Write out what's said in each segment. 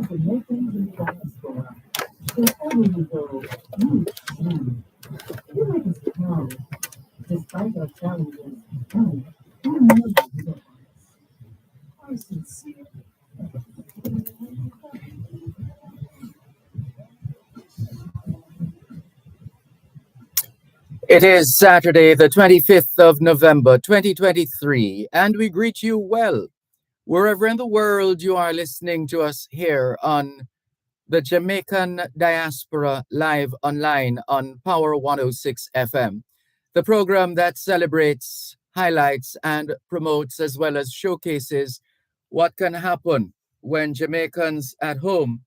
Jamaican Diaspora. Wherever you go, you win. You make us proud. Despite our challenges, we never give up. Our sincere. It is Saturday, the 25th of November, 2023, and we greet you well. Wherever in the world you are listening to us here on the Jamaican Diaspora live online on Power 106 FM, the program that celebrates, highlights, and promotes as well as showcases what can happen when Jamaicans at home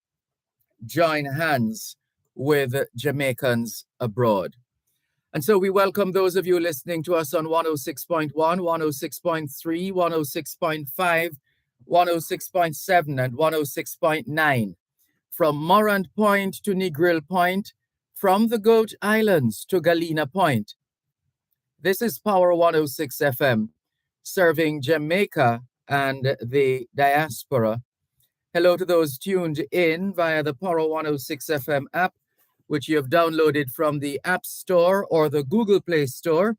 join hands with Jamaicans abroad. And so we welcome those of you listening to us on 106.1, 106.3, 106.5, 106.7, and 106.9. From Morant Point to Negril Point, from the Goat Islands to Galena Point. This is Power 106 FM, serving Jamaica and the diaspora. Hello to those tuned in via the Power 106 FM app, which you have downloaded from the App Store or the Google Play Store,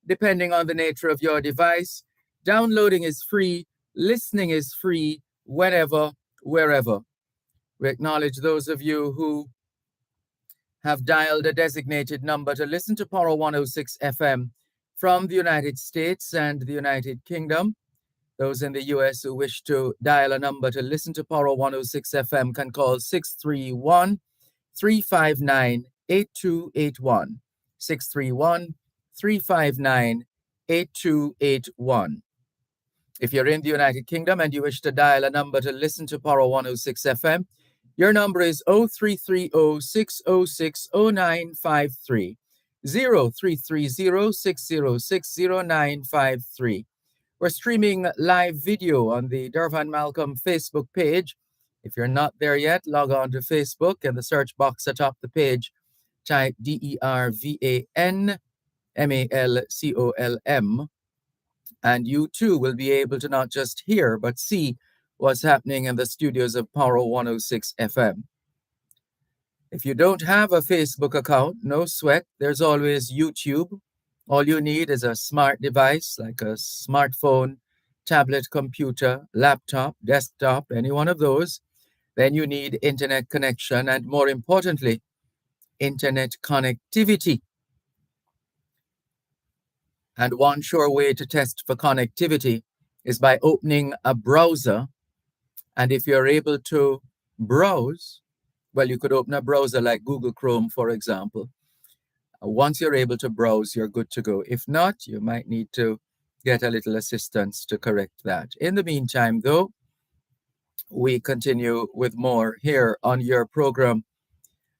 depending on the nature of your device. Downloading is free, listening is free, whenever, wherever. We acknowledge those of you who have dialed a designated number to listen to Power 106 FM from the United States and the United Kingdom. Those in the US who wish to dial a number to listen to Power 106 FM can call 631-359-8281. 631-359-8281. If you're in the United Kingdom and you wish to dial a number to listen to Power 106 FM, your number is 0330-606-0953, 0330-606-0953. We're streaming live video on the Dervan Malcolm Facebook page. If you're not there yet, log on to Facebook. In the search box atop the page, type DERVANMALCOLM. And you too will be able to not just hear, but see what's happening in the studios of Power 106 FM. If you don't have a Facebook account, no sweat. There's always YouTube. All you need is a smart device like a smartphone, tablet, computer, laptop, desktop, any one of those. Then you need internet connection and, more importantly, internet connectivity. And one sure way to test for connectivity is by opening a browser. And if you're able to browse, well, you could open a browser like Google Chrome, for example. Once you're able to browse, you're good to go. If not, you might need to get a little assistance to correct that. In the meantime, though, we continue with more here on your program,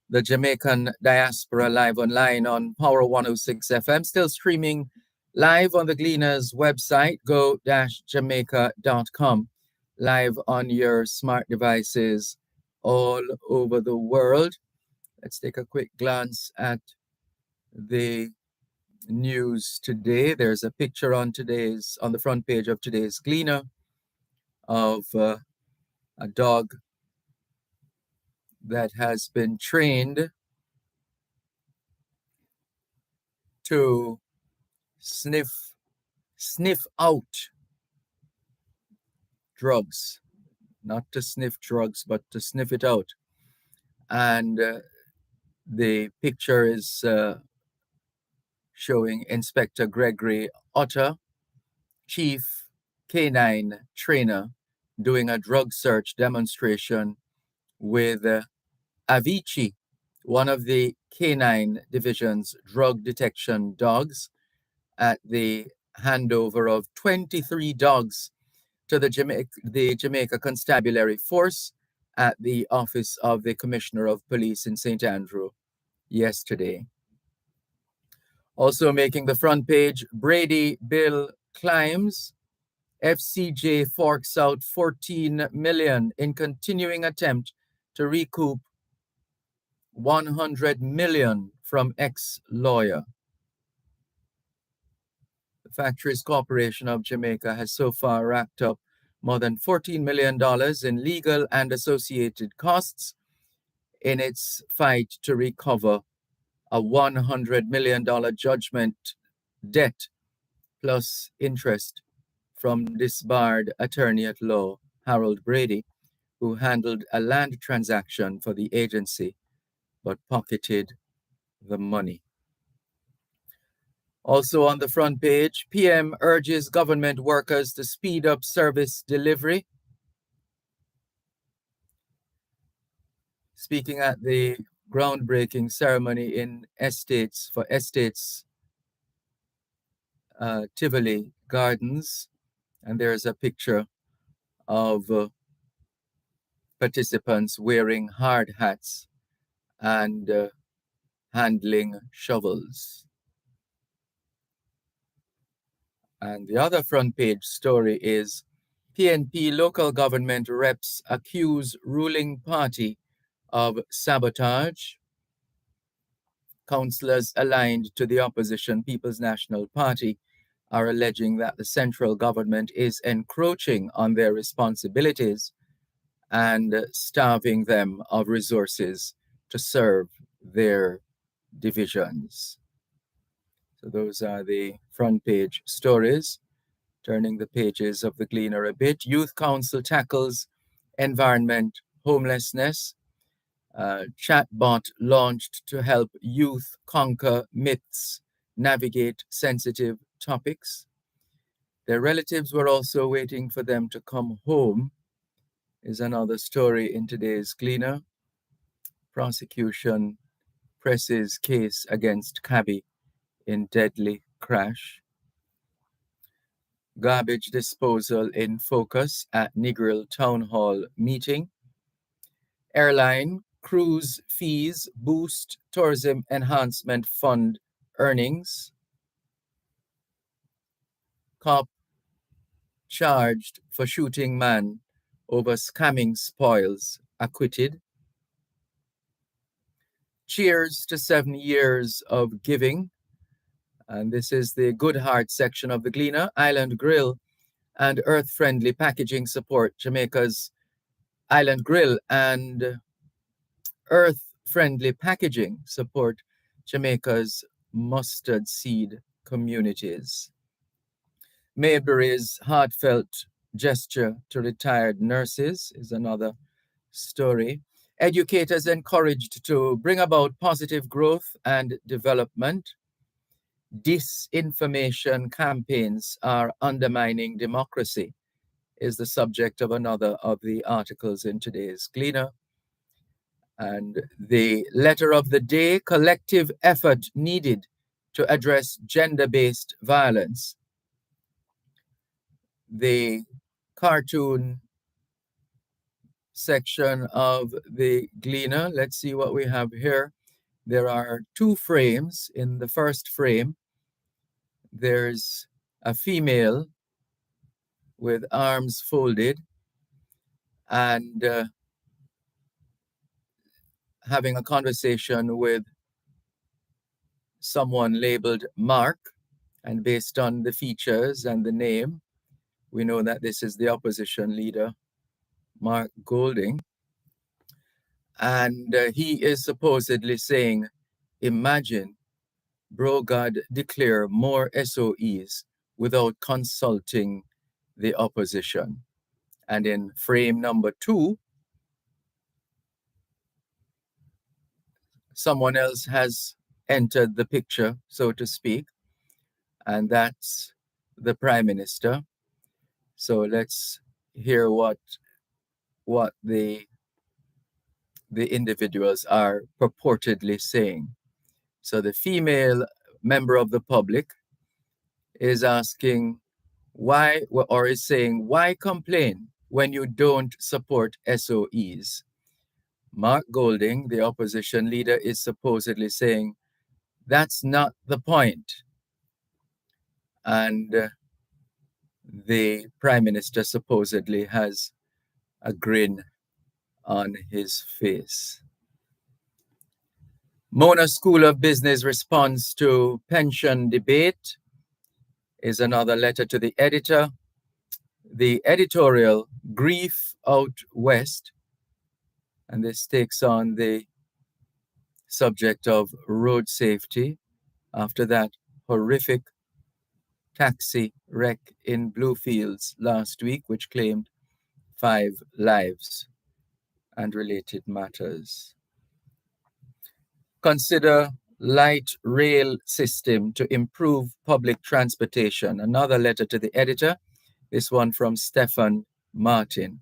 the Jamaican Diaspora Live Online on Power 106 FM, still streaming live on the Gleaners website, go-jamaica.com, live on your smart devices all over the world. Let's take a quick glance at the news today. There's a picture on the front page of today's Gleaner of a dog that has been trained to sniff out drugs, not to sniff drugs, but to sniff it out. And the picture is showing Inspector Gregory Otter, Chief Canine Trainer, doing a drug search demonstration with Avicii, one of the Canine Division's drug detection dogs, at the handover of 23 dogs to the Jamaica Constabulary Force at the office of the Commissioner of Police in St. Andrew yesterday. Also making the front page, Brady Bill climbs FCJ forks out 14 million in continuing attempt to recoup 100 million from ex-lawyer. The Factories Corporation of Jamaica has so far racked up more than $14 million in legal and associated costs in its fight to recover a $100 million judgment debt plus interest from disbarred attorney at law Harold Brady, who handled a land transaction for the agency but pocketed the money. Also on the front page, PM urges government workers to speed up service delivery. Speaking at the groundbreaking ceremony in Estates Tivoli Gardens, and there's a picture of participants wearing hard hats and handling shovels. And the other front page story is PNP local government reps accuse ruling party of sabotage. Councillors aligned to the opposition People's National Party are alleging that the central government is encroaching on their responsibilities and starving them of resources to serve their divisions. So those are the front page stories. Turning the pages of the Gleaner a bit. Youth Council tackles environment homelessness. Chatbot launched to help youth conquer myths, navigate sensitive topics. Their relatives were also waiting for them to come home, is another story in today's Gleaner. Prosecution presses case against cabbie in deadly crash. Garbage disposal in focus at Negril Town Hall meeting. Airline cruise fees boost tourism enhancement fund earnings. Cop charged for shooting man over scamming spoils acquitted. Cheers to 7 years of giving. And this is the Good Heart section of the Gleaner. Island Grill and earth-friendly packaging support Jamaica's Island Grill and earth-friendly packaging support Jamaica's mustard seed communities. Mayberry's heartfelt gesture to retired nurses is another story. Educators encouraged to bring about positive growth and development. Disinformation campaigns are undermining democracy is the subject of another of the articles in today's Gleaner. And the letter of the day, collective effort needed to address gender-based violence. The cartoon section of the Gleaner, let's see what we have here. There are two frames. In the first frame, there's a female with arms folded and having a conversation with someone labeled Mark. And based on the features and the name, we know that this is the opposition leader, Mark Golding. And he is supposedly saying, imagine Bro God declare more SOEs without consulting the opposition. And in frame number 2, someone else has entered the picture, so to speak, and that's the Prime Minister. So let's hear what the individuals are purportedly saying. So the female member of the public is asking why, or is saying, why complain when you don't support SOEs? Mark Golding, the opposition leader, is supposedly saying, that's not the point. And the Prime Minister supposedly has a grin on his face. Mona School of Business response to pension debate is another letter to the editor. The editorial, Grief Out West, and this takes on the subject of road safety after that horrific taxi wreck in Bluefields last week, which claimed 5 lives and related matters. Consider light rail system to improve public transportation. Another letter to the editor, this one from Stefan Martin.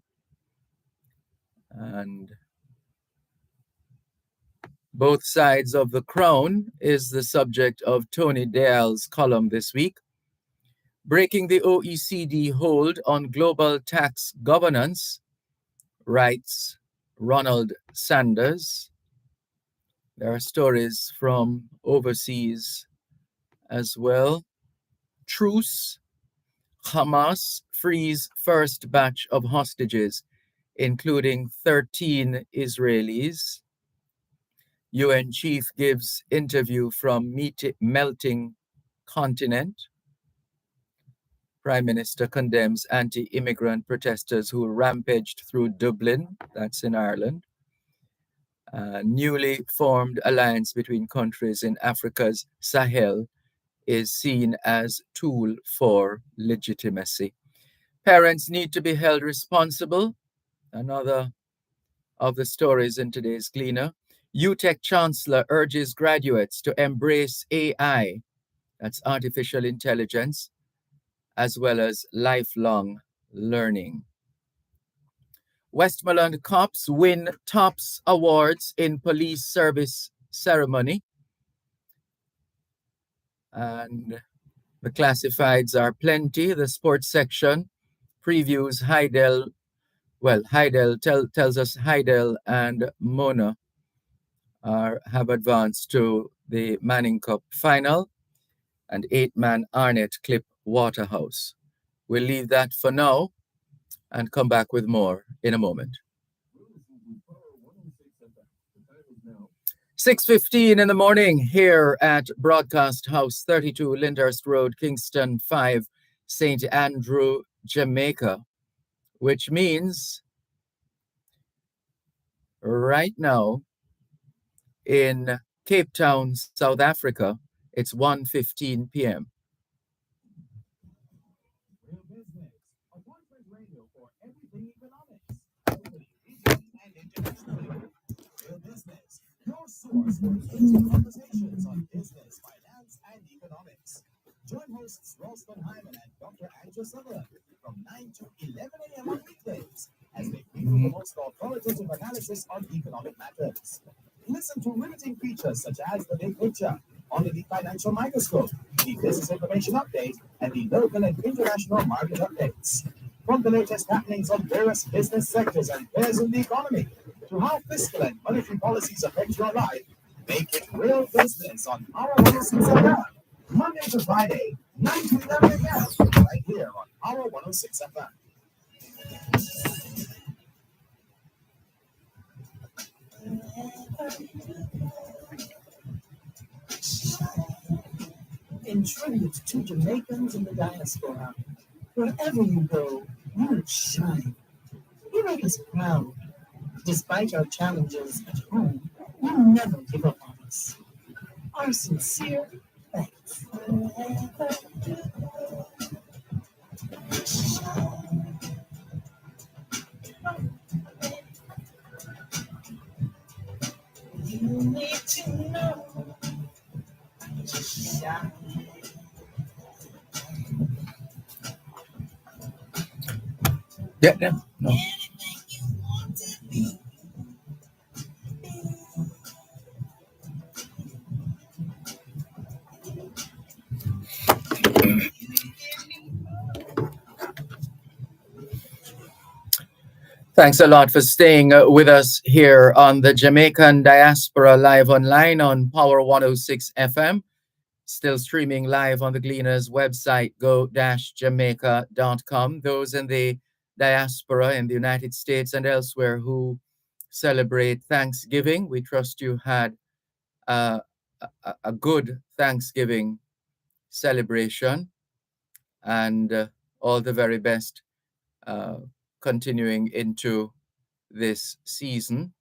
And both sides of the crown is the subject of Tony Dale's column this week. Breaking the OECD hold on global tax governance, writes Ronald Sanders. There are stories from overseas as well. Truce. Hamas frees first batch of hostages, including 13 Israelis. UN chief gives interview from melting continent. Prime Minister condemns anti-immigrant protesters who rampaged through Dublin, that's in Ireland. Newly formed alliance between countries in Africa's Sahel is seen as tool for legitimacy. Parents need to be held responsible. Another of the stories in today's Gleaner. UTech Chancellor urges graduates to embrace AI, that's artificial intelligence, as well as lifelong learning. Westmoreland cops win TOPS awards in police service ceremony. And the classifieds are plenty. The sports section previews Heidel. Well, Heidel tells us Heidel and Mona have advanced to the Manning Cup final, and 8-man Arnett clip Waterhouse. We'll leave that for now and come back with more in a moment. 6:15 in the morning here at Broadcast House 32 Lyndhurst Road, Kingston 5, St. Andrew, Jamaica, which means right now in Cape Town, South Africa, it's 1:15 p.m. Real Business, your source for engaging conversations on business, finance, and economics. Join hosts Ralston Hyman and Dr. Andrew Sutherland from 9 to 11 a.m. on weekdays as they bring you the most authoritative analysis on economic matters. Listen to riveting features such as The Big Picture, Under the Financial Microscope, the Business Information Update, and the local and international market updates. From the latest happenings on various business sectors and players in the economy, to how fiscal and monetary policies affect your life, make it real business on our 106 FM. Monday to Friday, 9 to 11 a.m. right here on our 106 FM. In tribute to Jamaicans in the diaspora, wherever you go, you shine. You make us proud. Despite our challenges at home, you never give up on us. Our sincere thanks. You need to know. Shine. Yeah, no. Thanks a lot for staying with us here on the Jamaican Diaspora live online on Power 106 FM. Still streaming live on the Gleaners website, go-jamaica.com. Those in the diaspora in the United States and elsewhere who celebrate Thanksgiving, we trust you had a, a good Thanksgiving celebration, and all the very best uh, continuing into this season.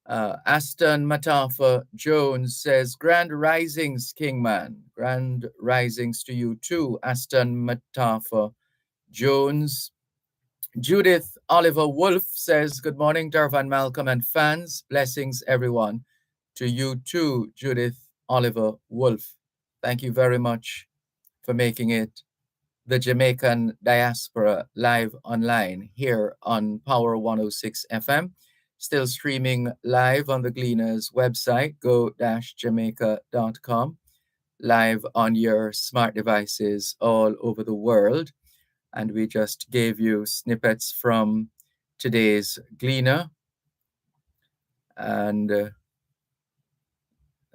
Aston Matafa Jones says, Grand Risings, Kingman. Grand Risings to you too, Aston Matafa Jones. Judith Oliver Wolf says, Good morning, Dervan, Malcolm, and fans. Blessings, everyone. To you too, Judith Oliver Wolf. Thank you very much for making it the Jamaican Diaspora live online here on Power 106 FM. Still streaming live on the Gleaners website, go-jamaica.com, live on your smart devices all over the world. And we just gave you snippets from today's Gleaner. And there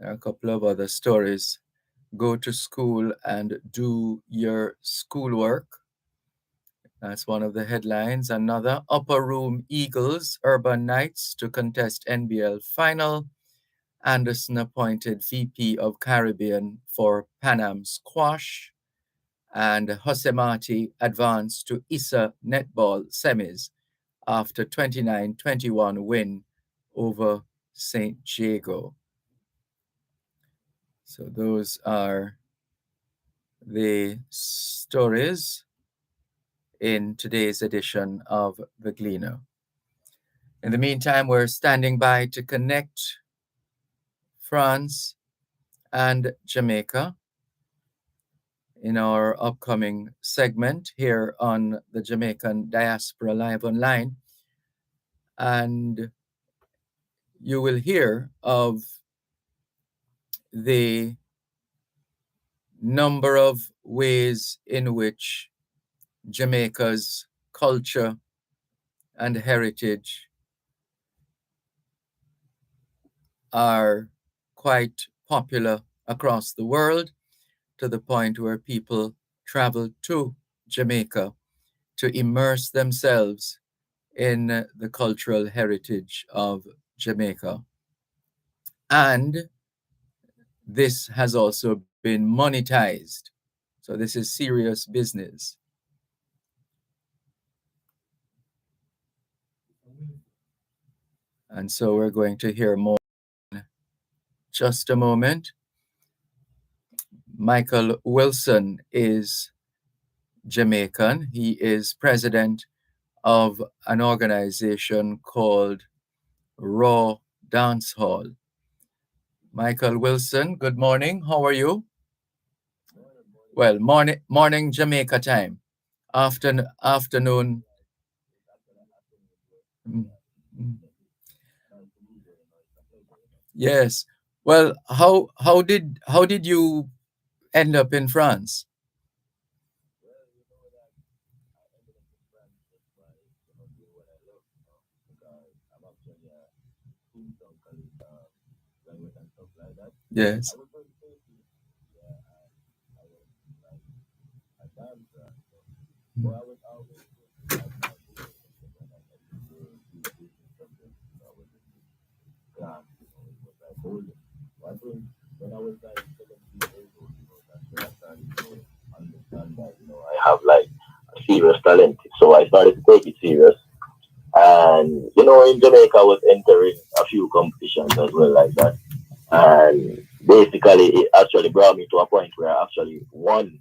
are a couple of other stories. Go to school and do your schoolwork. That's one of the headlines. Another, Upper Room Eagles, Urban Knights to contest NBL final. Anderson appointed VP of Caribbean for Pan Am Squash. And Hosemati advanced to ISA netball semis after 29-21 win over St. Jago. So those are the stories in today's edition of The Gleaner. In the meantime, we're standing by to connect France and Jamaica in our upcoming segment here on the Jamaican Diaspora Live Online. And you will hear of the number of ways in which Jamaica's culture and heritage are quite popular across the world, to the point where people travel to Jamaica to immerse themselves in the cultural heritage of Jamaica. And this has also been monetized. So this is serious business. And so we're going to hear more in just a moment. Michael Wilson is Jamaican. He is president of an organization called Raw Dance Hall. Michael Wilson, good morning. How are you? Well, morning Jamaica time. Afternoon. Yes. Well, how did you end up in France? Yes. I have like a serious talent, so I started to take it serious. And in Jamaica, I was entering a few competitions as well, like that. And basically, it actually brought me to a point where I actually won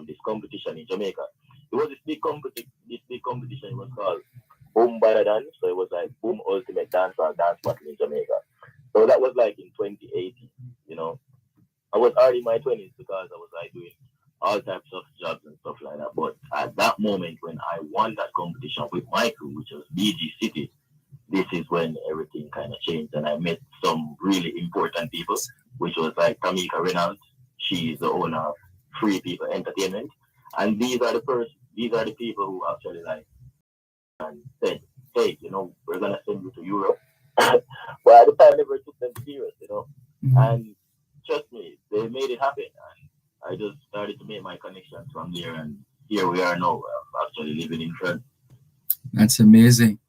this competition in Jamaica. It was this big competition. This big competition was called Boom Baladan. So it was like Boom Ultimate Dance Battle in Jamaica. So that was like in 2018. I was already in my 20s because I was like doing all types of jobs and stuff like that. But at that moment, when I won that competition with my crew, which was BG City, this is when everything kind of changed, and I met some really important people, which was like Tamika Reynolds. She is the owner of Free People Entertainment, and these are the people who actually like and said, "Hey, we're gonna send you to Europe." But at the time, I never took them serious, And trust me, they made it happen. And I just started to make my connections from there, and here we are now. I'm actually living in France. That's amazing.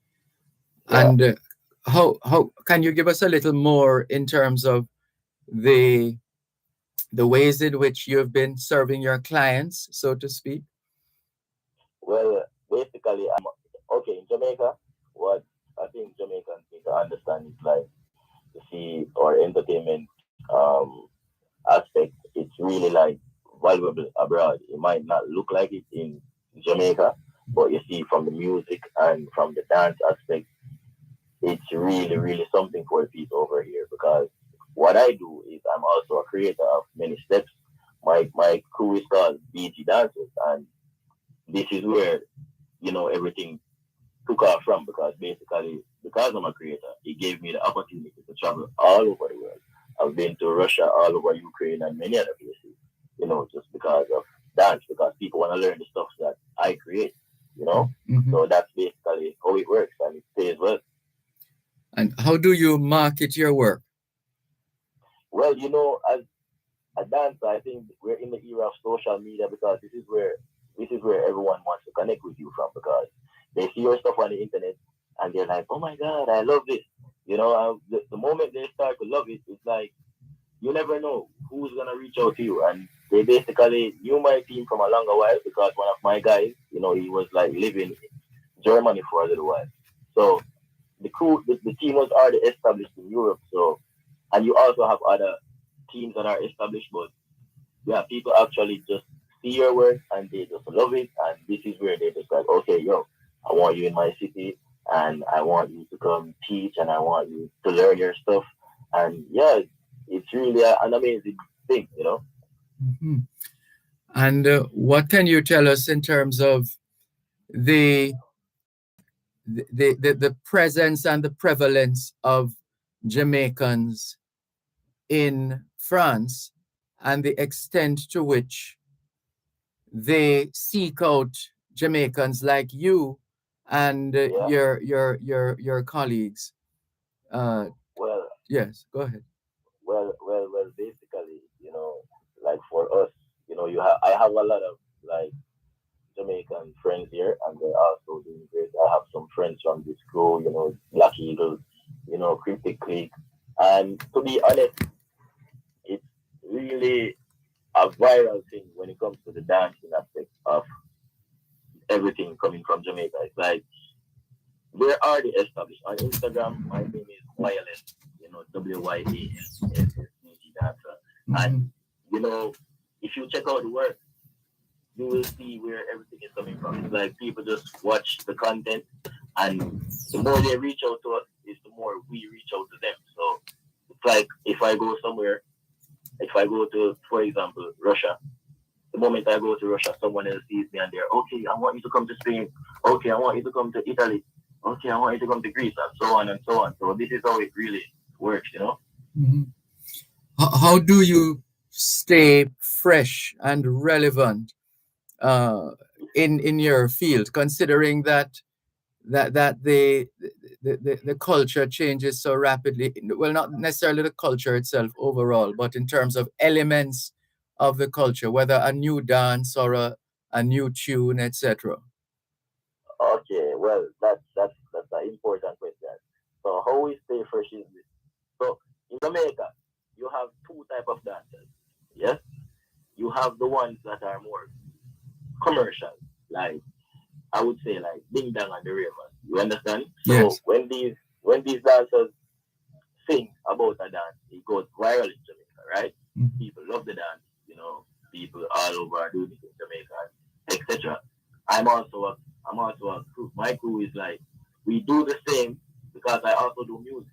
Yeah. And how can you give us a little more in terms of the the ways in which you've been serving your clients, so to speak? Well, basically, I'm okay in Jamaica. What I think Jamaicans need to understand is like to see our entertainment aspect. It's really like valuable abroad. It might not look like it in Jamaica, but you see from the music and from the dance aspect, it's really, really something for people over here because what I do is I'm also a creator of many steps. My crew is called BG Dancers, and this is where everything took off from because basically because I'm a creator, it gave me the opportunity to travel all over the world. I've been to Russia, all over Ukraine, and many other places. Just because of dance, because people want to learn the stuff that I create. Mhm. So that's basically how it works, and it pays well. And how do you market your work? Well, as a dancer, I think we're in the era of social media because this is where everyone wants to connect with you from because they see your stuff on the internet and they're like, oh my god, I love this. The moment they start to love it, it's like you never know who's gonna reach out to you, and they basically knew my team from a longer while because one of my guys, he was like living in Germany for a little while, so the team was already established in Europe, so and you also have other teams that are established, but yeah, people actually just see your work and they just love it, and this is where they just like, okay, yo, I want you in my city, and I want you to come teach, and I want you to learn your stuff, and yeah, it's really an amazing thing. Mhm. And what can you tell us in terms of the the presence and the prevalence of Jamaicans in France and the extent to which they seek out Jamaicans like you and Yeah. your colleagues. Uh, Well, yes, go ahead. well. Basically, like for us, I have a lot of like Jamaican friends here, and they're also doing great. I have some friends from this crew, Black Eagle, Cryptic Clique. And to be honest, it's really a viral thing when it comes to the dancing aspect of everything coming from Jamaica. It's like we're already established. On Instagram, my name is Wireless, WYALSSDG Dancer. Mhm. And, you know, if you check out the work, you will see where everything is coming from. It's like people just watch the content, and the more they reach out to us, is the more we reach out to them. So it's like if I go somewhere, if I go to, for example, Russia, the moment I go to Russia, someone else sees me and they're, okay, I want you to come to Spain. Okay, I want you to come to Italy. Okay, I want you to come to Greece, and so on and so on. So this is how it really works. Mhm. How do you stay fresh and relevant uh, in your field, considering that the culture changes so rapidly? Well, not necessarily the culture itself overall, but in terms of elements of the culture, whether a new dance or a new tune, etc. Okay, well, that's an important question. So how we stay fresh is this. So in Jamaica, you have two type of dancers. Yes, you have the ones that are more commercial, like I would say like Ding Dong and the Ravers. You understand? So Yes. when these dancers sing about a dance, it goes viral in Jamaica, right? Mhm. People love the dance. People all over are doing it in Jamaica, etc. I'm also a crew. My crew is like we do the same because I also do music.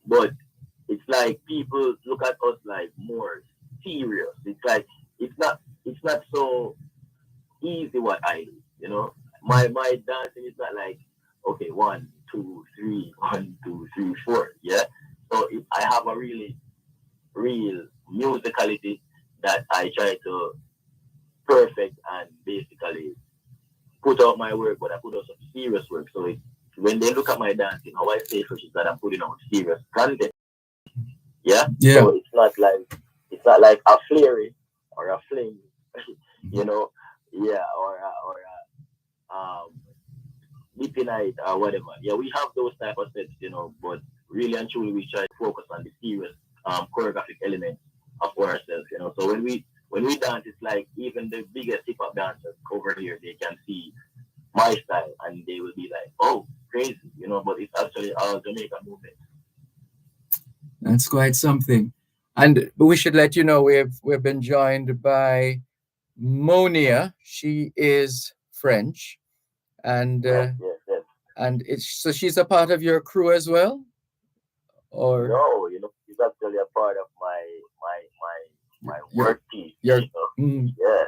But it's like people look at us like more serious. It's like it's not so easy what I do. My dancing is not like okay 1 2 3 1 2 3 4. Yeah. So I have a really real musicality that I try to perfect and basically put out my work, but I put out some serious work. So when they look at my dancing, how I say fresh is that I'm putting out serious content. Yeah. Yeah. So it's not like a flurry or a fling, you know. Yeah, or deep night or whatever. Yeah, we have those type of sets, but really and truly we try to focus on the serious choreographic elements of ourselves, So when we dance, it's like even the biggest hip hop dancers over here, they can see my style and they will be like, oh, crazy, but it's actually all Jamaican movement. That's quite something. And we should let you know we've been joined by Monia. She is French, and Yes, yes, yes. so she's a part of your crew as well, or No, it's actually a part of my my my your work team, your mm, Yeah,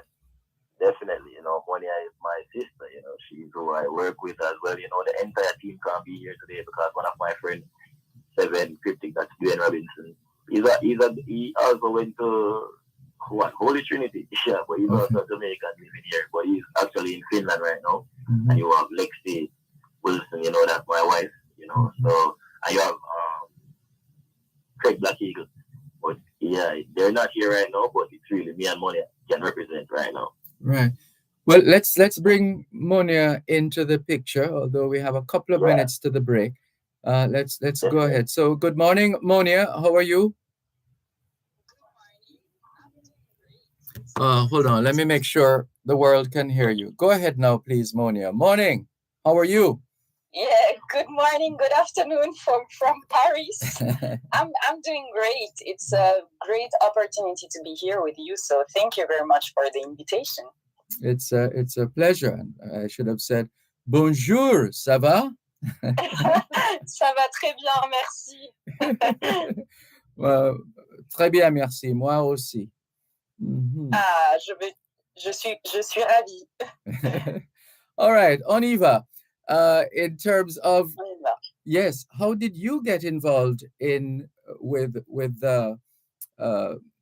definitely. Monia is my sister. She's who I work with as well. The entire team can't be here today because one of my friends, Seven Cryptic, that's Dwayne Robinson. He also went to what Holy Trinity. Yeah, but he's okay. also Jamaican living here. But he's actually in Finland right now. Mhm. And you have Lexi Wilson. That's my wife. So and you have Craig Black Eagle. But yeah, they're not here right now. But it's really me and Monia can represent right now. Right. Well, let's bring Monia into the picture, although we have a couple of Yeah, minutes to the break. Let's go definitely. ahead. So, good morning, Monia. How are you? Hold on. Let me make sure the world can hear you. Go ahead now, please, Monia. Morning. How are you? Yeah, good morning, good afternoon from Paris. I'm doing great. It's a great opportunity to be here with you. So thank you very much for the invitation. It's a pleasure. I should have said bonjour. Ça va? Ça va très bien, merci. Well, très bien, merci. Moi aussi. Mhm. Ah, je suis ravie. All right, on y va. In terms of On y va. yes, how did you get involved in with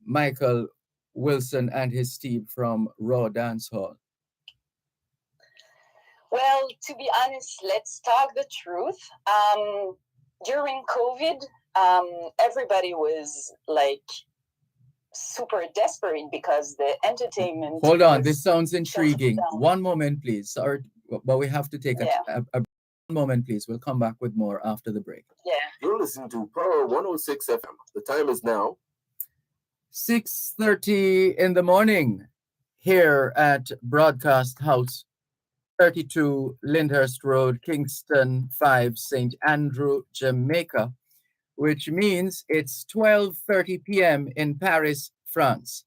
Michael Wilson and his team from Raw Dance Hall? Well, to be honest, let's talk the truth. During COVID, everybody was like super desperate because the entertainment. Hold on, was this sounds shut intriguing. down. One moment, please. Sorry, but we have to take Yeah. a moment, please. We'll come back with more after the break. Yeah. You're listening to Power 106 FM. The time is now 6:30 in the morning here at Broadcast House, 32 Lyndhurst Road, Kingston 5, St. Andrew, Jamaica, which means it's 12:30 p.m. in Paris, France.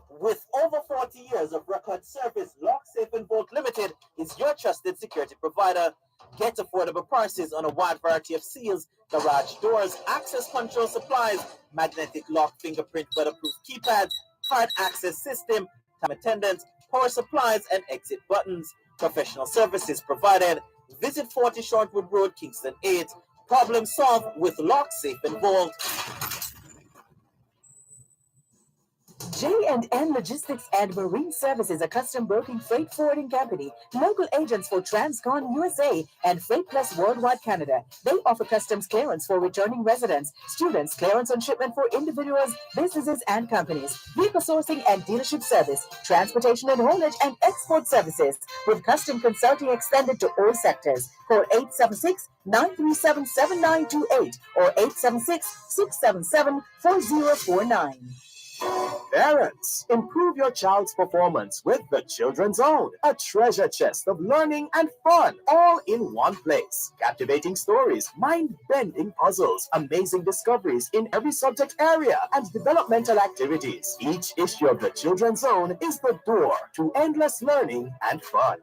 With over 40 years of record service, Lock Safe and Vault Limited is your trusted security provider. Get affordable prices on a wide variety of seals, garage doors, access control supplies, magnetic lock, fingerprint, weatherproof keypads, card access system, time attendants, power supplies, and exit buttons. Professional services provided. Visit 40 Shortwood Road, Kingston 8. Problem solved with Lock Safe and Vault. J&N Logistics and Marine Services, a custom broking freight forwarding company, local agents for Transcon USA and Freight Plus Worldwide Canada. They offer customs clearance for returning residents, students, clearance on shipment for individuals, businesses, and companies, vehicle sourcing and dealership service, transportation and haulage, and export services, with custom consulting extended to all sectors. Call 876-937-7928 or 876-677-4049. Parents, improve your child's performance with the Children's Zone, a treasure chest of learning and fun, all in one place. Captivating stories, mind-bending puzzles, amazing discoveries in every subject area, and developmental activities. Each issue of the Children's Zone is the door to endless learning and fun.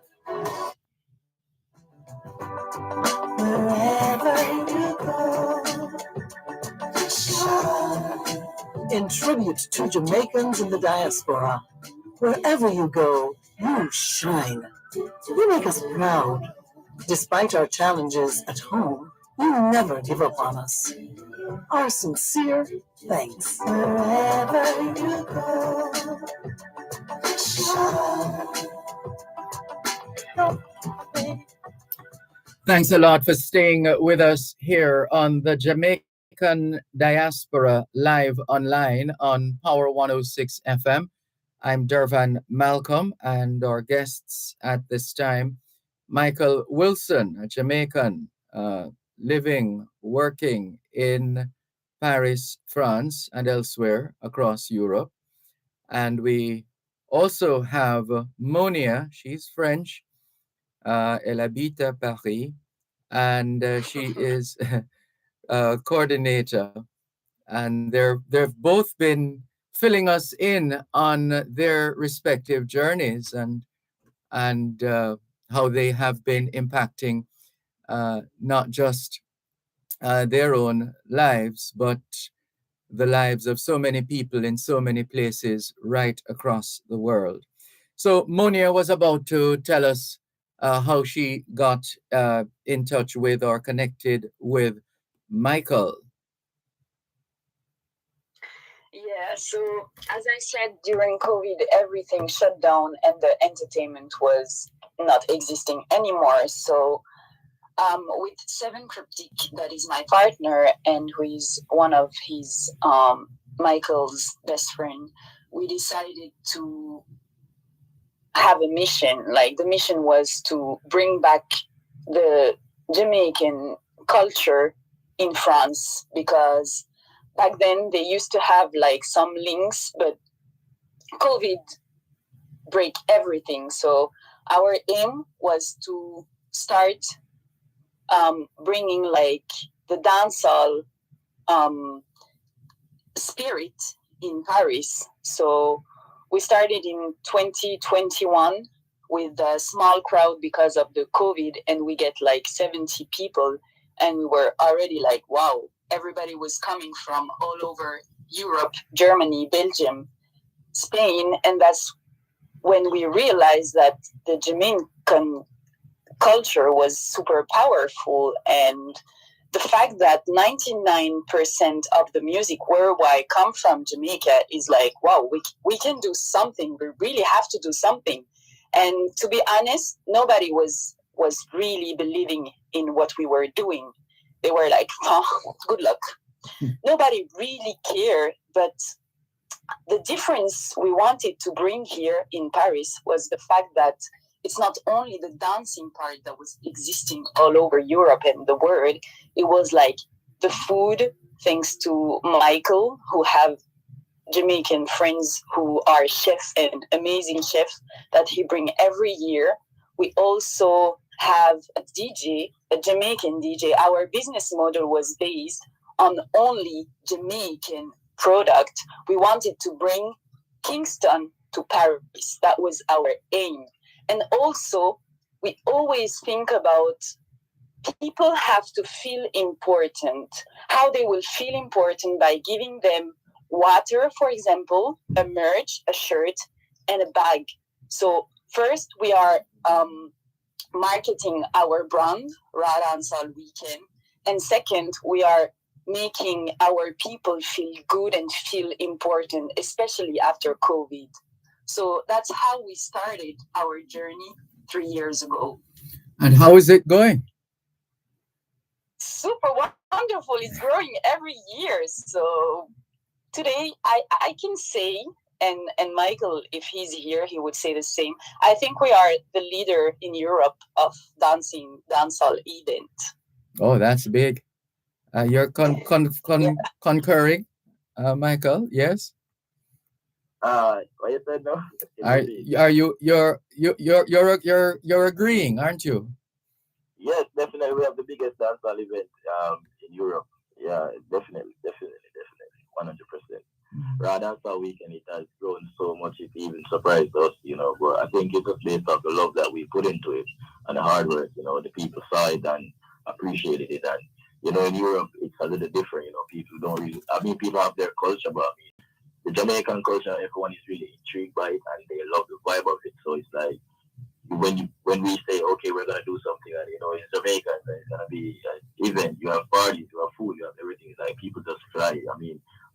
Wherever you go, in tribute to Jamaicans in the diaspora, wherever you go, you shine. You make us proud. Despite our challenges at home, you never give up on us. Our sincere thanks. Wherever you go, shine. Thanks a lot for staying with us here on the Jamaican Jamaican Diaspora live online on Power 106 FM. I'm Dervan Malcolm, and our guests at this time, Michael Wilson, a Jamaican living, working in Paris, France, and elsewhere across Europe. And we also have Monia, she's French, elle habite à Paris, and she is a coordinator. And they've both been filling us in on their respective journeys and how they have been impacting not just their own lives, but the lives of so many people in so many places right across the world. So Monia was about to tell us how she got in touch with or connected with Michael. Yeah, so as I said, during COVID, everything shut down and the entertainment was not existing anymore. So with Seven Cryptic, that is my partner and who is one of his Michael's best friend, we decided to have a mission. Like the mission was to bring back the Jamaican culture in France, because back then they used to have like some links, but COVID break everything. So our aim was to start bringing like the dancehall spirit in Paris. So we started in 2021 with a small crowd because of the COVID, and we get like 70 people, and we were already like, wow, everybody was coming from all over Europe, Germany, Belgium, Spain, and that's when we realized that the Jamaican culture was super powerful, and the fact that 99% of the music worldwide come from Jamaica is like, wow, we can do something. We really have to do something. And to be honest, nobody was really believing in what we were doing. They were like, oh, good luck. Nobody really cared, but the difference we wanted to bring here in Paris was the fact that it's not only the dancing part that was existing all over Europe and the world. It was like the food, thanks to Michael, who have Jamaican friends who are chefs and amazing chefs that he bring every year. We also have a DJ, a Jamaican DJ. Our business model was based on only Jamaican product. We wanted to bring Kingston to Paris. That was our aim. And also, we always think about people have to feel important, how they will feel important by giving them water, for example, a merch, a shirt, and a bag. So first, we are marketing our brand, Raw Dancehall Weekend. And second, we are making our people feel good and feel important, especially after COVID. So that's how we started our journey 3 years ago. And how is it going? Super wonderful. It's growing every year. So today I can say, and Michael, if he's here, he would say the same. I think we are the leader in Europe of dancehall event. Oh, that's big. You're concurring, Michael? Yes. What you said no? Are you're agreeing, aren't you? Yes, definitely. We have the biggest dancehall event in Europe. Yeah, definitely, 100%. Raw Dancehall Weekend, it has grown so much, it even surprised us, but I think it's just based off the love that we put into it and the hard work, the people saw it and appreciated it. And, in Europe, it's a little different, people don't really, people have their culture, but the Jamaican culture, everyone is really intrigued by it and they love the vibe of it. So it's like, when we say, okay, we're going to do something, and, in Jamaica, it's going to be an event, you have parties, you have food, you have everything. It's like people just fly.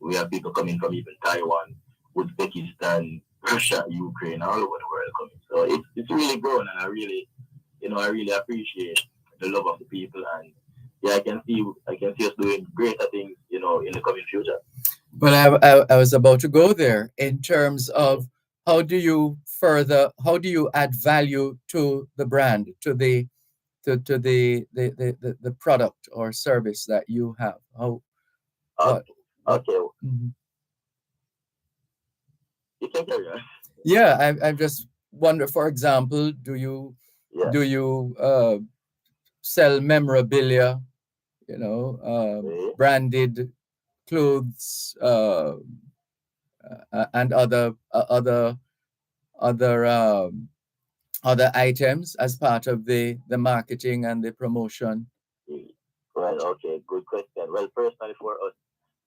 We have people coming from even Taiwan, Uzbekistan, Russia, Ukraine, all over the world coming. So it's really grown, and I really appreciate the love of the people. And yeah, I can see us doing greater things, in the coming future. Well, I was about to go there in terms of how do you add value to the brand, to the product or service that you have? How what what? Okay, Mhm. you can carry on. Yeah, I just wonder. For example, Yeah. do you sell memorabilia? Okay. Branded clothes, and other other items as part of the marketing and the promotion. Well, okay, good question. Well, personally for us,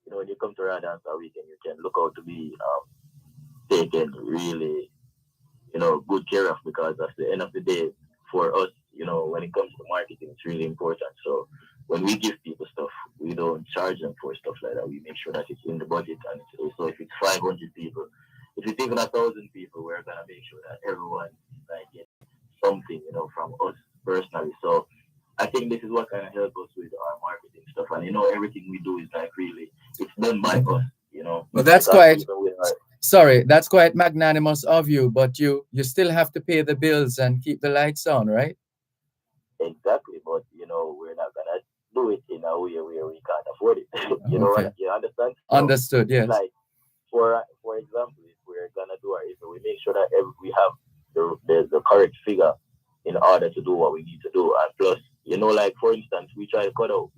when you come to Radance weekend, you can look out to be taken really, good care of, because at the end of the day, for us, when it comes to marketing, it's really important. So when we give people stuff, we don't charge them for stuff like that. We make sure that it's in the budget, and so if it's 500 people, if it's even 1,000 people, we're gonna make sure that everyone is like getting something, from us personally. So I think this is what kind of helps us with our marketing stuff, and everything we do is like really, it's done by us. Well, that's Because quite even with our sorry, that's quite magnanimous of you, but you still have to pay the bills and keep the lights on, right? exactly, but we're not gonna do it in a way where we can't afford it. Okay, You understand? So understood. it's Yes. like, for example, if we're gonna do our event, we make sure that we have the correct figure in order to do what we need to do. And plus, like for instance, we try to cut out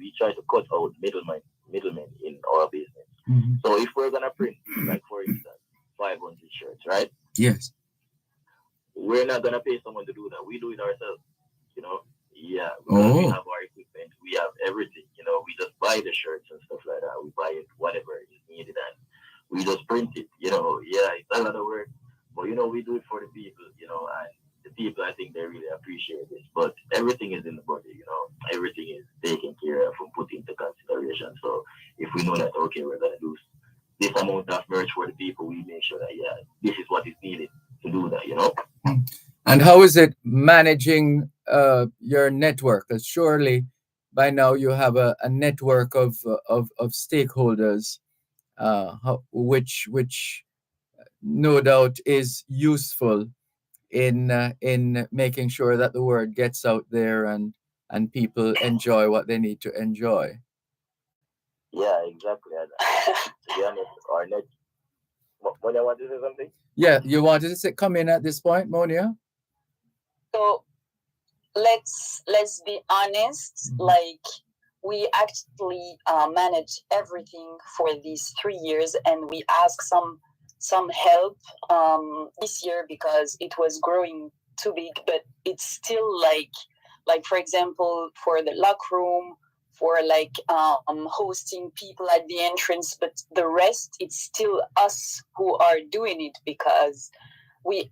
middlemen in our business. Mhm. So if we're gonna print, like for instance, 500 shirts, right? Yes. We're not gonna pay someone to do that. We do it ourselves. Yeah, because we Oh, have our equipment, we have everything. We just buy the shirts and stuff like that. We buy it whatever is needed, and we just print it. Yeah, it's a lot of work, but we do it for the people. And the people, I think they really appreciate this. But everything is in the budget. Everything is taken care of and put into consideration. So if we know that, okay, we're gonna do this amount of merch for the people, we make sure that, yeah, this is what is needed to do that. and how is it managing your network? 'Cause surely by now you have a network of stakeholders, which no doubt is useful in making sure that the word gets out there and people enjoy what they need to enjoy. Yeah, exactly. And to be honest, our net. When I want to say something. Yeah, you wanted to come in at this point, Monia? So let's be honest. Mhm. Like, we actually manage everything for these 3 years, and we ask some help this year because it was growing too big. But it's still like for example, for the lock room, for like hosting people at the entrance. But the rest, it's still us who are doing it, because we,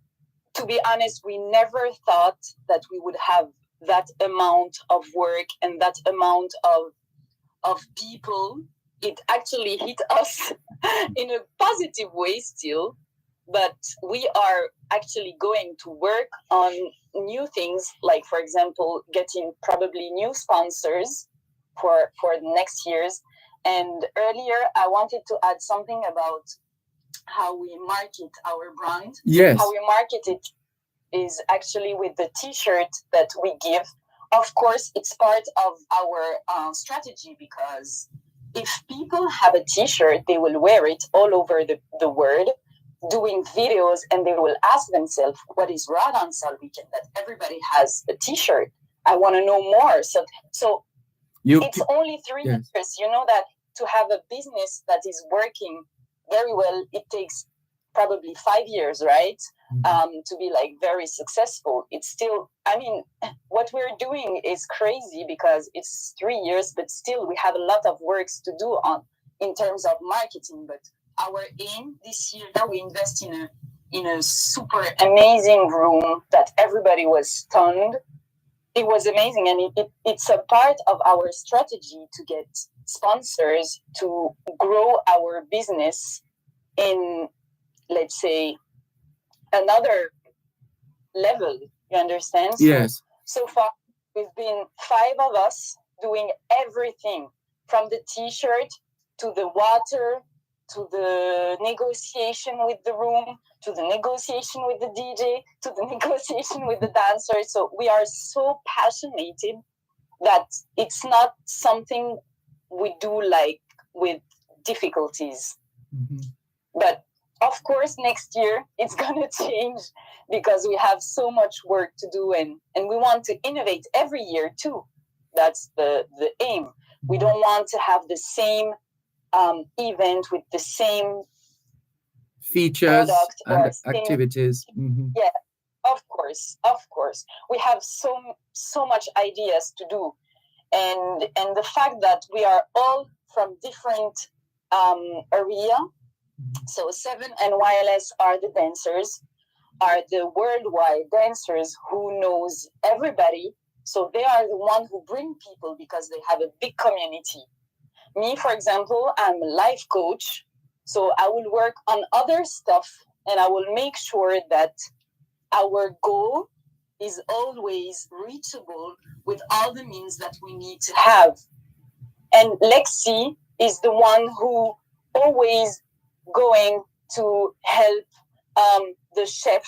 to be honest, we never thought that we would have that amount of work and that amount of people. It actually hit us in a positive way still, but we are actually going to work on new things, like for example, getting probably new sponsors for the next years. And earlier I wanted to add something about how we market our brand. Yes. How we market it is actually with the t-shirt that we give. Of course, it's part of our strategy, because if people have a t-shirt, they will wear it all over the world, doing videos, and they will ask themselves, what is Rad on Sal Weekend? That everybody has a t-shirt. I want to know more. So it's only 3 yes. years. You know that to have a business that is working very well, it takes probably 5 years, right? To be like very successful. It's still, I mean, what we're doing is crazy because it's 3 years, but still we have a lot of works to do in terms of marketing. But our aim this year, that we invest in a super amazing room that everybody was stunned. It was amazing, and it's a part of our strategy to get sponsors to grow our business in, let's say, another level. You understand? Yes. So far, we've been 5 of us doing everything from the t-shirt to the water, to the negotiation with the room, to the negotiation with the DJ, to the negotiation with the dancer. So we are so passionate that it's not something we do like with difficulties. Mhm. But of course, next year it's gonna change because we have so much work to do, and we want to innovate every year too. That's the aim. We don't want to have the same event with the same Features product or and same, activities. Mhm. yeah, of course, we have so much ideas to do, and the fact that we are all from different area. So Seven and Wireless are the dancers, are the worldwide dancers who knows everybody. So they are the one who bring people because they have a big community. Me, for example, I'm a life coach, so I will work on other stuff, and I will make sure that our goal is always reachable with all the means that we need to have. And Lexi is the one who always going to help the chef,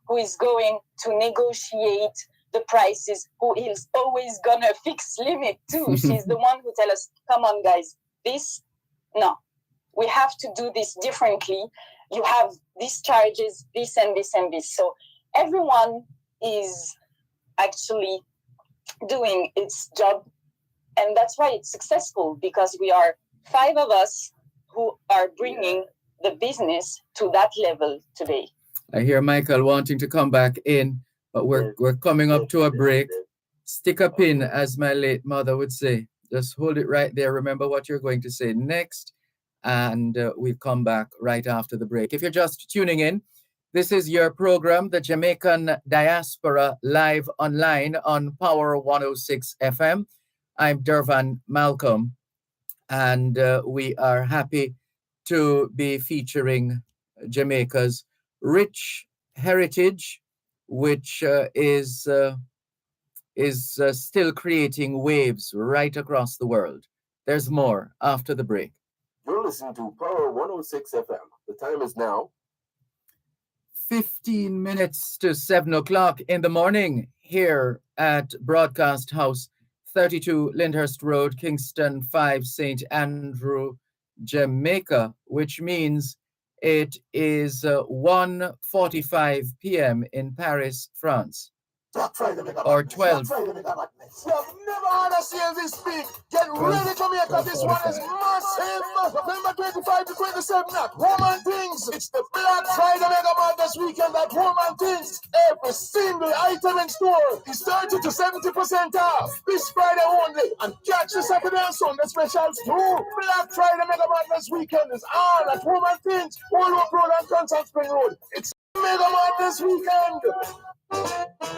who is going to negotiate the prices, who is always gonna fix limit too. She's the one who tell us, come on guys, we have to do this differently. You have these charges, this and this and this. So everyone is actually doing its job, and that's why it's successful, because we are 5 of us who are bringing the business to that level today. I hear Michael wanting to come back in, but we're coming up to a break. Stick a pin, as my late mother would say. Just hold it right there. Remember what you're going to say next, and we'll come back right after the break. If you're just tuning in, this is your program, the Jamaican Diaspora, live online on Power 106 FM. I'm Dervan Malcolm, and we are happy to be featuring Jamaica's rich heritage, which is still creating waves right across the world. There's more after the break. You're listening to Power 106 FM. The time is now 15 minutes to 7 o'clock in the morning here at Broadcast House, 32 Lyndhurst Road, Kingston 5, St. Andrew, Jamaica, which means it is 1:45 p.m. in Paris, France. Or 12. You have never had a sales this big. Get ready, Jamaica. This one is massive. November 25 to 27. Woman Things. It's the Black Friday Mega Madness weekend at Woman Things. Every single item in store is 30 to 70% off. This Friday only. And catch the Saturday and Sunday specials too. Black Friday Mega Madness weekend is on at Woman Things. Walnut Road and Constant Spring Road. It's Mega Madness weekend.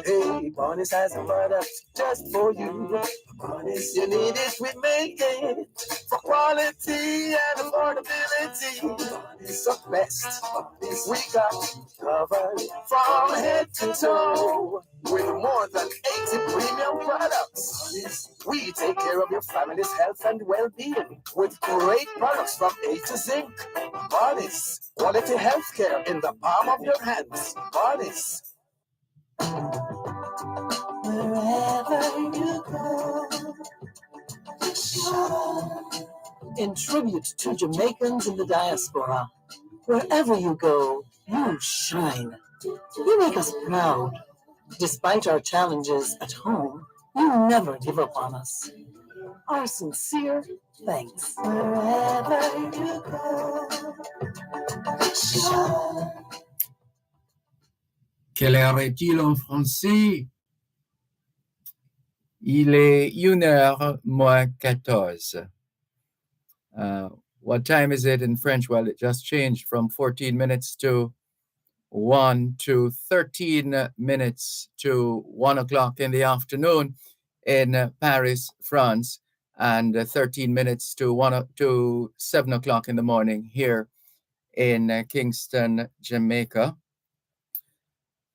Hey, Barnes has a product just for you. Barnes, you need it, we make it. For quality and affordability. Barnes up best. Barnes we got covered from head to toe. With more than 80 premium products. We take care of your family's health and well-being with great products from A to Zinc. Barnes, quality healthcare in the palm of your hands. Barnes. Wherever you go, shine. In tribute to Jamaicans in the diaspora, wherever you go, you shine. You make us proud. Despite our challenges at home, you never give up on us. Our sincere thanks. Wherever you go, shine. Quelle heure est-il en français? Il est 1h moins 14. What time is it in French? Well, it just changed from 14 minutes to 1 to 13 minutes to 1 o'clock in the afternoon in Paris, France, and 13 minutes to 7 o'clock in the morning here in Kingston, Jamaica.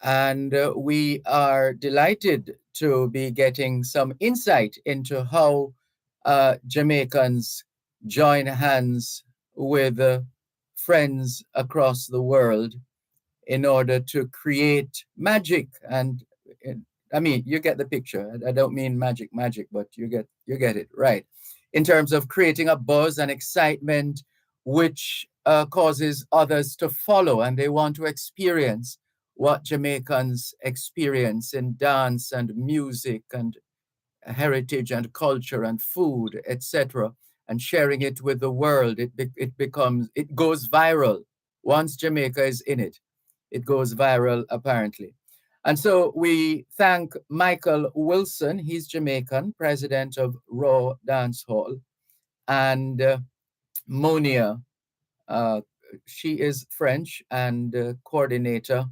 And we are delighted to be getting some insight into how Jamaicans join hands with friends across the world in order to create magic. And I mean, you get the picture. I don't mean magic, but you get it right. In terms of creating a buzz and excitement, which causes others to follow, and they want to experience what Jamaicans experience in dance and music and heritage and culture and food, etc., and sharing it with the world. It goes viral. Once Jamaica is in it, it goes viral apparently. And so we thank Michael Wilson, he's Jamaican, president of Raw Dance Hall, and Monia, uh, she is French and coordinator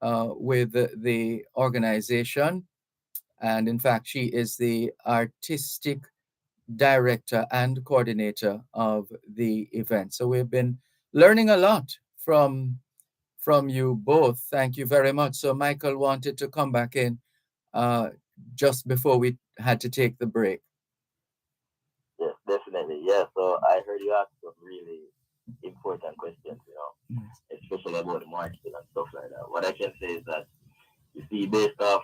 with the organization. And in fact, she is the artistic director and coordinator of the event. So we've been learning a lot from you both. Thank you very much. So Michael wanted to come back in just before we had to take the break. Yes, definitely. Yeah, so I heard you ask some really important questions, especially about the marketing and stuff like that. What I can say is that, you see, based off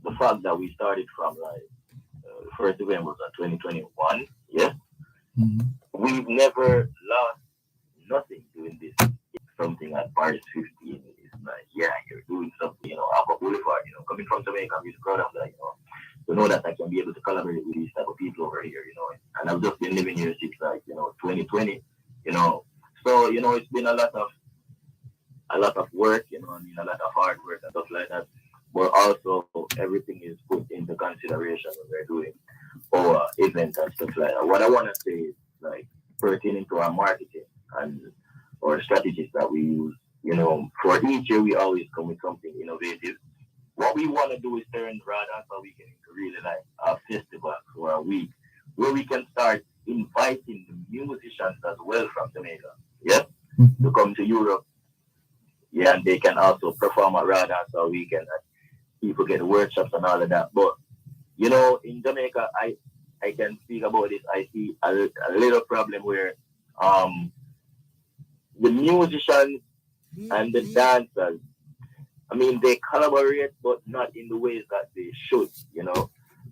the fact that we started from the first event was in 2021, yeah, we've never lost nothing doing this. Something at Paris 15 is like, yeah, you're doing something, Alpha Boulevard, coming from Jamaica, I'm really proud of that, to know that I can be able to collaborate with these type of people over here, and I've just been living here since 2020, so, it's been a lot of work, a lot of hard work and stuff like that, but also everything is put into consideration when we're doing our events and stuff like that. What I want to say is, pertaining to our marketing and or strategies that we use, for each year we always come with something innovative. What we want to do is turn Radha so we can really a festival or a week where we can start inviting the musicians as well from Jamaica, to come to Europe. Yeah, and they can also perform at Radha so we can people get workshops and all of that. But in Jamaica, I can speak about this. I see a little problem where the musicians and the dancers, I mean, they collaborate, but not in the ways that they should,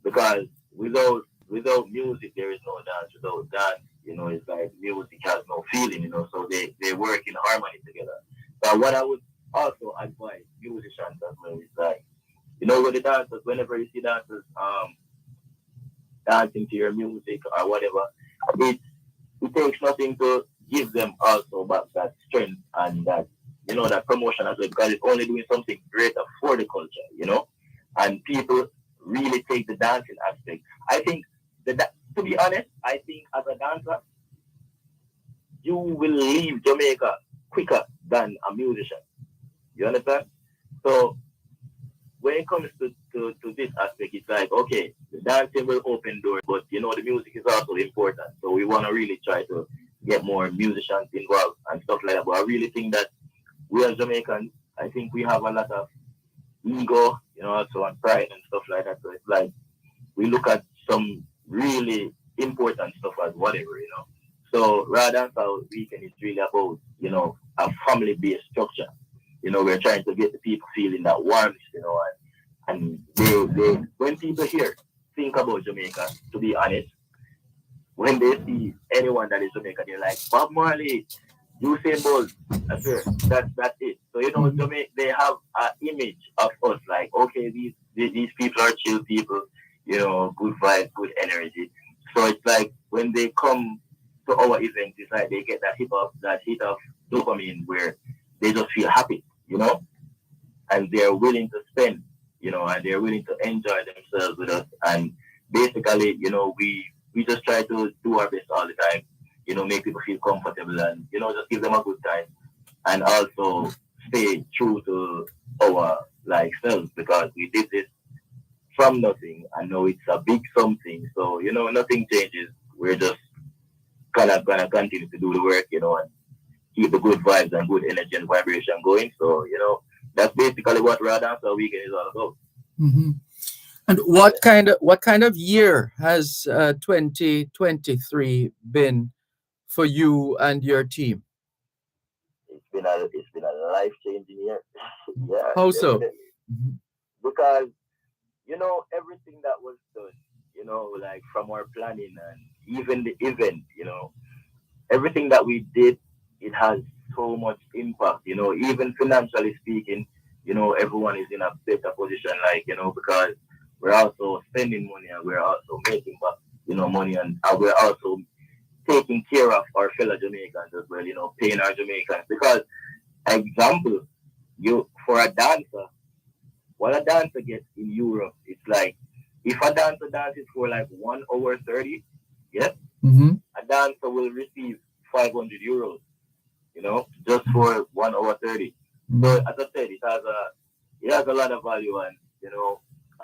because without music, there is no dance. Without dance, it's like music has no feeling, so they work in harmony together. But what I would also advise musicians as well is with the dancers, whenever you see dancers dancing to your music or whatever, it takes nothing to give them also back that strength and that that promotion as well, because it's only doing something greater for the culture, and people really take the dancing aspect. I think to be honest, I think as a dancer, you will leave Jamaica quicker than a musician. You understand? So when it comes to this aspect, it's like, okay, the dancing will open doors, but the music is also important. So we want to really try to get more musicians involved and stuff like that. But I really think that we as Jamaicans, I think we have a lot of ego, also and pride and stuff like that. So it's like we look at some really important stuff as whatever, So rather than our weekend is really about, a family-based structure. We're trying to get the people feeling that warmth, and they when people here think about Jamaica, to be honest, when they see anyone that is Jamaican, they're like, Bob Marley, Usain Bolt, that's it. So, Jamaica, they have an image of us, like, okay, these people are chill people, good vibe, good energy. So it's like when they come to our events, it's like they get that hit of dopamine where they just feel happy, and they're willing to spend, and they're willing to enjoy themselves with us. And basically, we just try to do our best all the time, make people feel comfortable and, just give them a good time. And also stay true to our selves, because we did this from nothing. I know it's a big something. So, nothing changes. We're just gonna continue to do the work, and keep the good vibes and good energy and vibration going. So, that's basically what Raw Dancer Weekend is all about. Mm-hmm. And what kind of year has 2023 been for you and your team? It's been a life changing year. Yeah, How so? definitely. Because everything that was done, like from our planning and even the event, everything that we did, it has so much impact. Even financially speaking, everyone is in a better position, like because we're also spending money and we're also making back, money, and we're also taking care of our fellow Jamaicans as well, paying our Jamaicans. Because, example, you for a dancer, what a dancer gets in Europe, it's like if a dancer dances for like 1 hour 30, yes, Mm-hmm. a dancer will receive €500, just for 1 hour 30. So as I said, it has a lot of value, and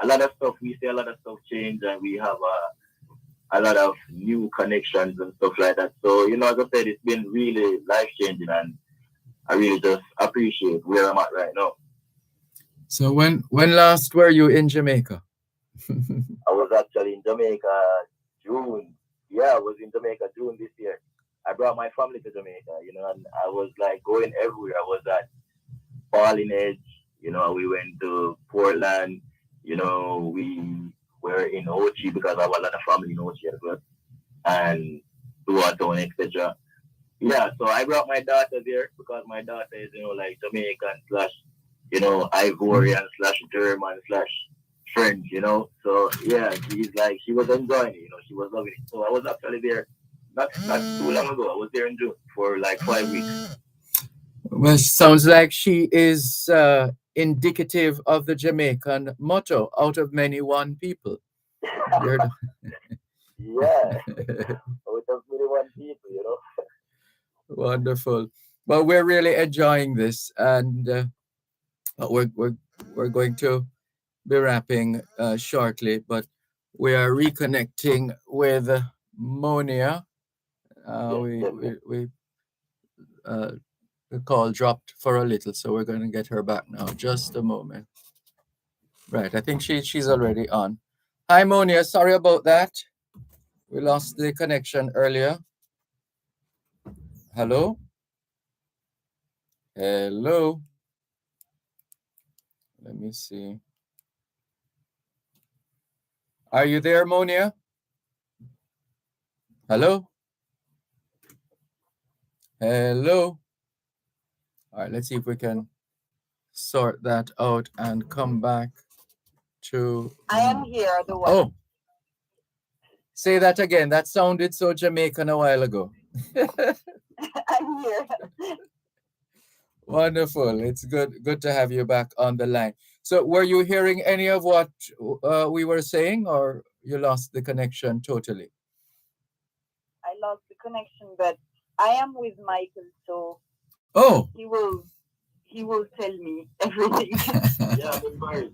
a lot of stuff we see, a lot of stuff change, and we have a lot of new connections and stuff like that. So as I said, it's been really life changing, and I really just appreciate where I'm at right now. So when last were you in Jamaica? I was actually in Jamaica June. Yeah, I was in Jamaica June this year. I brought my family to Jamaica, and I was like going everywhere. I was at Falling Edge, we went to Portland, we were in Ochi because I have a lot of family in Ochi as well, and Tuaton, etc. Yeah, so I brought my daughter there because my daughter is, like Jamaican slash, Ivorian slash German slash French, So yeah, she was enjoying it, she was loving it. So I was actually there not too long ago. I was there in June for like 5 weeks. Well, sounds like she is indicative of the Jamaican motto: "Out of many, one people." You're Yeah, with those really one people. wonderful. Well, we're really enjoying this, and we're going to be wrapping shortly. But we are reconnecting with Monia. Yes, We we definitely. we uh, the call dropped for a little, so we're going to get her back now. Just a moment. Right, I think she's already on. Hi, Monia. Sorry about that. We lost the connection earlier. Hello, hello. Let me see. Are you there, Monia? Hello, hello. All right, let's see if we can sort that out and come back to. I am here, otherwise. Oh, say that again. That sounded so Jamaican a while ago. I'm here. Wonderful. It's good to have you back on the line. So, were you hearing any of what we were saying, or you lost the connection totally? I lost the connection, but I am with Michael, so Oh, he will tell me everything. Yeah, I'm in Paris.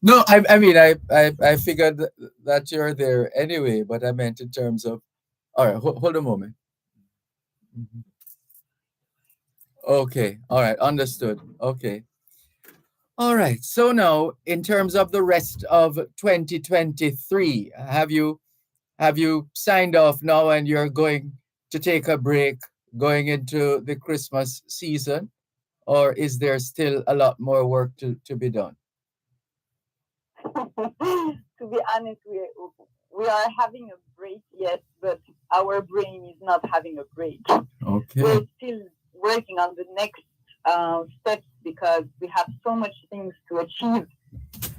no, I mean, I figured that you're there anyway, but I meant in terms of. All right, hold a moment. Mhm. Okay, all right, understood. Okay. All right. So now, in terms of the rest of 2023, have you signed off now and you're going to take a break going into the Christmas season, or is there still a lot more work to be done? To be honest, we are having a break, yes, but our brain is not having a break. Okay. We're still working on the next steps because we have so much things to achieve.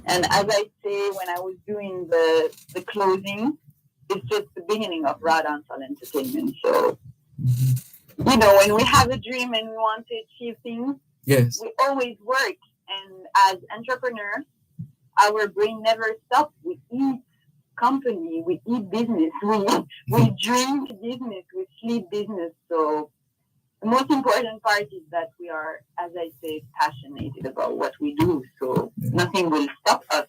And as I say, when I was doing the closing, it's just the beginning of Raw Dancehall Entertainment. So, when we have a dream and we want to achieve things, Yes. we always work. And as entrepreneurs, our brain never stops. We eat company, we eat business, we drink business, we sleep business. So the most important part is that we are, as I say, passionate about what we do. So nothing will stop us.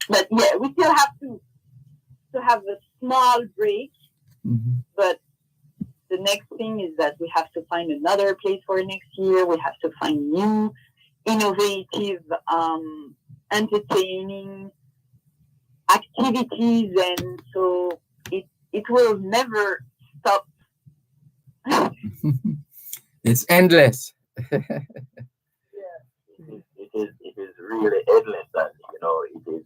But yeah, we still have to have a small break. Mhm. But the next thing is that we have to find another place for next year. We have to find new, innovative entertaining activities, and so it will never stop. It's endless. It is really endless, and it is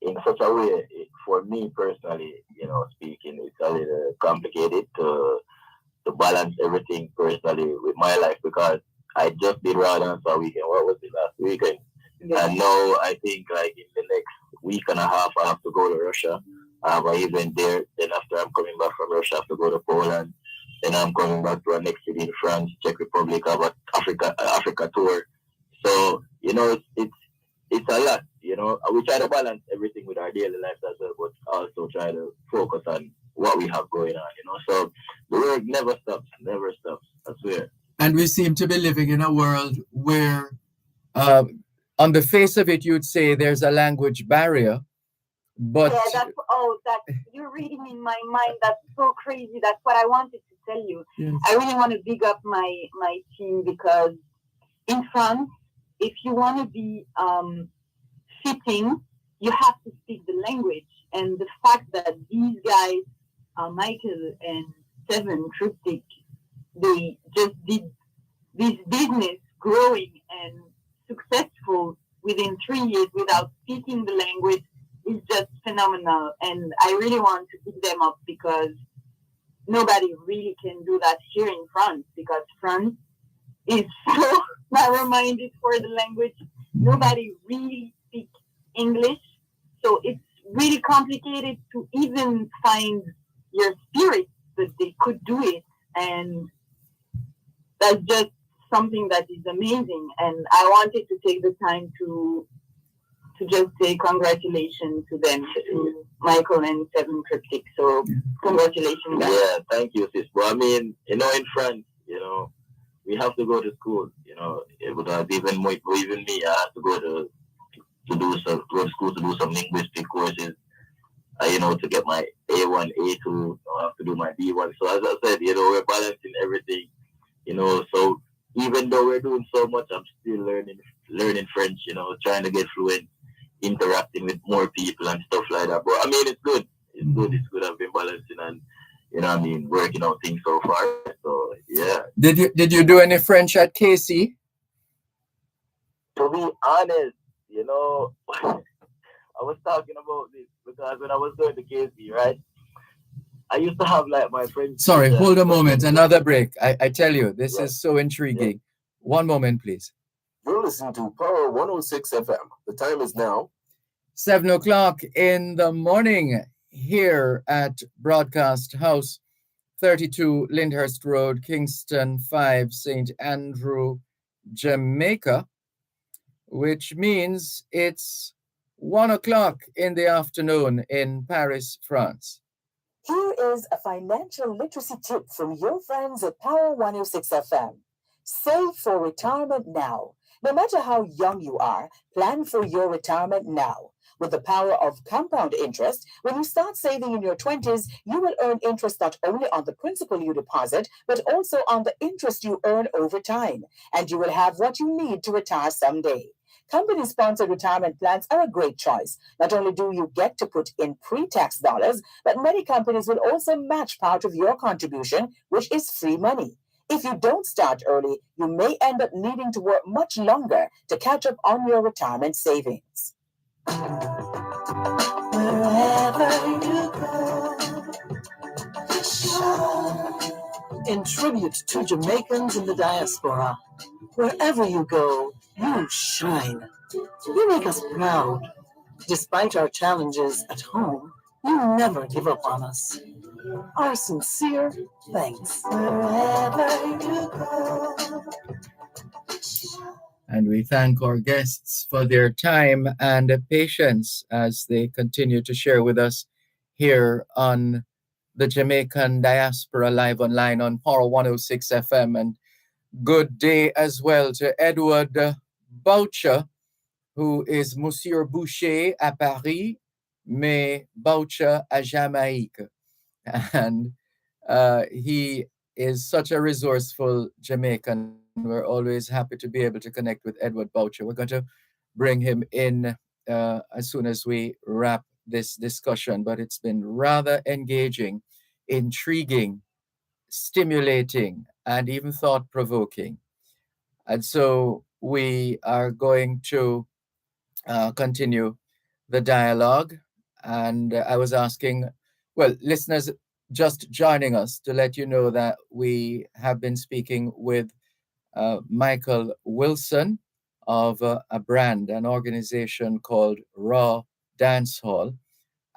in such a way. For me personally, speaking, it's a little complicated to balance everything personally with my life because I just did Ramadan for a weekend. What was it last weekend? Yeah. And now I think like in the next week and a half I have to go to Russia. I have an event there. Then after I'm coming back from Russia, I have to go to Poland. Then I'm coming back to our next city in France, Czech Republic, I have an Africa tour. So it's a lot. We try to balance everything with our daily lives as well, but also try to focus on what we have going on. So the work never stops, I swear. And we seem to be living in a world where, on the face of it, you'd say there's a language barrier, but Yeah, that you're reading in my mind. That's so crazy. That's what I wanted to tell you. yes. I really want to big up my team because in France, if you want to be fitting, you have to speak the language. And the fact that these guys, Michael and Seven Cryptic, they just did this business growing and successful within 3 years without speaking the language is just phenomenal. And I really want to pick them up because nobody really can do that here in France because France is so narrow-minded for the language. Nobody really speaks English. So it's really complicated to even find your spirit that they could do it. And that's just something that is amazing. And I wanted to take the time to just say congratulations to them, to Michael and Seven Cryptic. So congratulations, guys. Yeah, thank you, sis. But I mean, in France, we have to go to school. Because even me, I have to go to school to do some linguistic courses. To get my A1, A2, I have to do my B1. So as I said, we're balancing everything. So even though we're doing so much, I'm still learning French. Trying to get fluent, interacting with more people and stuff like that. But I mean, it's good. It's good. It's good. I've been balancing and working out things so far. So yeah. Did you do any French at KC? To be honest, I was talking about this because when I was going to KC, right, I used to have like my friends. Sorry, hold a moment. Another break. I tell you, this Yeah. is so intriguing. One moment, please. You're listening to Power 106 FM. The time is now 7 o'clock in the morning here at Broadcast House, 32 Lyndhurst Road, Kingston 5, St. Andrew, Jamaica, which means it's 1 o'clock in the afternoon in Paris, France. Here is a financial literacy tip from your friends at Power 106 FM. Save for retirement now. No matter how young you are, plan for your retirement now. With the power of compound interest, when you start saving in your 20s, you will earn interest not only on the principal you deposit, but also on the interest you earn over time. And you will have what you need to retire someday. Company-sponsored retirement plans are a great choice. Not only do you get to put in pre-tax dollars, but many companies will also match part of your contribution, which is free money. If you don't start early, you may end up needing to work much longer to catch up on your retirement savings. Wherever you go, shine. In tribute to Jamaicans in the diaspora, wherever you go, you shine. You make us proud. Despite our challenges at home, you never give up on us. Our sincere thanks. Wherever you go. And we thank our guests for their time and patience as they continue to share with us here on the Jamaican Diaspora Live Online on Power 106 FM. And good day as well to Edward Boucher, who is Monsieur Boucher à Paris, mais Boucher à Jamaïque. And he is such a resourceful Jamaican. We're always happy to be able to connect with Edward Boucher. We're going to bring him in as soon as we wrap this discussion, but it's been rather engaging, intriguing, stimulating, and even thought provoking. And so we are going to continue the dialogue. And I was asking, well, listeners just joining us, to let you know that we have been speaking with Michael Wilson of a brand, an organization called Raw Dance Hall,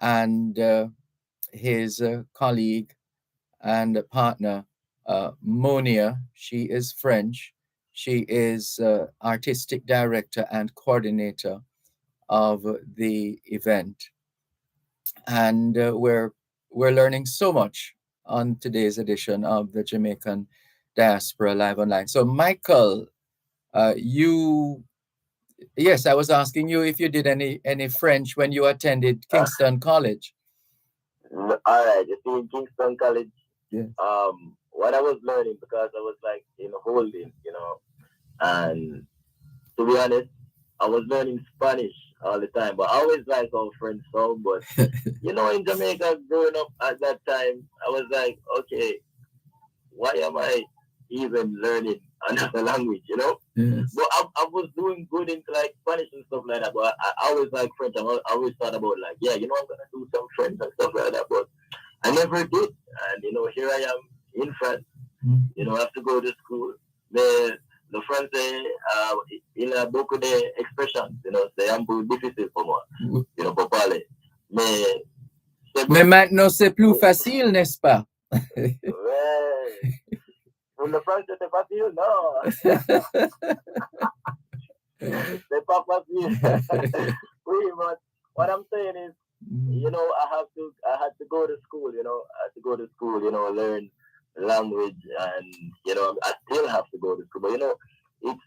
and his colleague and partner, Monia. She is French. She is artistic director and coordinator of the event, and we're learning so much on today's edition of the Jamaican Diaspora Live Online. So, Michael, you yes, I was asking you if you did any French when you attended Kingston College. All right, you see, in Kingston College, Yes. what I was learning, because I was like in holding, and to be honest, I was learning Spanish all the time, but I always like how French sound. But in Jamaica, growing up at that time, I was like, okay, why am I even learning another language? Yes. But I was doing good into like Spanish and stuff like that. But I always like French. I always thought about like, yeah, I'm gonna do some French and stuff like that. But I never did. And here I am in France. I have to go to school. Le français, il a beaucoup d'expressions, c'est un peu difficile pour moi, pour parler. Mais maintenant, c'est plus facile, n'est-ce pas? Ouais. Pour le français, c'est facile, non. C'est pas facile. Oui, but what I'm saying is, I had to go to school, I had to go to school, learn language, and I still have to go to school, but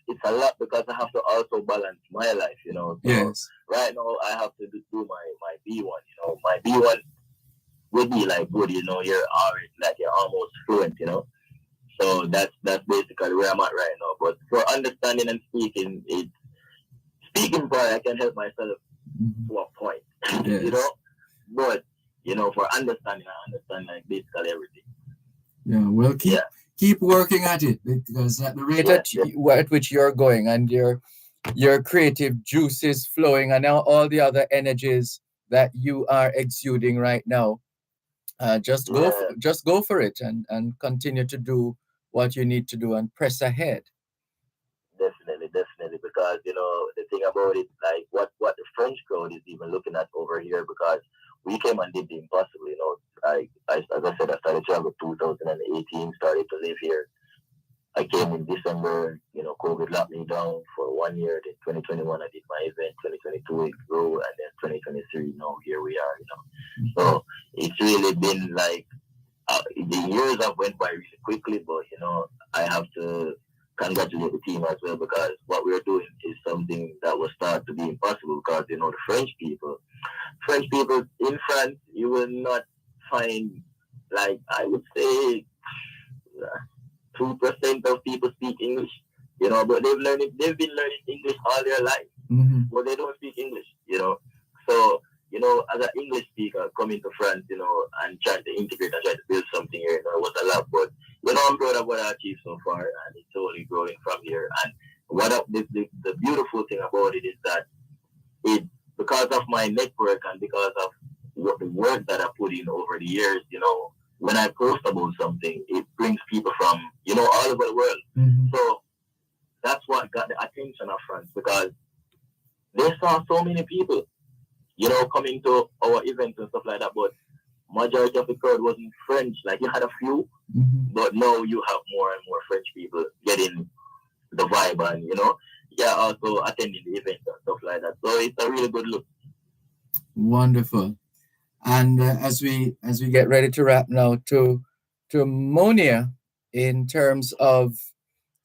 it's a lot, because I have to also balance my life, so yes. Right now I have to do my B1, my B1 would be like good, you're already like you're almost fluent, so that's basically where I'm at right now. But for understanding and speaking part, I can help myself to a point, yes. But for understanding, I understand like basically everything. Yeah, well, keep working at it, because at the rate at which you're going, and your creative juice is flowing, and now all the other energies that you are exuding right now, just go for it, and continue to do what you need to do and press ahead. Definitely, because the thing about it, like what the French crowd is even looking at over here, because we came and did the impossible. As I said, I started travel 2018, started to live here. I came in December. COVID locked me down for 1 year. Then 2021, I did my event. 2022, it grew, and then 2023, here we are. So it's really been like the years have went by really quickly, but I have to congratulate the team as well, because what we're doing is something that was thought to be impossible, because the French people in France, you will not find, like, I would say 2% of people speak English, but they've been learning English all their life, but they don't speak English, so as an English speaker coming to France, and trying to integrate and try to build something here, it was a lot, but I'm proud of what I achieved so far, and it's only growing from here. And the beautiful thing about it is that because of my network and because of the work that I put in over the years, when I post about something, it brings people from all over the world. So that's what got the attention of France, because they saw so many people, coming to our events and stuff like that, but majority of the crowd wasn't French. Like, you had a few, but now you have more and more French people getting the vibe, and also attending the events and stuff like that. So it's a really good look. Wonderful. And as we get ready to wrap now, to Monia, in terms of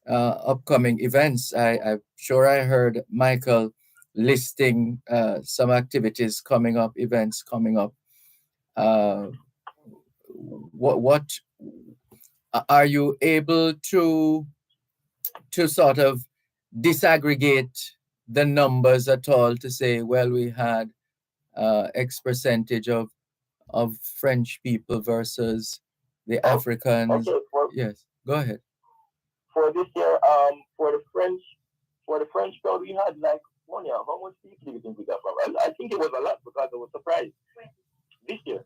upcoming events, I'm sure I heard Michael listing some activities coming up, events coming up. What are you able to sort of disaggregate the numbers at all to say, well, we had X percentage of French people versus the Africans. Okay, Yes, go ahead. for this year, for the French crowd, we had like money. How much people do you think we got from? I think it was a lot because I was surprised this year.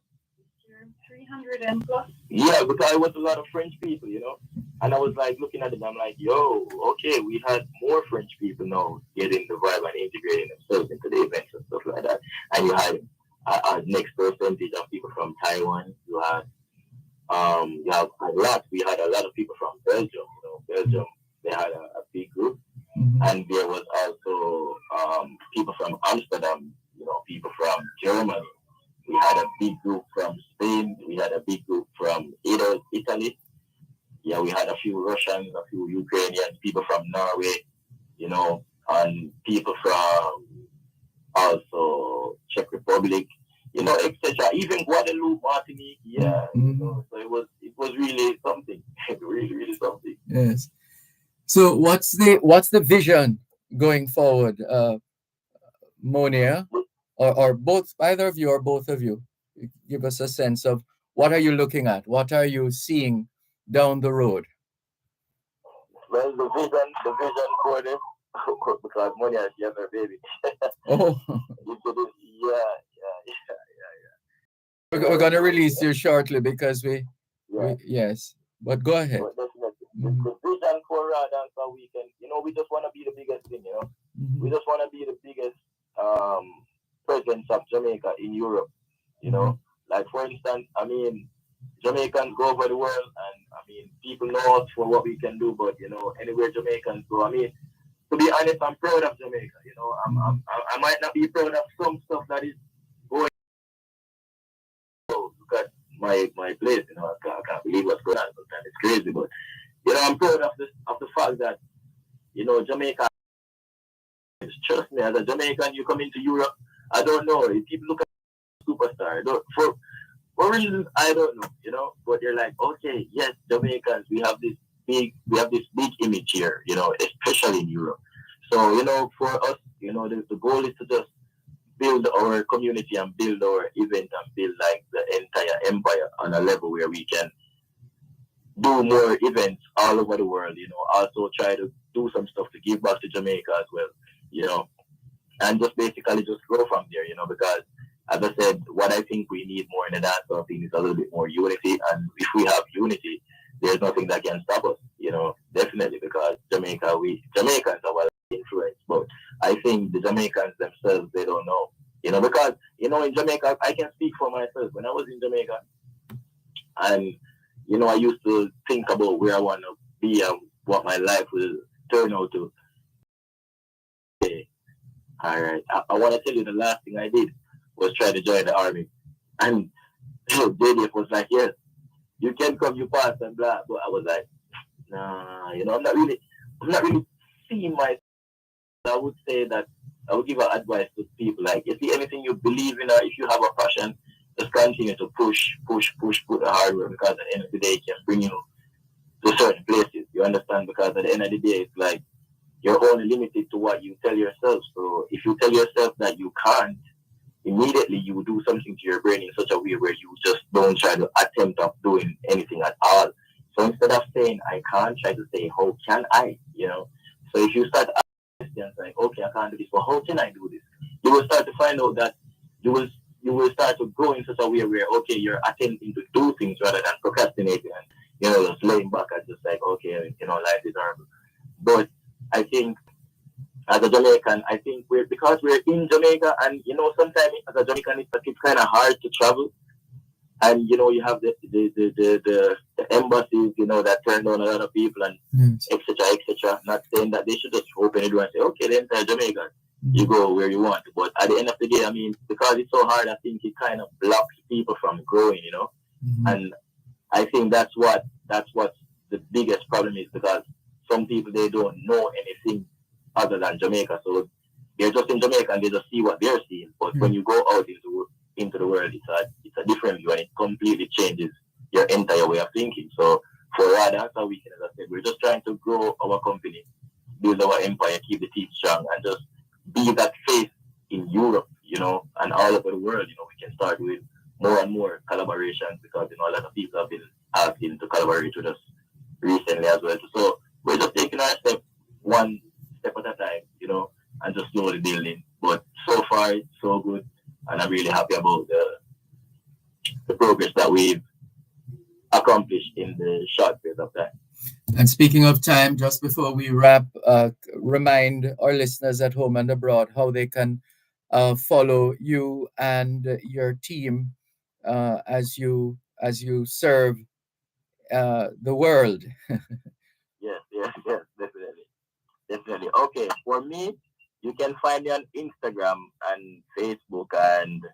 300 and plus. Yeah, because it was a lot of French people, and I was like looking at it. I'm like, yo, okay, we had more French people now getting the vibe and integrating themselves into the events and stuff like that. And you had a next percentage of people from Taiwan. You have a lot. We had a lot of people from Belgium. Belgium, they had a big group, and there was also people from Amsterdam. People from Germany. We had a big group from Spain. We had a big group from Italy. Yeah, we had a few Russians, a few Ukrainians, people from Norway, and people from also Czech Republic, etc. Even Guadeloupe, Martinique, yeah. So it was really something, really, really something. Yes. So what's the vision going forward, Monia, or both, either of you or both of you? Give us a sense of what are you looking at? What are you seeing down the road? Well, the vision for this, because Monia, she has her baby. Oh. We're going to release you shortly because we yes. But go ahead. But definitely. The vision for Dance Weekend, we just want to be the biggest thing, We just want to be the biggest presence of Jamaica in Europe, Like, for instance, Jamaicans go over the world, and, people know us for what we can do, but, anywhere Jamaicans go, to be honest, I'm proud of Jamaica, I might not be proud of some stuff that is going on. Look at my place, I can't believe what's going on. Sometimes it's crazy, but, I'm proud of the fact that, Jamaica, trust me, as a Jamaican, you come into Europe, I don't know, if people look at superstar, for reasons I don't know, but they're like, okay, yes, Jamaicans, we have this big image here, especially in Europe. So, for us, the goal is to just build our community and build our event and build like the entire empire on a level where we can do more events all over the world, also try to do some stuff to give back to Jamaica as well, and just basically just grow from there, because as I said, what I think we need more in the dancehall thing is a little bit more unity, and if we have unity, there's nothing that can stop us, definitely, because Jamaicans are well influenced, but I think the Jamaicans themselves, they don't know, because, in Jamaica, I can speak for myself. When I was in Jamaica, and, I used to think about where I want to be and what my life will turn out to. All right, I want to tell you the last thing I did was try to join the army. And JDF was like, yes, you can come, you pass and blah. But I was like, nah, I'm not really seeing myself. I would say that I would give advice to people like, you see anything you believe in, or if you have a passion, just continue to push, put the hard work, because at the end of the day, it can bring you to certain places. You understand? Because at the end of the day, it's like you're only limited to what you tell yourself. So if you tell yourself that you can't, immediately you will do something to your brain in such a way where you just don't try to attempt of doing anything at all. So instead of saying I can't, try to say how can I, So if you start asking questions like, okay, I can't do this, but how can I do this? You will start to find out that you will start to go in such a way where, okay, you're attempting to do things rather than procrastinating and, just laying back and just like, okay, life is horrible. But I think as a Jamaican, I think because we're in Jamaica, and sometimes as a Jamaican it's kind of hard to travel, and you have the embassies that turn down a lot of people and etc. Not saying that they should just open the door and say, okay, the entire Jamaica, you go where you want. But at the end of the day, because it's so hard, I think it kind of blocks people from growing, and I think that's what the biggest problem is, because some people, they don't know anything other than Jamaica, so they're just in Jamaica and they just see what they're seeing. But when you go out into the world, it's a different view, and it completely changes your entire way of thinking. So for Dance Weekend, as I said, we're just trying to grow our company, build our empire, keep the teeth strong, and just all over the world, we can start with more and more collaborations because, a lot of people have been asking to collaborate with us recently as well. So we're just taking our step, one step at a time, and just slowly building. But so far, it's so good. And I'm really happy about the progress that we've accomplished in the short period of time. And speaking of time, just before we wrap, remind our listeners at home and abroad how they can follow you and your team as you serve the world. Yes, definitely. Okay, for me, you can find me on Instagram and Facebook and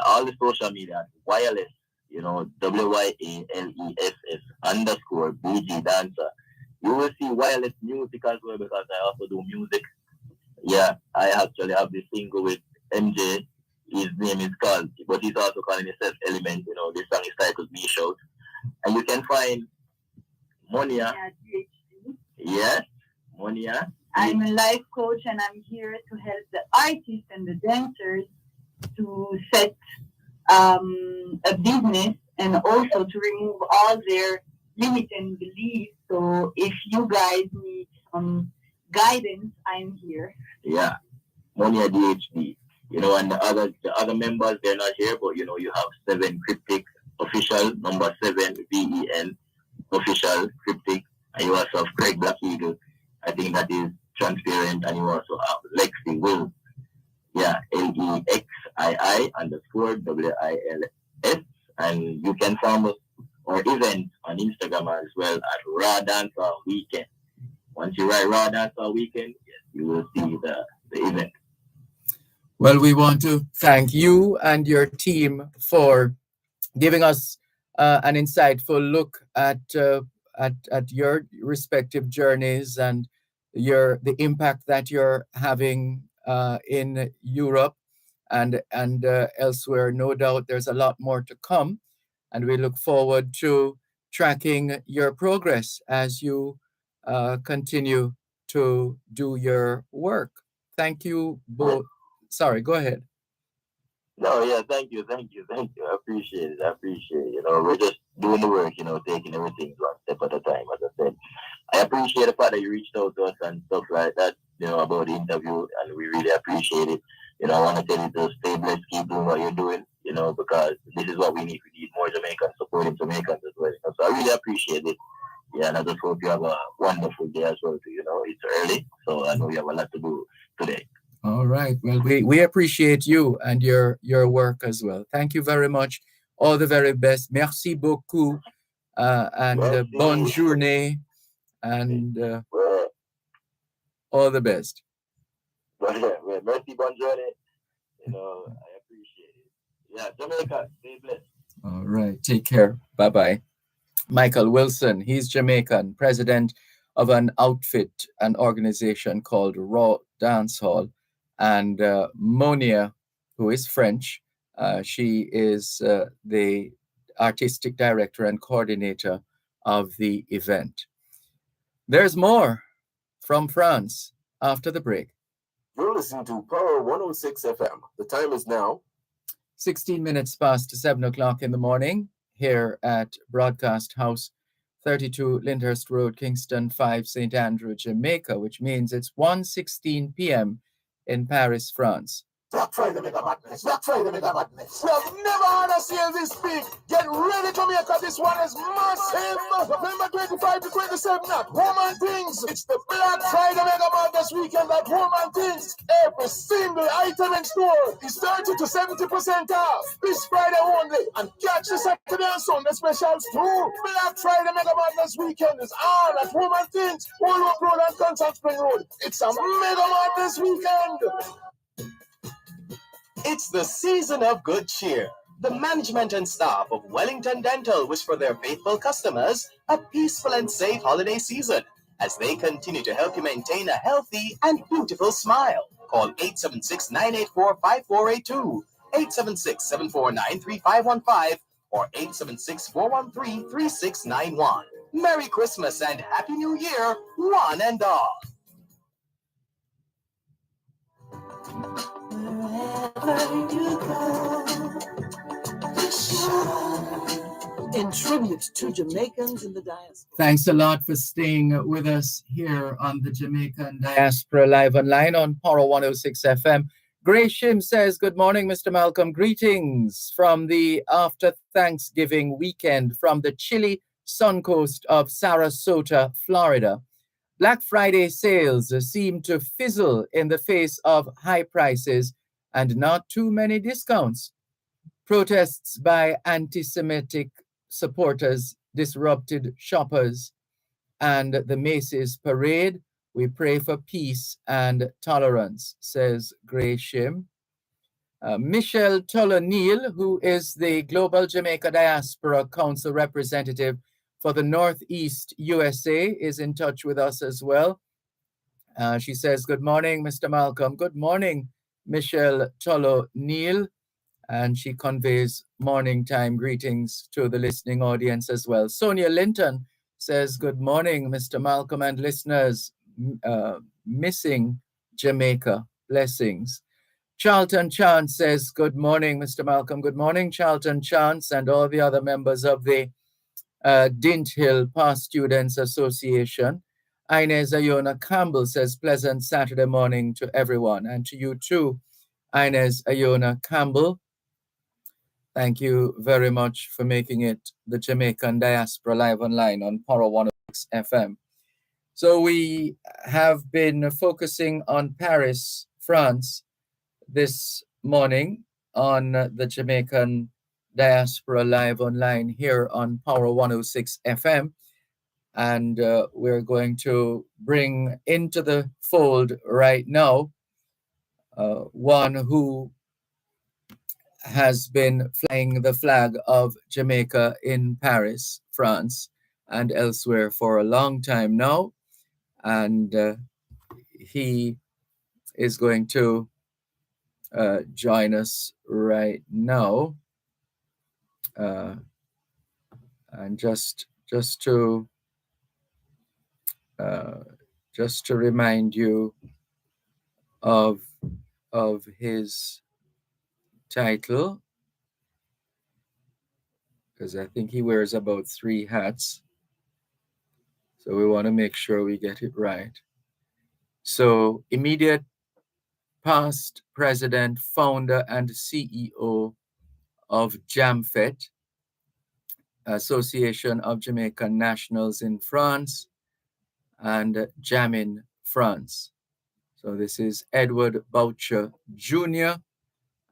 all the social media. Wireless, WYALESS_BG Dancer. You will see wireless music as well because I also do music. Yeah, I actually have this single with MJ. His name is called, but he's also calling himself Element. This song is titled Me Shout. And you can find Monia. Yes, Monia. I'm a life coach and I'm here to help the artists and the dancers to set a business and also to remove all their limiting beliefs. So if you guys need some guidance, I'm here. Yeah, Monia DHD. And the other members, they're not here, but you have 7 Cryptic official, number 7 VEN official Cryptic, and you also have Craig Black Eagle. I think that is transparent, and you also have Lexi Will. Yeah, LEXII_WILS, and you can find us or events on Instagram as well at Raw Dancer Weekend. Once you write Raw Dancer Weekend, yes, you will see the event. Well, we want to thank you and your team for giving us an insightful look at your respective journeys and the impact that you're having in Europe and elsewhere. No doubt there's a lot more to come, and we look forward to tracking your progress as you continue to do your work. Thank you both. Sorry, go ahead. No, yeah, thank you. I appreciate it. We're just doing the work, taking everything one step at a time, as I said. I appreciate the fact that you reached out to us and stuff like that, about the interview, and we really appreciate it. I want to tell you to stay blessed, keep doing what you're doing, because this is what we need. We need more Jamaicans supporting Jamaicans as well. So I really appreciate it. Yeah, and I just hope you have a wonderful day as well, too. It's early, so I know you have a lot to do today. All right. Well, we appreciate you and your work as well. Thank you very much. All the very best. Merci beaucoup. And bonne journée. And all the best. Merci, bonne journée. I appreciate it. Yeah, Jamaica, stay blessed. All right. Take care. Bye-bye. Michael Wilson, he's Jamaican, president of an organization called Raw Dance Hall. And Monia, who is French, she is the artistic director and coordinator of the event. There's more from France after the break. You're listening to Power 106 FM. The time is now 16 minutes past 7 o'clock in the morning here at Broadcast House, 32 Lyndhurst Road, Kingston 5, St. Andrew, Jamaica, which means it's 1:16 p.m. in Paris, France. Black Friday Mega Madness. Black Friday Mega Madness. We have never had a sale this big. Get ready, Jamaica. This one is massive. November 25 to 27 at Home and Things. It's the Black Friday Mega Madness weekend at Home and Things. Every single item in store is 30 to 70% off. This Friday only. And catch the Saturday and Sunday specials too. Black Friday Mega Madness weekend is on at Home and Things. Holyoke Road and Constant Spring Road. It's a Mega Madness weekend. It's the season of good cheer. The management and staff of Wellington Dental wish for their faithful customers a peaceful and safe holiday season as they continue to help you maintain a healthy and beautiful smile. Call 876-984-5482, 876-749-3515, or 876-413-3691. Merry Christmas and Happy New Year, one and all. Wherever in tribute to Jamaicans in the diaspora. Thanks a lot for staying with us here on the Jamaican Diaspora Live Online on Power 106 FM. Grace Shim says, good morning, Mr. Malcolm. Greetings from the after Thanksgiving weekend from the chilly sun coast of Sarasota, Florida. Black Friday sales seem to fizzle in the face of high prices and not too many discounts. Protests by anti-Semitic supporters disrupted shoppers and the Macy's parade. We pray for peace and tolerance, says Gray Shim. Michelle Tolonil, who is the Global Jamaica Diaspora Council representative for the Northeast USA, is in touch with us as well. She says, good morning, Mr. Malcolm. Good morning, Michelle Tolonil. And she conveys morning time greetings to the listening audience as well. Sonia Linton says, good morning, Mr. Malcolm and listeners. Missing Jamaica. Blessings. Charlton Chance says, good morning, Mr. Malcolm. Good morning, Charlton Chance and all the other members of the Dint Hill Past Students Association. Inez Ayona Campbell says, pleasant Saturday morning to everyone. And to you too, Inez Ayona Campbell. Thank you very much for making it the Jamaican Diaspora Live Online on Power 106 FM. So we have been focusing on Paris, France this morning on the Jamaican Diaspora Live Online here on Power 106 FM. And we're going to bring into the fold right now one who has been flying the flag of Jamaica in Paris, France, and elsewhere for a long time now. And he is going to join us right now. And just to remind you of his title, because I think he wears about 3 hats. So we want to make sure we get it right. So, immediate past president, founder, and CEO of JAMFET, Association of Jamaican Nationals in France, and Jamin France. So this is Edward Boucher Jr.,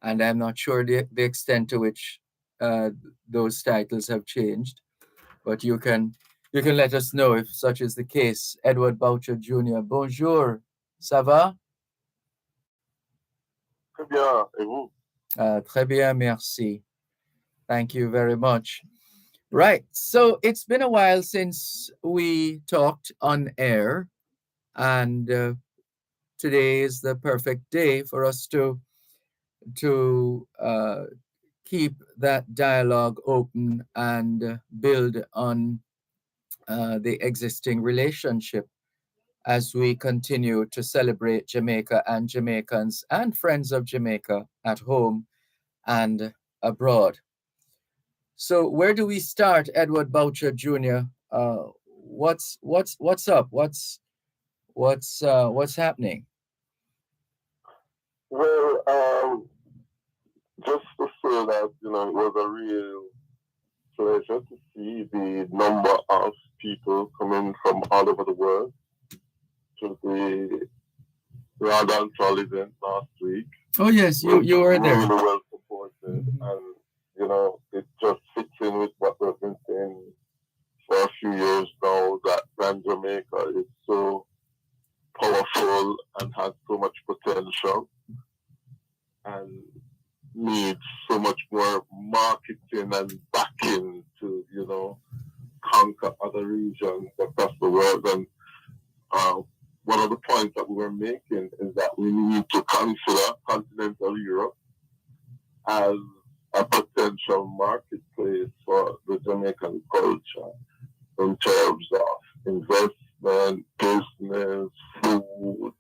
and I'm not sure the extent to which those titles have changed, but you can let us know if such is the case. Edward Boucher Jr. Bonjour, ça va? Très bien, et vous? Très bien, merci. Thank you very much. Right, so it's been a while since we talked on air, and today is the perfect day for us to keep that dialogue open and build on the existing relationship as we continue to celebrate Jamaica and Jamaicans and friends of Jamaica at home and abroad. So where do we start, Edward Boucher Jr.? What's up? What's happening? Well, just to say that, it was a real pleasure to see the number of people coming from all over the world to the Round and Fall event last week. Oh yes, you were there. Really well supported, and it just fits in with what we've been saying for a few years now, that Grand Jamaica is so powerful and has so much potential and needs so much more marketing and backing to, conquer other regions across the world. And one of the points that we were making is that we need to consider continental Europe as a potential marketplace for the Jamaican culture in terms of investment, business, food,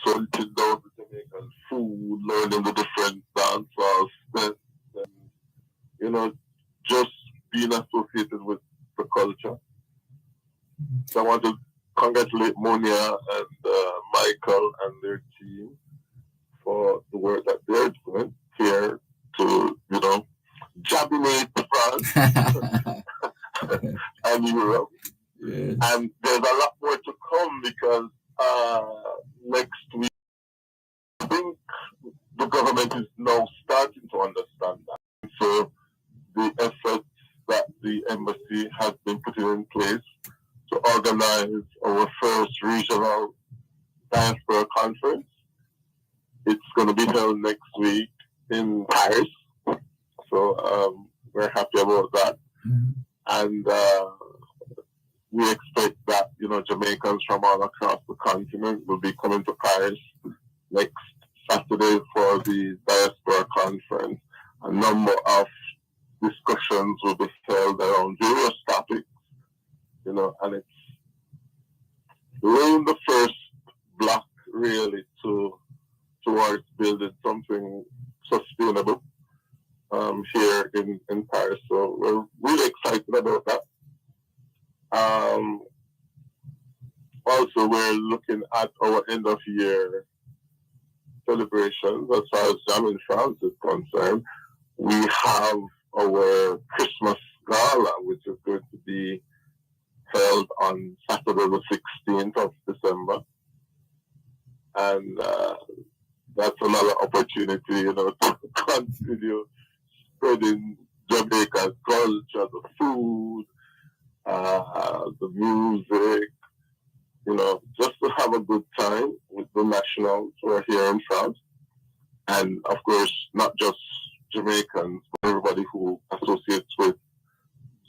salting down the Jamaican food, learning the different dancehall steps, and, just being associated with the culture. So I want to congratulate Monia and Michael and their team for the work that they're doing here to, jabinate France and Europe. Yes. And there's a lot more to come because next week, I think the government is now starting to understand that. So the efforts that the embassy has been putting in place to organize our first regional diaspora conference. It's going to be held next week in Paris. So we're happy about that. Mhm. And we expect that, Jamaicans from all across the continent will be coming to Paris next Saturday for the diaspora conference. A number of discussions will be held around various topics, and it's laying the first block really towards building something sustainable here in Paris. So we're really excited about that. Also, we're looking at our end of year celebrations as far as Jam in France is concerned. We have our Christmas Gala, which is going to be held on Saturday the 16th of December. And that's another opportunity, to continue spreading Jamaican culture, the food, the music, just to have a good time with the nationals who are here in France. And of course, not just Jamaicans, but everybody who associates with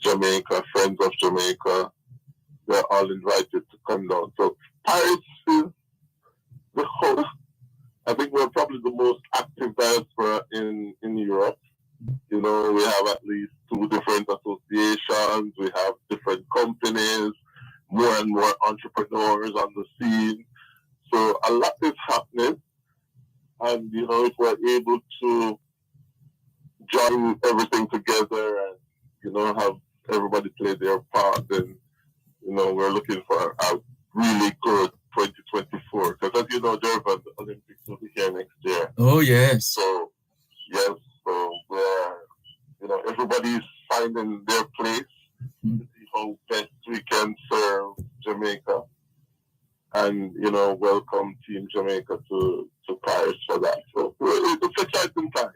Jamaica, friends of Jamaica, they're all invited to come down. So Paris is the host. I think we're probably the most active diaspora in Europe. We have at least 2 different associations. We have different companies, more and more entrepreneurs on the scene. So a lot is happening. And, if we're able to join everything together and, have everybody play their part, then, we're looking for a really good 2024. Because as you know, Dervan, the Olympics will be here next year. Oh, yes. So, yes, so we're, everybody's finding their place to see how best we can serve Jamaica and, welcome Team Jamaica to Paris for that. So it's an exciting time.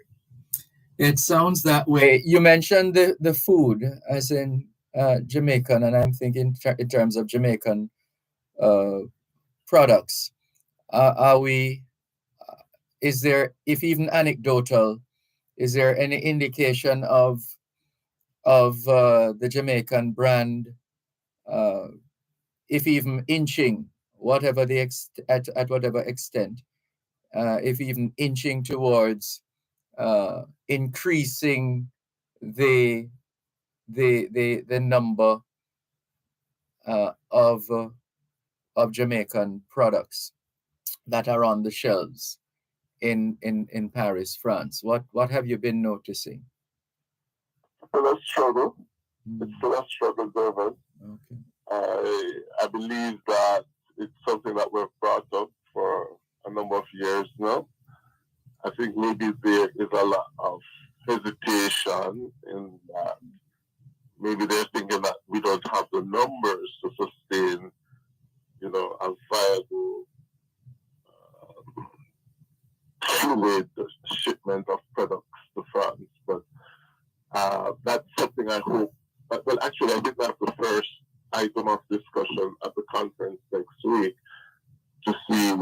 It sounds that way. You mentioned the food, as in Jamaican, and I'm thinking in terms of Jamaican products. Is there, if even anecdotal, is there any indication of the Jamaican brand, if even inching, whatever at whatever extent, if even inching towards increasing the number of Jamaican products that are on the shelves in Paris, France? What have you been noticing? Still a struggle. It's still a struggle, Dervan. Okay. I believe that it's something that we've brought up for a number of years now. I think maybe there is a lot of hesitation in that. Maybe they're thinking that we don't have the numbers to sustain, a viable fluid shipment of products to France. But that's something I hope. Well, actually, I think that's the first item of discussion at the conference next week to see,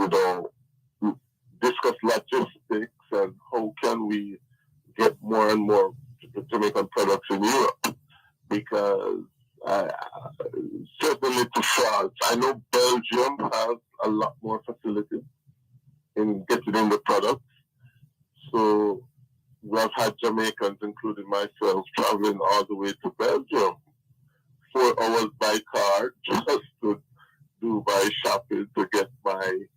discuss logistics and how can we get more and more Jamaican products in Europe. Because certainly to France, I know Belgium has a lot more facilities in getting in the products. So we've had Jamaicans, including myself, traveling all the way to Belgium, 4 hours by car, just to do my shopping to get my,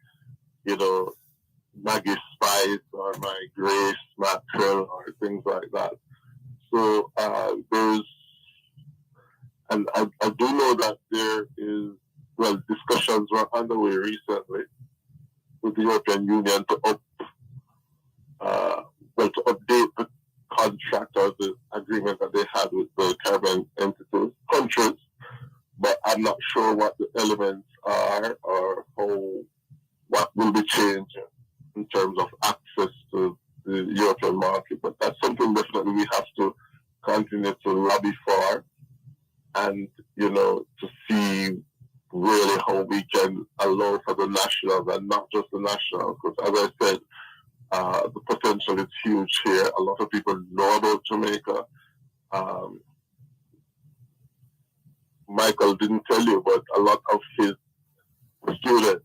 Maggie Spice or my Grace mackerel or things like that. So there's, and I do know that there is, well, discussions were underway recently with the European Union to to update the contract or the agreement that they had with the Caribbean countries, but I'm not sure what the elements are or what will be changing in terms of access to the European market. But that's something definitely we have to continue to lobby for, and to see really how we can allow for the nationals and not just the nationals. Because as I said, the potential is huge here. A lot of people know about Jamaica. Michael didn't tell you, but a lot of his students,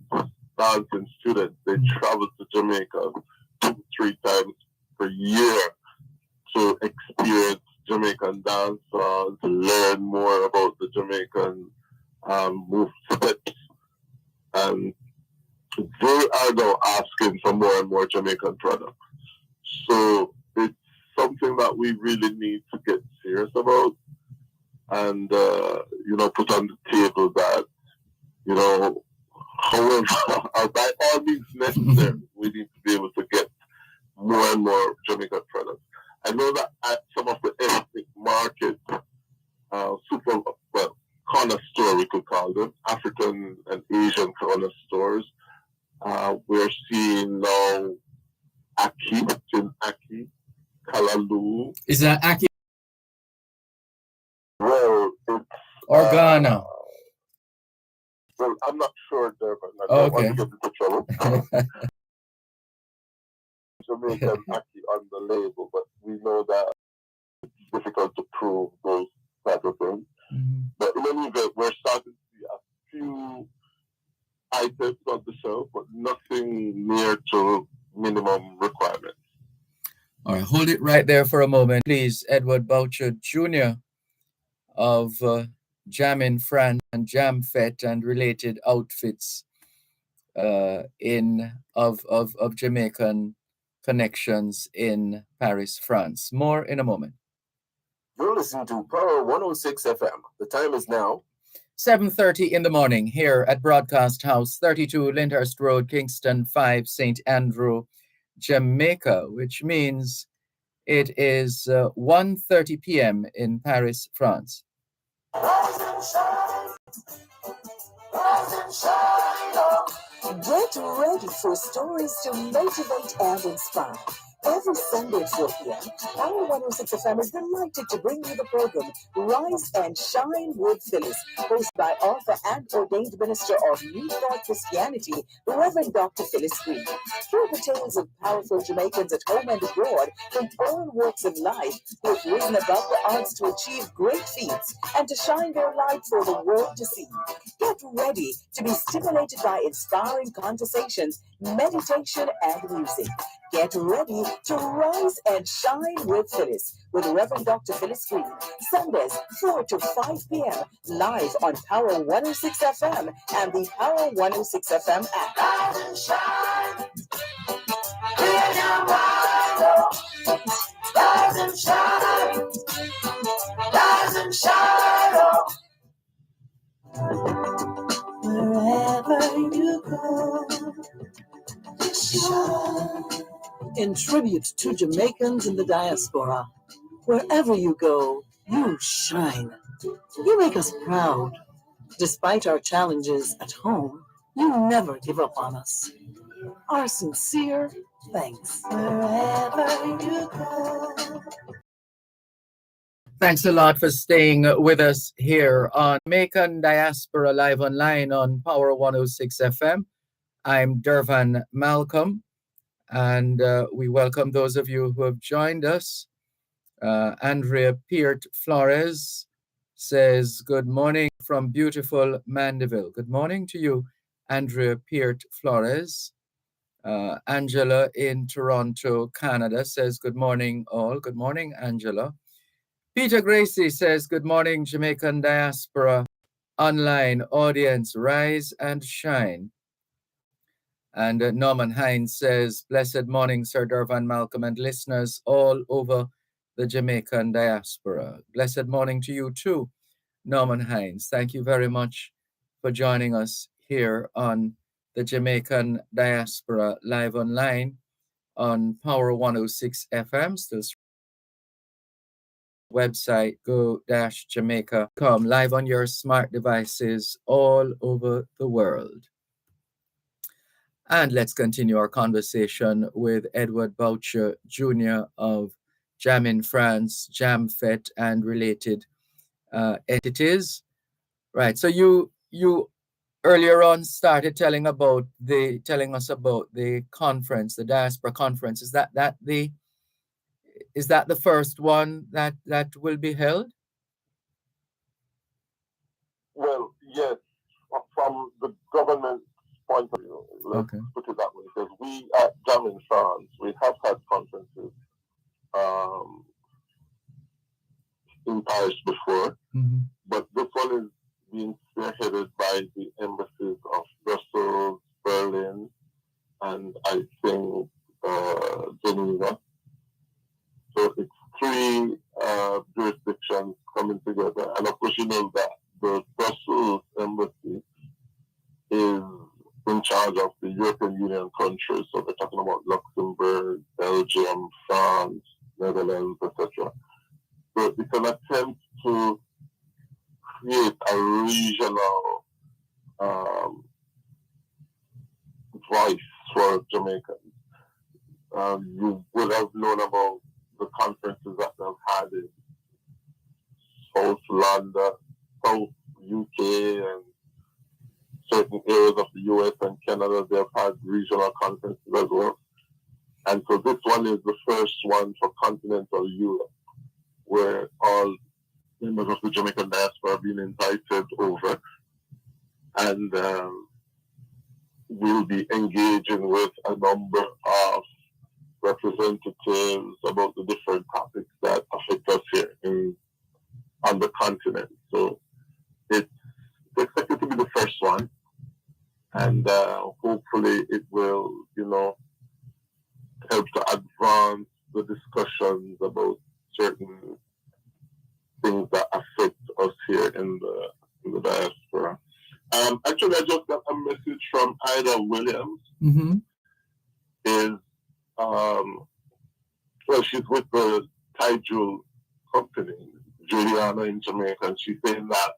dancing students, they travel to Jamaica 2-3 times per year to experience Jamaican dance, to learn more about the Jamaican move steps. And they are now asking for more and more Jamaican products. So it's something that we really need to get serious about and, put on the table that, however, or by all means necessary, we need to be able to get more and more Jamaican products. I know that at some of the ethnic markets, corner store, we could call them, African and Asian corner stores, we're seeing now Aki, Kalaloo. Is that Aki Well, it's or Ghana? Well, I'm not sure, Dervan. I Oh, don't want okay. to get into trouble. Jamaican Aki on the label, but we know that it's difficult to prove those type of things. But in any event, we're starting to see a few items on the shelf, but nothing near to minimum requirements. All right, hold it right there for a moment, please. Edward Boucher Jr. of Jam in France and Jam Fete and related outfits of Jamaican connections in Paris, France. More in a moment. You're listening to Power 106 FM. The time is now 7:30 in the morning here at Broadcast House, 32 Lyndhurst Road, Kingston 5, St. Andrew, Jamaica, which means it is 1:30 p.m. in Paris, France. Get ready for stories to motivate and inspire. Every Sunday at 4 p.m., Power 106 FM is delighted to bring you the program Rise and Shine with Phyllis, hosted by author and ordained minister of New Thought Christianity, Reverend Dr. Phyllis Green. Hear the tales of powerful Jamaicans at home and abroad in all walks of life who have risen above the odds to achieve great feats and to shine their light for the world to see. Get ready to be stimulated by inspiring conversations, meditation, and music. Get ready to rise and shine with Phyllis, with Reverend Dr. Phyllis Green, Sundays 4 to 5 p.m. live on Power 106 FM and the Power 106 FM app. Rise and shine. Rise and shine. Rise and shine. Wherever you go, shine. In tribute to Jamaicans in the diaspora, wherever you go, you shine. You make us proud. Despite our challenges at home, you never give up on us. Our sincere thanks. Wherever you go. Thanks a lot for staying with us here on Jamaican Diaspora Live Online on Power 106 FM. I'm Dervan Malcolm, and we welcome those of you who have joined us. Andrea Peart Flores says, good morning from beautiful Mandeville. Good morning to you, Andrea Peart Flores. Angela in Toronto, Canada says, good morning all. Good morning, Angela. Peter Gracie says, good morning, Jamaican Diaspora Online audience, rise and shine. And Norman Hines says, blessed morning, Sir Dervan Malcolm and listeners all over the Jamaican diaspora. Blessed morning to you too, Norman Hines. Thank you very much for joining us here on the Jamaican Diaspora live online on Power 106 FM. Still website go-jamaica.com, live on your smart devices all over the world. And let's continue our conversation with Edward Boucher Jr. of Jam in France, JamFet, and related entities. Right. So you earlier on started telling us about the conference, the diaspora conference. Is that the first one that will be held? Well, yes, from the government point of view, let's put it that way, because we at Jam in France, we have had conferences in Paris before, but this one is being spearheaded by the embassies of Brussels, Berlin, and I think Geneva. So it's three jurisdictions coming together, and of course you know that the Brussels embassy is in charge of the European Union countries, so we're talking about Luxembourg, Belgium, France, Netherlands, etc. So it's an attempt to create a regional voice for Jamaicans. You would have known about the conferences that they've had in South London, South UK, and certain areas of the US and Canada. They've had regional conferences as well. And so this one is the first one for continental Europe, where all members of the Jamaican diaspora are being invited over. And we'll be engaging with a number of representatives about the different topics that affect us here on the continent. So it's expected to be the first one. And hopefully it will, help to advance the discussions about certain things that affect us here in the diaspora. Actually, I just got a message from Ida Williams. She's with the Thai Jewel company, Juliana in Jamaica, and she's saying that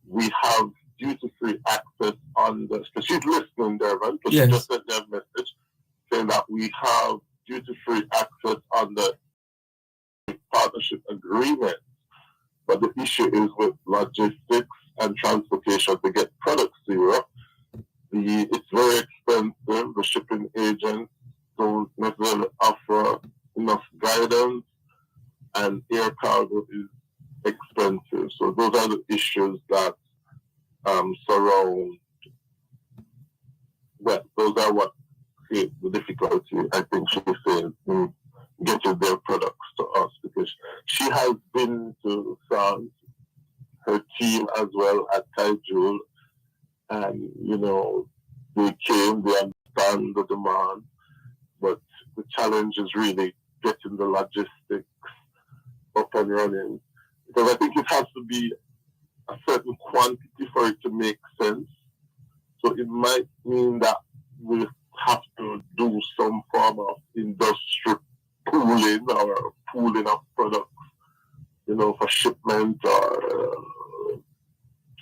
we have duty-free access on the. So she's listening, Dervan, because she just sent me a message saying that we have duty-free access on the partnership agreement, but the issue is with logistics and transportation to get products to Europe. It's very expensive. The shipping agents don't necessarily offer enough guidance, and air cargo is expensive. So those are the issues that surround. Well, those are what create the difficulty, I think she's saying, in getting their products to us, because she has been to France, her team as well at Thai Jewel, and they came, they understand the demand, but the challenge is really getting the logistics up and running, because I think it has to be a certain quantity for it to make sense. So it might mean that we have to do some form of industrial pooling or pooling of products, for shipment, or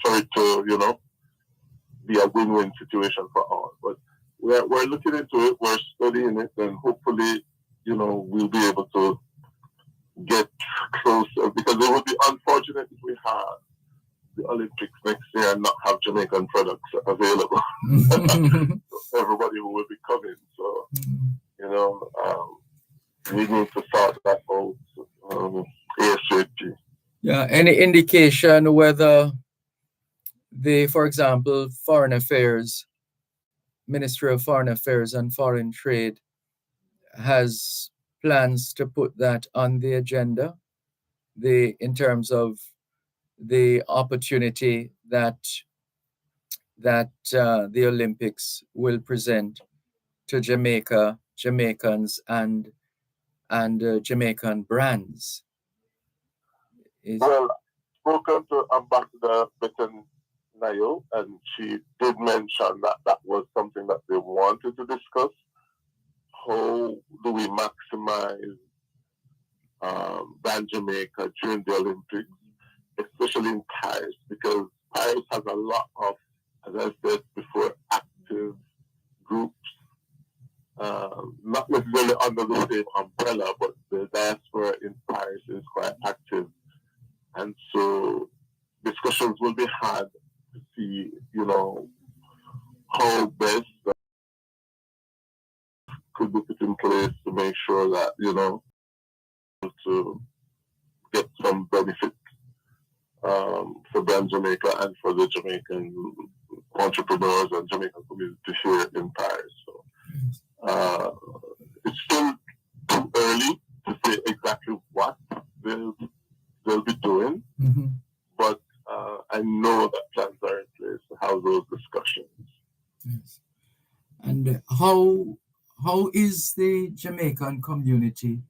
for it to, be a win-win situation for all. But we're looking into it, we're studying it, and hopefully, we'll be able to get closer, because it would be unfortunate if we had the Olympics next year and not have Jamaican products available. So everybody who will be coming. So, we need to sort that out ASAP. Yeah, any indication whether for example, Ministry of Foreign Affairs and Foreign Trade has plans to put that on the agenda, in terms of the opportunity that the Olympics will present to Jamaicans, and and Jamaican brands. Well, spoken to Ambassador Betten Nayo, and she did mention that that was something that they wanted to discuss. How do we maximize Brand Jamaica during the Olympics, especially in Paris, because Paris has a lot of, as I said before, active groups, not necessarily under the same umbrella, but the diaspora in Paris is quite active. And so discussions will be had to see, how best could be put in place to make sure that, to get some benefit for Brand Jamaica and for the Jamaican entrepreneurs and Jamaican community here in Paris. So it's still too early to say exactly what they'll be doing, but I know that plans are in place to have those discussions. Yes. And how is the Jamaican community,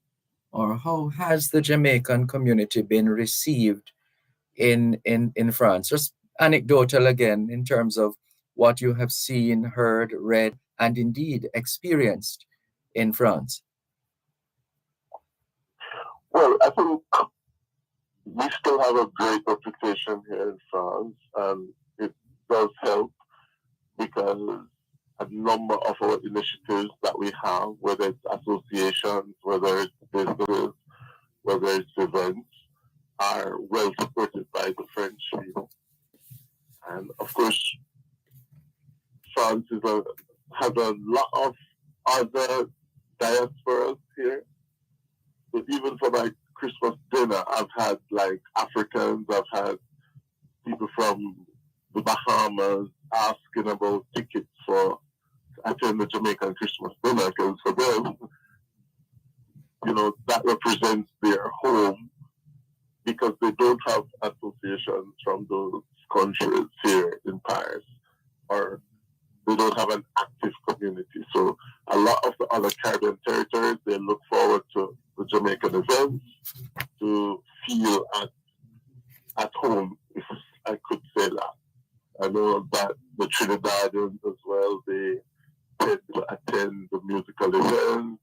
or how has the Jamaican community been received in France? Just anecdotal again, in terms of what you have seen, heard, read, and indeed experienced in France. Well, I think we still have a great reputation here in France, and it does help because a number of our initiatives that we have, whether it's associations, whether it's businesses, whether it's events, are well supported by the French people. And of course, France has a lot of other diasporas here. But even for my Christmas dinner, I've had like Africans, I've had people from the Bahamas asking about tickets for attend the Jamaican Christmas dinner, because for them, that represents their home, because they don't have associations from those countries here in Paris, or they don't have an active community. So a lot of the other Caribbean territories, they look forward to the Jamaican events to feel at home, if I could say that. I know that the Trinidadians as well, they tend to attend the musical events.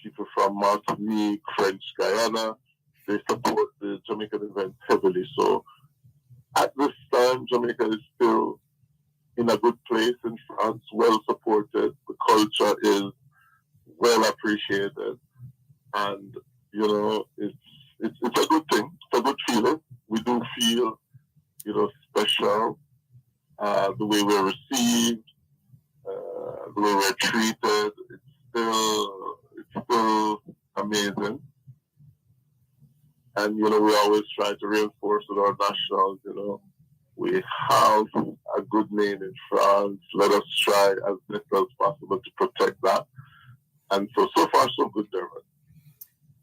People from Martinique, French Guyana, they support the Jamaican events heavily. So at this time, Jamaica is still in a good place in France, well supported. The culture is well appreciated, and it's a good thing. It's a good feeling. We do feel special. The way we're received, the way we're treated, it's still amazing. And we always try to reinforce with our nationals, we have a good name in France. Let us try as best as possible to protect that. And so far so good, Dervan.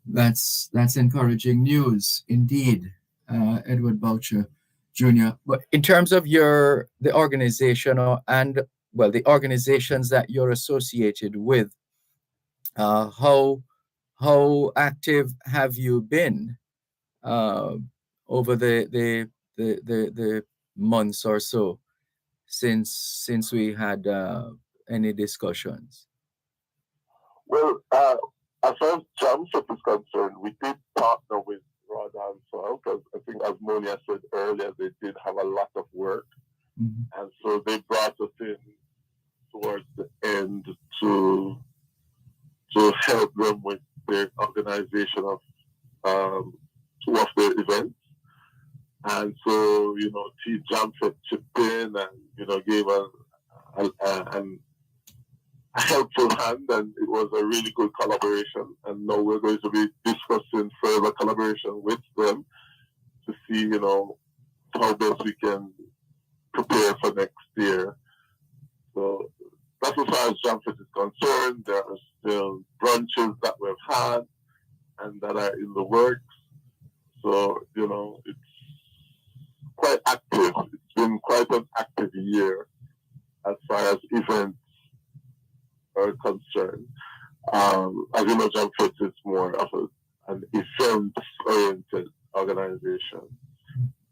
That's encouraging news indeed, Edward Boucher Jr. But in terms of the organization the organizations that you're associated with, how active have you been over the months or so since we had any discussions? Well, as far as Jamship is concerned, we did partner with Raw Dancehall, because I think, as Monia said earlier, they did have a lot of work. And so they brought us in towards the end to help them with their organization of two of their events. And so, T Jamship chipped in and, gave us a helpful hand, and it was a really good collaboration. And now we're going to be discussing further collaboration with them to see, how best we can prepare for next year. So that's as far as Jamfit is concerned. There are still brunches that we've had and that are in the works. So, it's quite active. It's been quite an active year as far as events are concerned. As you know, Jamfit is more of an event-oriented organization,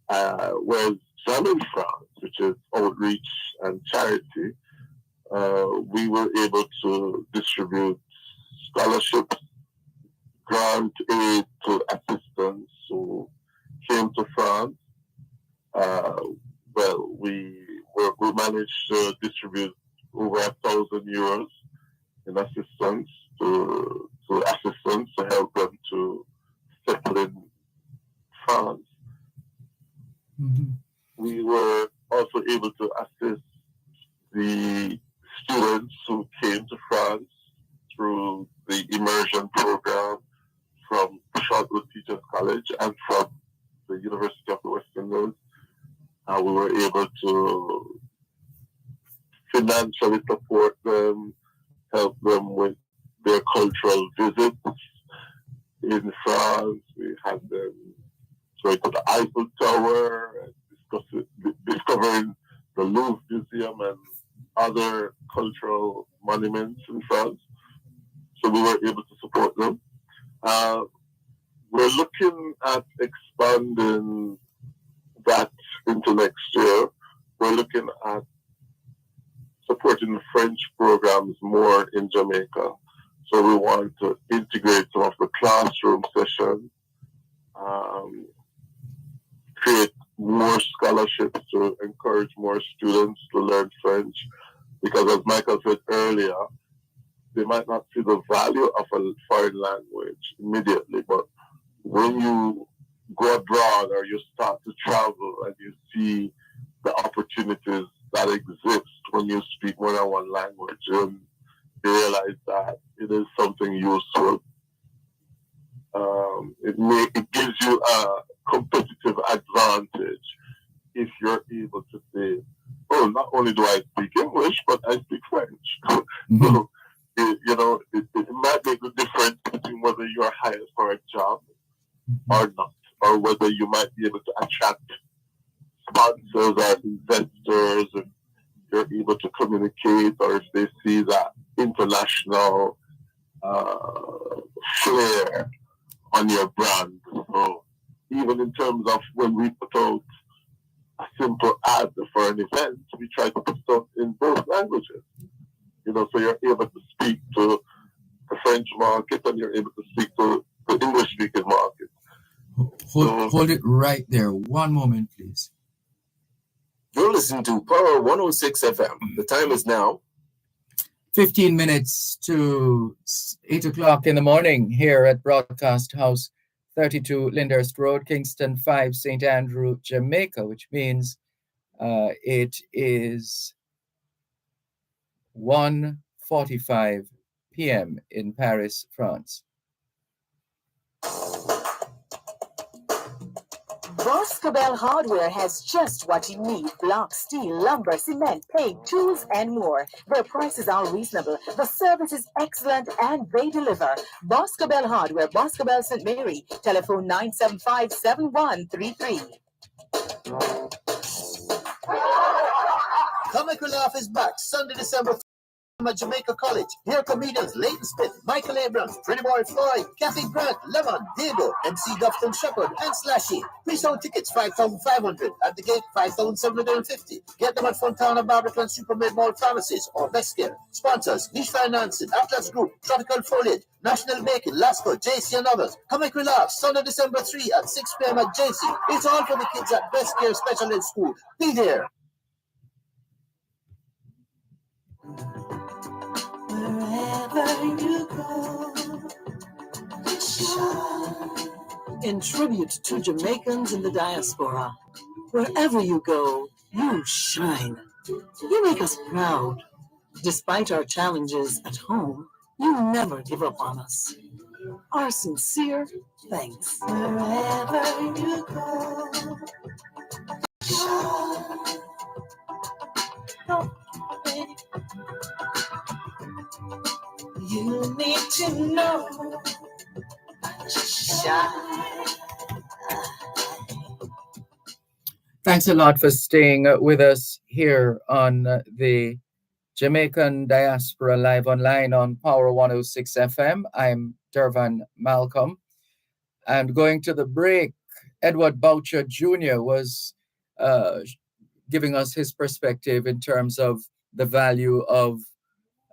whereas Jam in France, which is outreach and charity, we were able to distribute scholarships, grant aid to assistants who came to France. We managed to distribute over €1,000 in assistance to assistants to help them to settle in France. Mm-hmm. We were also able to assist the students who came to France through the immersion program from Charlotte Teachers College and from the University of the Western Wales. We were able to financially support them, help them with their cultural visits in France. We had them going to the Eiffel Tower and discovering the Louvre Museum and other cultural monuments in France. So we were able to support them. We're looking at expanding that into next year. We're looking at supporting the French programs more in Jamaica. So we want to integrate some of the classroom sessions, create more scholarships to encourage more students to learn French. Because as Michael said earlier, they might not see the value of a foreign language immediately, but when you go abroad or you start to travel and you see the opportunities that exist when you speak more than one language, and you realize that it is something useful. It gives you a competitive advantage if you're able to say, oh, not only do I speak English, but I speak French. Mm-hmm. So, it might make a difference between whether you're hired for a job or not, or whether you might be able to attract sponsors or investors, and you're able to communicate, or if they see that international flair on your brand. So even in terms of when we put out a simple ad for an event, we try to put it out in both languages. So you're able to speak to the French market and you're able to speak to the English-speaking market. Hold it right there. One moment, please. You're listening to Power 106 FM. The time is now 15 minutes to 8 o'clock in the morning here at Broadcast House, 32 Lyndhurst Road, Kingston 5, St. Andrew, Jamaica, which means it is 1:45 p.m. in Paris, France. Boscobel Hardware has just what you need: block, steel, lumber, cement, paint, tools, and more. Their prices are reasonable, the service is excellent, and they deliver. Boscobel Hardware, Boscobel St. Mary, telephone 975-7133. Comic Laugh is back Sunday, December 3rd at Jamaica College. Here comedians Leighton Smith, Michael Abrams, Pretty Boy Floyd, Kathy Grant, Lemon, Diego, MC Dufton Shepherd, and Slashy. Pre-sold tickets $5,500. At the gate $5,750. Get them at Fontana Barbican Supermid Mall Pharmacies or Best Care. Sponsors: Niche Financing, Atlas Group, Tropical Foliage, National Bacon, Lasco, JC, and others. Comic Laugh Sunday, December 3 at 6 p.m. at JC. It's all for the kids at Best Care Special Ed School. Be there. Wherever you go, shine. In tribute to Jamaicans in the diaspora, wherever you go, you shine. You make us proud. Despite our challenges at home, you never give up on us. Our sincere thanks. Wherever you go, shine. Oh, baby. You need to know, shine. Thanks a lot for staying with us here on the Jamaican Diaspora live online on Power 106 FM. I'm Dervan Malcolm. And going to the break, Edward Boucher Jr. was giving us his perspective in terms of the value of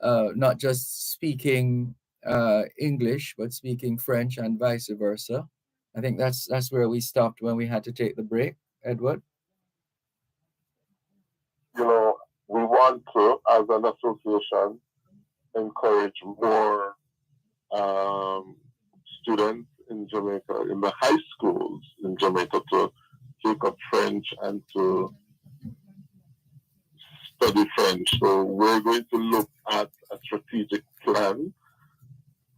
not just speaking English, but speaking French and vice versa. I think that's where we stopped when we had to take the break, Edward. You know, we want to, as an association, encourage more students in Jamaica, in the high schools in Jamaica, to take up French and to study French. So we're going to look at a strategic plan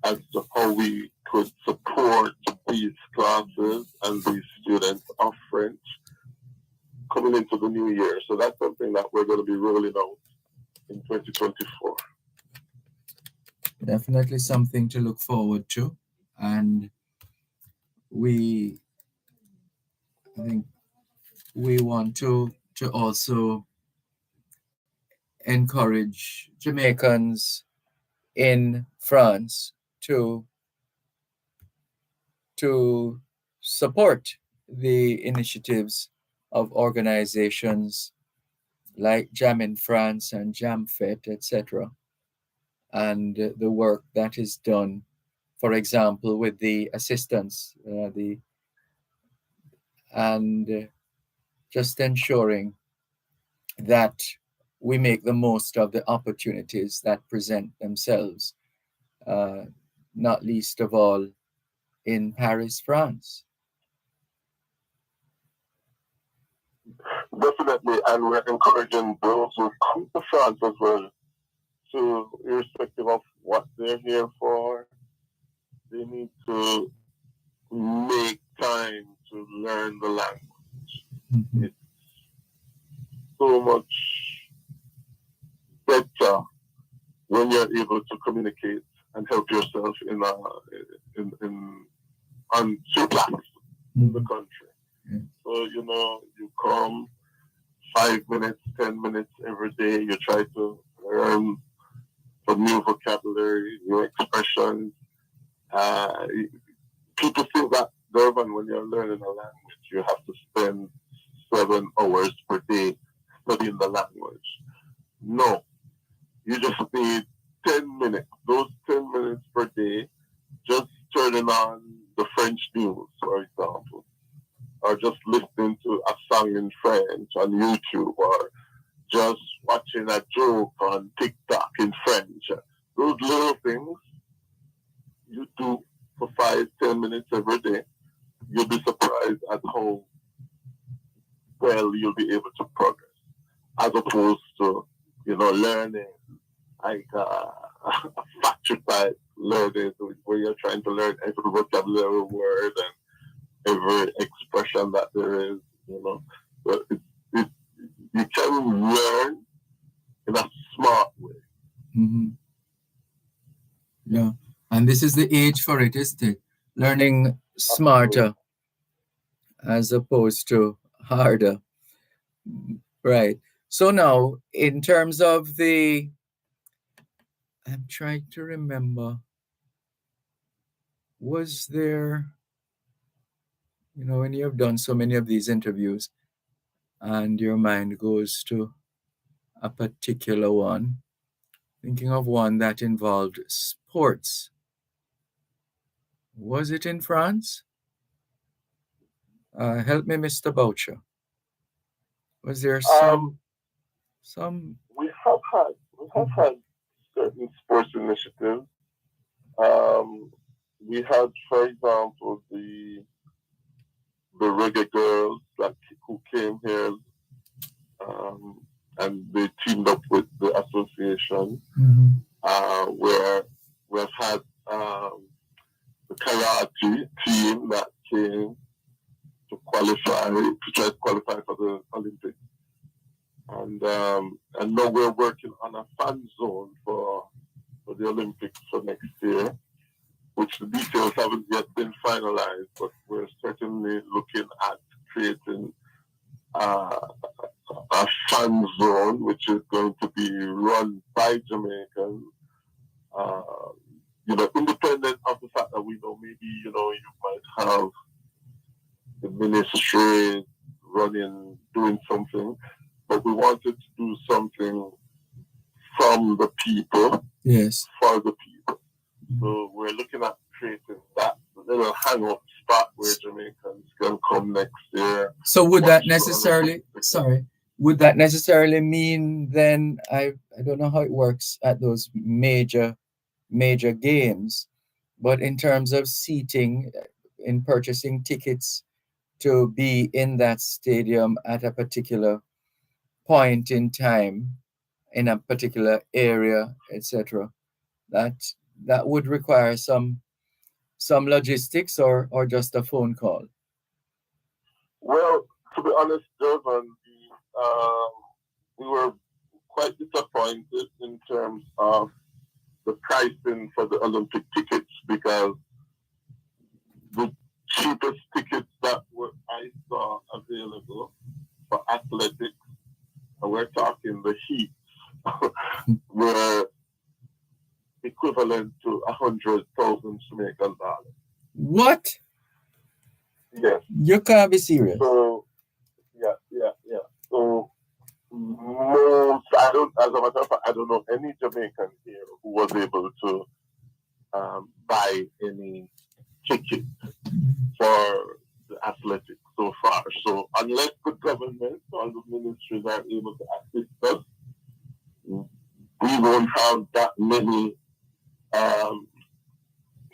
as to how we could support these classes and these students of French coming into the new year. So that's something that we're going to be rolling out in 2024. Definitely something to look forward to. And I think we want to also encourage Jamaicans in France to support the initiatives of organizations like Jam in France and JamFet, etc., and the work that is done, for example, with the assistance, just ensuring that we make the most of the opportunities that present themselves, not least of all in Paris, France. Definitely, and we're encouraging those who come to France as well, to, irrespective of what they're here for, they need to make time to learn the language. Mm-hmm. It's so much better when you're able to communicate and help yourself on two classes in the country. Mm-hmm. So, you know, you come 5 minutes, 10 minutes every day, you try to learn some new vocabulary, new expressions. People think that, Dervan, when you're learning a language, you have to spend 7 hours per day studying the language. No, you just need 10 minutes. Those 10 minutes per day, just turning on the French news, for example, or just listening to a song in French on YouTube, or just watching a joke on TikTok in French. Those little things you do for 5-10 minutes every day, you'll be surprised at how well you'll be able to progress, as opposed to, you know, learning like a factory type learning, where you're trying to learn every vocabulary word and every expression that there is, you know. But you can learn in a smart way. Mm-hmm. Yeah, and this is the age for it, isn't it? Learning smarter as opposed to harder. Right. So now, in terms of I'm trying to remember, was there, you know, when you have done so many of these interviews and your mind goes to a particular one, thinking of one that involved sports. Was it in France? Help me, Mr. Boucher. Was there some? We have had certain sports initiatives. We had, for example, the reggae girls who came here, and they teamed up with the association, where we've had the karate team that came to try to qualify for the Olympics. And now we're working on a fan zone for the Olympics for next year, which the details haven't yet been finalized, but we're certainly looking at creating a fan zone, which is going to be run by by Jamaicans. Independent of the fact that we know maybe, you might have the ministry doing something, but we wanted to do something from the people, yes, for the people. So we're looking at creating that little hangout spot where Jamaicans can come next year. So would that necessarily mean then, I don't know how it works at those major games, but in terms of seating, in purchasing tickets to be in that stadium at a particular point in time, in a particular area, etc., that would require some logistics or just a phone call? Well, to be honest, Dervan, we were quite disappointed in terms of the pricing for the Olympic tickets, because the cheapest tickets that I saw available for athletics, and we're talking the heat, were equivalent to 100,000 Jamaican dollars. What? Yes. You can't be serious. So, yeah. So, as a matter of fact, I don't know any Jamaican here who was able to buy any ticket for the athletics so far. So, unless the government or the ministries are able to assist us, we won't have that many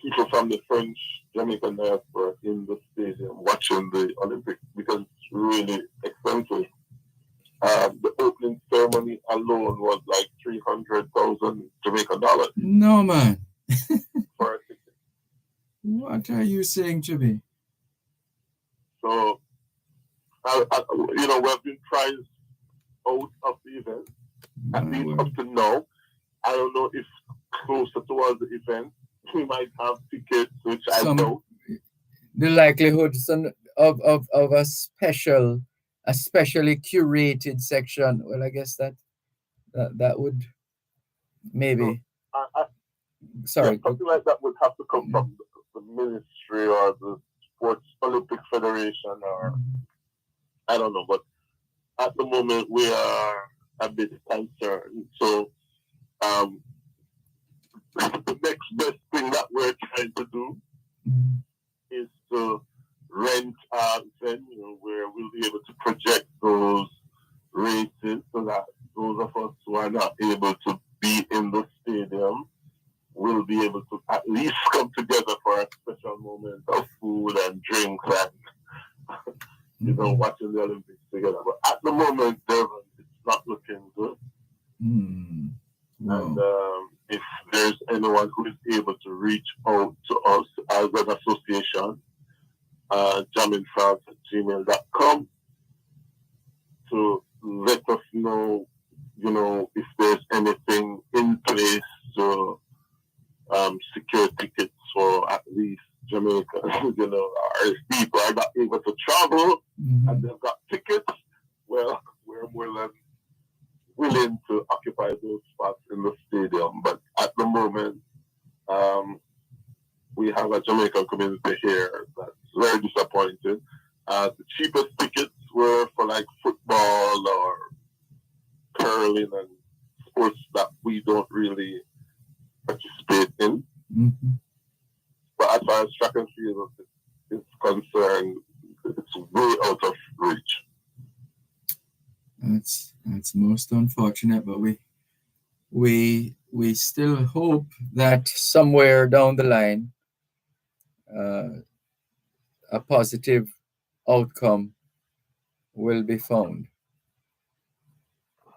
people from the French Jamaican Diaspora in the stadium watching the Olympics, because it's really expensive. The opening ceremony alone was like 300,000 Jamaican dollars. No, man. For a ticket. What are you saying to me? So, we've been priced out of the event, at least up to now. I don't know if closer towards the event we might have tickets, which I know. The likelihood of a specially curated section. Well, I guess that would maybe. Sorry. Something like that would have to come from the ministry or the Sports Olympic Federation, or I don't know. But at the moment, we are a bit concerned. So, the next best thing that we're trying to do is to rent a venue where we'll be able to project those races, so that those of us who are not able to be in the stadium will be able to at least come together for a special moment of food and drinks and watching the Olympics together. But at the moment, Dervan, it's not looking good. Wow. And if there's anyone who is able to reach out to us as an association, jaminfrance@gmail.com, to let us know, if there's anything in place to secure tickets for at least Jamaica, or if people are not able to travel and they've got tickets, well, we're more than willing to occupy those spots in the stadium. But at the moment, we have a Jamaican community here that's very disappointed. The cheapest tickets were for like football or curling and sports that we don't really participate in. But as far as track and field is concerned, it's way out of reach. That's most unfortunate, but we still hope that somewhere down the line, a positive outcome will be found.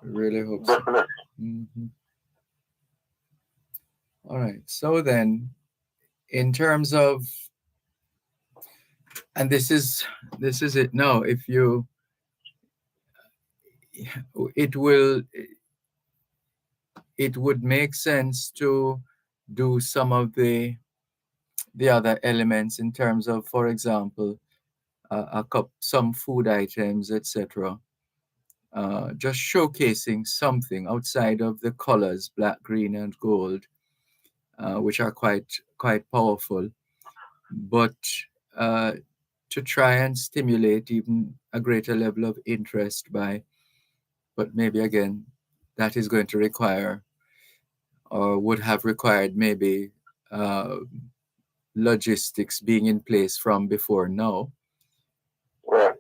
I really hope so. All right. So then, in terms of, and this is it now. If you, it would make sense to do some of the other elements in terms of, for example, some food items, etc., just showcasing something outside of the colors, black, green, and gold, which are quite powerful, but to try and stimulate even a greater level of interest but maybe again, that is going to require or would have required maybe logistics being in place from before now. Right.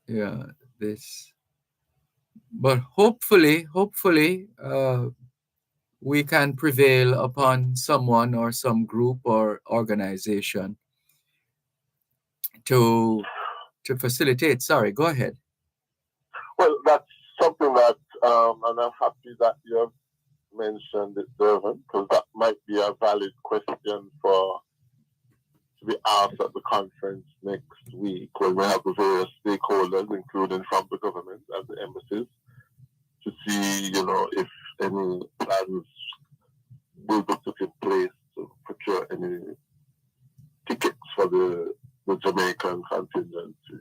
Yeah, but hopefully, we can prevail upon someone or some group or organization to facilitate. Sorry, go ahead. Well, that's something that, and I'm happy that you have mentioned it, Dervan, because that might be a valid question to be asked at the conference next week when we have the various stakeholders, including from the government and the embassies, to see, if any plans will be put in place to procure any tickets for the Jamaican contingency.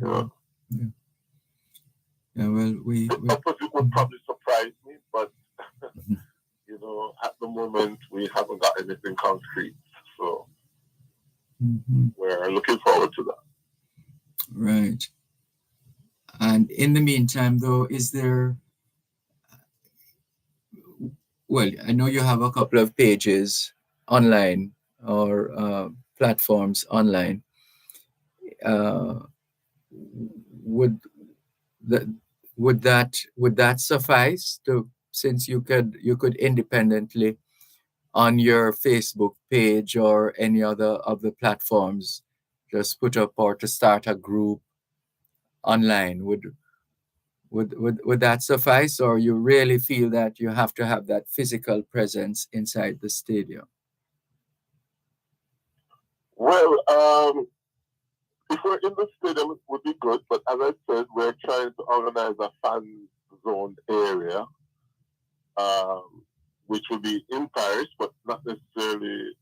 Yeah. Yeah, well, the opposite would probably surprise me, but at the moment we haven't got anything concrete, so we're looking forward to that. Right. And in the meantime, though, is there? Well, I know you have a couple of pages online or platforms online. Would that suffice to, since you could independently on your Facebook page or any other of the platforms just put up, or to start a group online, would that suffice, or you really feel that you have to have that physical presence inside the stadium? Well, if we're in the stadium, it would be good, but as I said, we're trying to organize a fan-zoned area, which will be in Paris, but not necessarily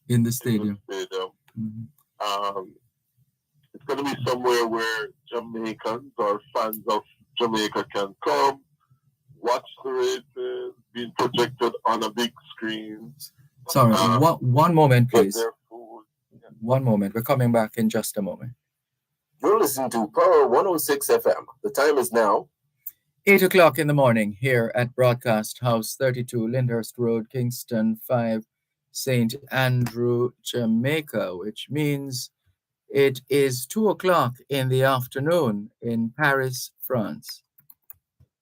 in the stadium. It's going to be somewhere where Jamaicans or fans of Jamaica can come, watch the races, being projected on a big screen. Sorry, one moment, please. One moment. We're coming back in just a moment. You're listening to Power 106 FM. The time is now 8 o'clock in the morning here at Broadcast House 32, Lyndhurst Road, Kingston 5, St. Andrew, Jamaica, which means it is 2 o'clock in the afternoon in Paris, France.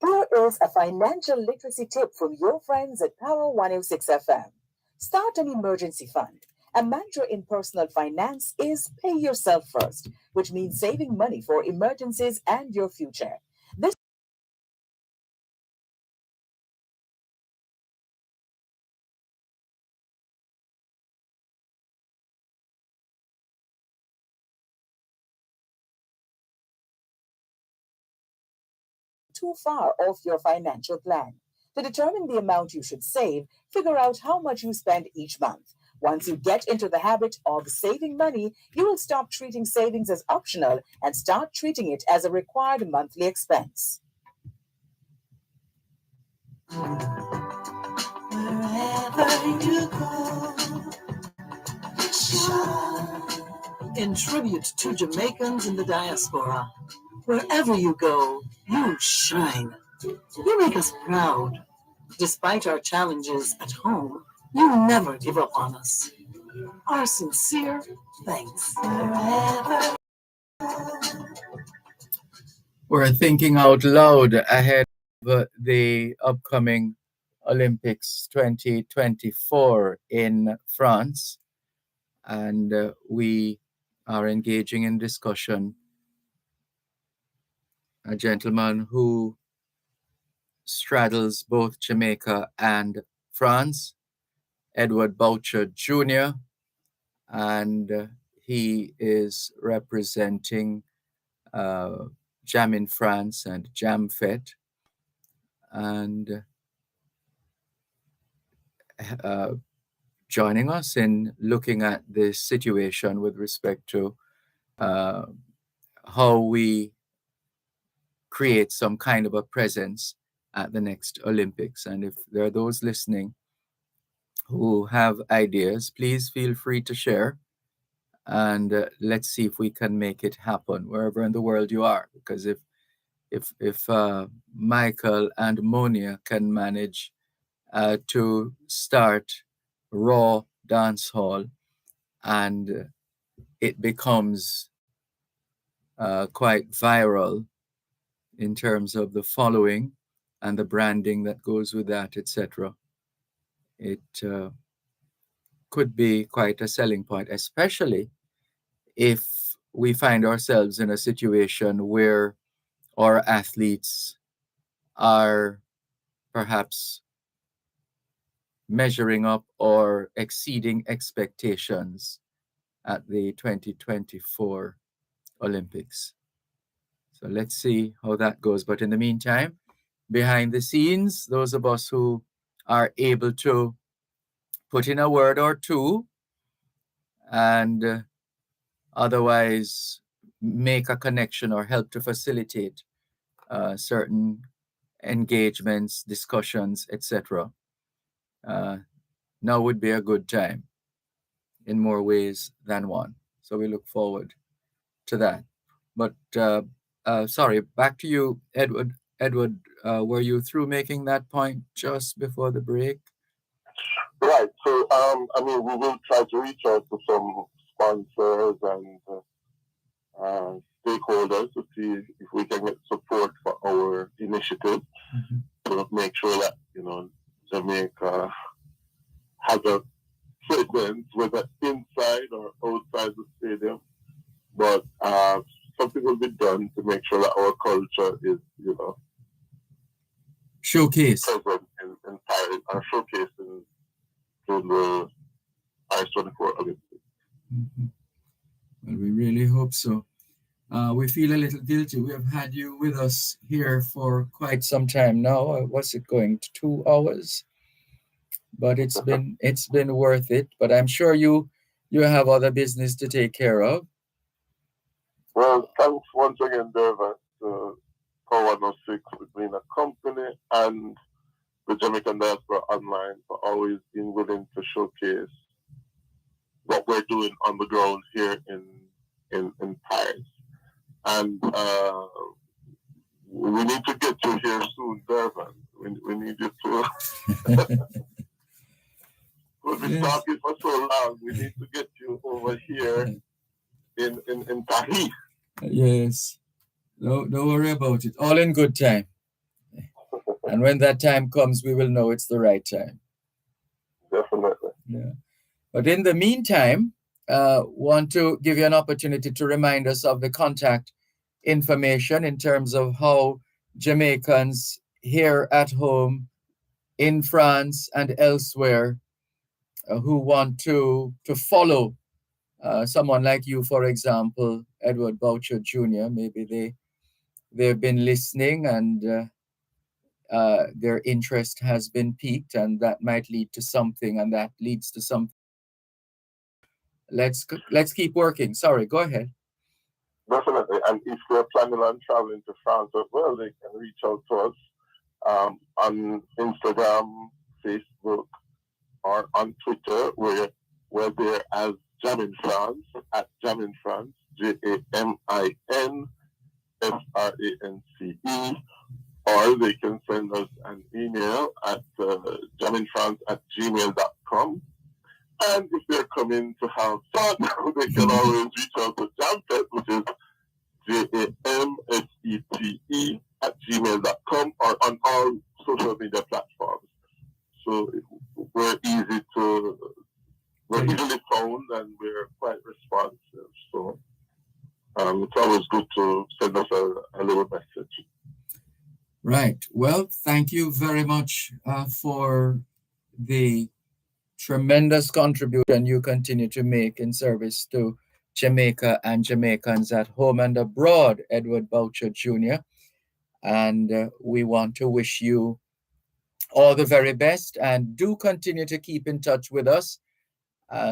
Here is a financial literacy tip from your friends at Power 106 FM. Start an emergency fund. A mantra in personal finance is pay yourself first, which means saving money for emergencies and your future. This too far off your financial plan. To determine the amount you should save, figure out how much you spend each month. Once you get into the habit of saving money, you will stop treating savings as optional and start treating it as a required monthly expense. Wherever you go, shine. In tribute to Jamaicans in the diaspora, wherever you go, you shine. You make us proud. Despite our challenges at home, you never give up on us. Our sincere thanks. We're thinking out loud ahead of the upcoming Olympics 2024 in France, and we are engaging in discussion. A gentleman who straddles both Jamaica and France, Edward Boucher Jr., and he is representing Jam in France and JamFet, and joining us in looking at this situation with respect to how we create some kind of a presence at the next Olympics. And if there are those listening who have ideas, please feel free to share. And let's see if we can make it happen wherever in the world you are. Because if Michael and Monia can manage to start Raw Dance Hall, and it becomes quite viral in terms of the following and the branding that goes with that, etc. It could be quite a selling point, especially if we find ourselves in a situation where our athletes are perhaps measuring up or exceeding expectations at the 2024 Olympics. So let's see how that goes. But in the meantime, behind the scenes, those of us who are able to put in a word or two and otherwise make a connection or help to facilitate certain engagements, discussions, etc. Now would be a good time in more ways than one. So we look forward to that. But sorry, back to you, Edward. Edward, were you through making that point just before the break? Right. So, we will try to reach out to some sponsors and stakeholders to see if we can get support for our initiative to make sure that, Jamaica has a presence, whether inside or outside the stadium. But something will be done to make sure that our culture is, showcase present in Paris and showcased in the Paris 24 Olympics. Well, we really hope so. We feel a little guilty. We have had you with us here for quite some time now. What's it going to 2 hours? But it's been worth it. But I'm sure you have other business to take care of. Well, thanks once again, Dervan, to Power 106 for being a company and the Jamaican Diaspora Online for always being willing to showcase what we're doing on the ground here in Paris. And we need to get you here soon, Dervan. We need you to. We've been talking for so long. We need to get you over here in Paris. Yes. Don't worry about it. All in good time. And when that time comes, we will know it's the right time. Definitely. Yeah. But in the meantime, want to give you an opportunity to remind us of the contact information in terms of how Jamaicans here at home, in France and elsewhere, who want to follow someone like you, for example, Edward Boucher Jr., maybe they've been listening and their interest has been piqued, and that might lead to something, and that leads to something. Let's keep working. Sorry, go ahead. Definitely. And if they're planning on traveling to France as well, they can reach out to us on Instagram, Facebook, or on Twitter. We're there as Jam in France, at Jam in France, JAMINFRANCE, or they can send us an email at jaminfrance@gmail.com. And if they're coming to have fun, they can always reach out to Jamfet, which is JAMSETE@gmail.com, or on all social media platforms. So we're easily found and we're quite responsive. So it's always good to send us a little message. Right. Well, thank you very much for the tremendous contribution you continue to make in service to Jamaica and Jamaicans at home and abroad, Edward Boucher Jr. And we want to wish you all the very best, and do continue to keep in touch with us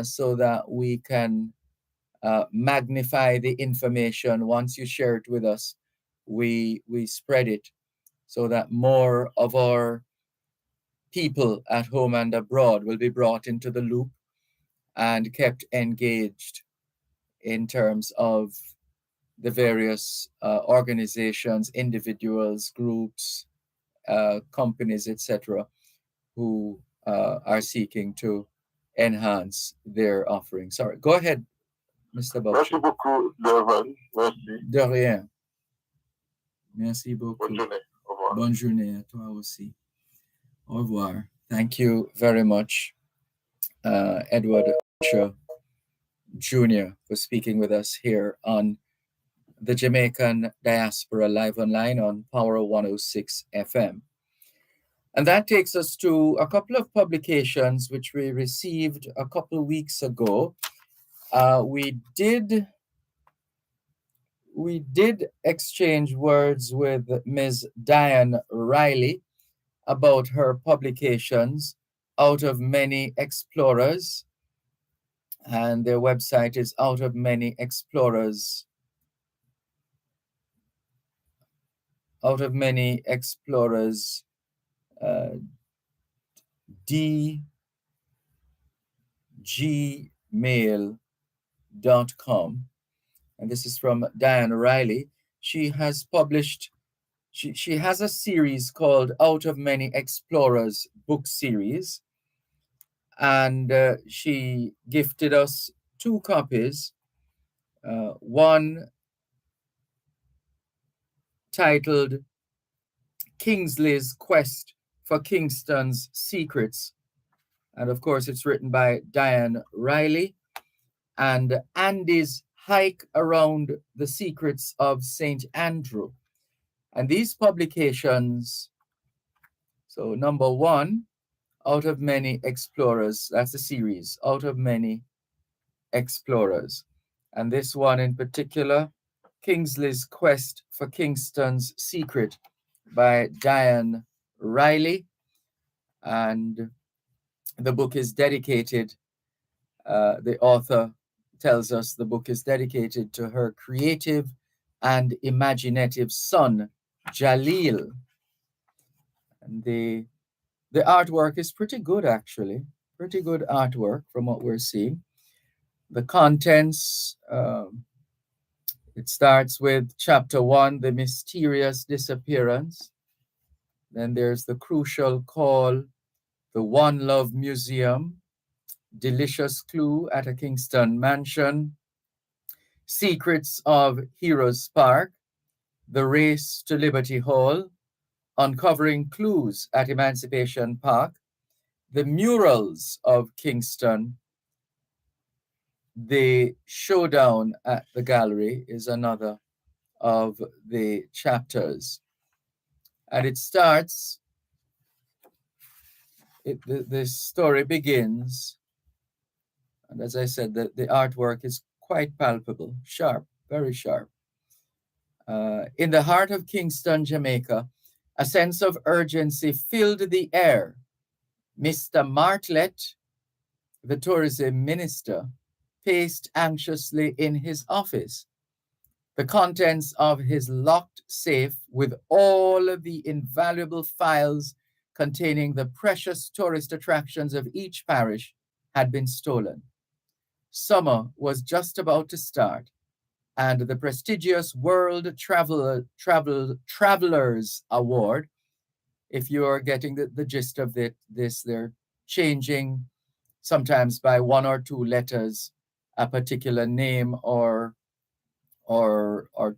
so that we can magnify the information once you share it with us we spread it so that more of our people at home and abroad will be brought into the loop and kept engaged in terms of the various organizations, individuals, groups, companies, etc., who are seeking to enhance their offering. Sorry, go ahead, Mr. Merci Boucher. beaucoup, Dervan. Merci. De rien. Merci beaucoup. Bonne journée. Au revoir. Bonne journée à toi aussi. Au revoir. Thank you very much, Edward Boucher Jr., for speaking with us here on the Jamaican Diaspora Live Online on Power 106 FM. And that takes us to a couple of publications which we received a couple of weeks ago. We did exchange words with Ms. Diane Riley about her publications, Out of Many Explorers. And their website is Out of Many Explorers. Out of Many Explorers, dgmail.com. And this is from Diane Riley. She has published, she has a series called Out of Many Explorers book series. And she gifted us 2 copies. One titled Kingsley's Quest for Kingston's Secrets. And of course, it's written by Diane Riley. And Andy's Hike Around the Secrets of St. Andrew. And these publications, so number 1, Out of Many Explorers, that's a series, Out of Many Explorers. And this one in particular, Kingsley's Quest for Kingston's Secret by Diane Riley. And the book is dedicated, the author tells us the book is dedicated to her creative and imaginative son, Jalil. And the artwork is pretty good, actually. Pretty good artwork from what we're seeing. The contents, it starts with chapter 1, the mysterious disappearance. Then there's the crucial call, the One Love Museum, delicious clue at a Kingston mansion, secrets of Heroes Park, the race to Liberty Hall, uncovering clues at Emancipation Park, the murals of Kingston, the showdown at the gallery is another of the chapters. And it starts, the story begins, and as I said, the artwork is quite palpable, sharp, very sharp. In the heart of Kingston, Jamaica, a sense of urgency filled the air. Mr. Martlett, the tourism minister, paced anxiously in his office. The contents of his locked safe with all of the invaluable files containing the precious tourist attractions of each parish had been stolen. Summer was just about to start, and the prestigious World Travelers Award, if you are getting the gist of this, they're changing sometimes by 1 or 2 letters a particular name or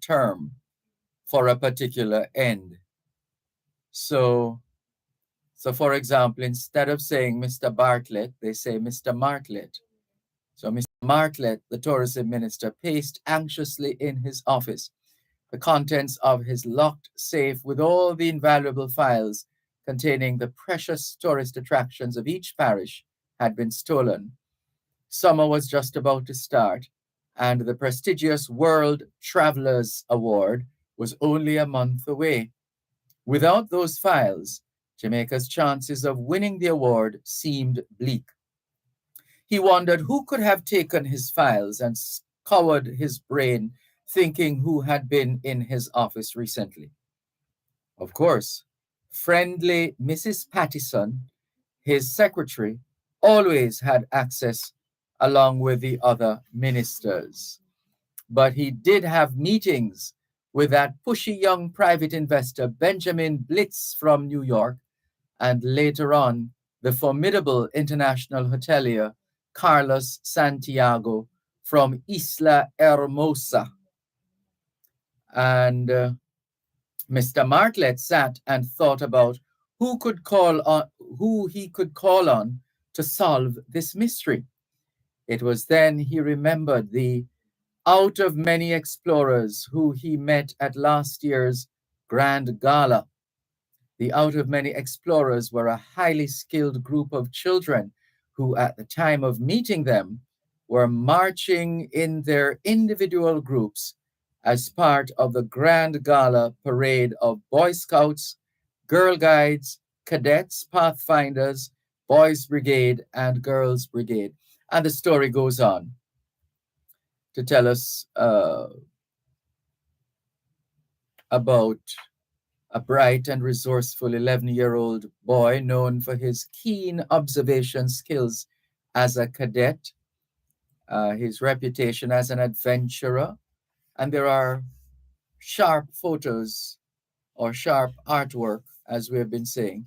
term for a particular end. So for example, instead of saying Mr. Bartlett, they say Mr. Martlett. So Mr. Martlett, the tourism minister, paced anxiously in his office. The contents of his locked safe with all the invaluable files containing the precious tourist attractions of each parish had been stolen. Summer was just about to start, and the prestigious World Travelers Award was only a month away. Without those files, Jamaica's chances of winning the award seemed bleak. He wondered who could have taken his files and scoured his brain, thinking who had been in his office recently. Of course, friendly Mrs. Pattison, his secretary, always had access along with the other ministers. But he did have meetings with that pushy young private investor, Benjamin Blitz from New York, and later on, the formidable international hotelier, Carlos Santiago from Isla Hermosa. And Mr. Martlet sat and thought about who he could call on to solve this mystery. It was then he remembered the out of many explorers who he met at last year's Grand Gala. The out of many explorers were a highly skilled group of children who, at the time of meeting them, were marching in their individual groups as part of the Grand Gala parade of Boy Scouts, Girl Guides, Cadets, Pathfinders, Boys Brigade, and Girls Brigade. And the story goes on to tell us about a bright and resourceful 11-year-old boy known for his keen observation skills as a cadet, his reputation as an adventurer, and there are sharp photos or sharp artwork, as we have been saying,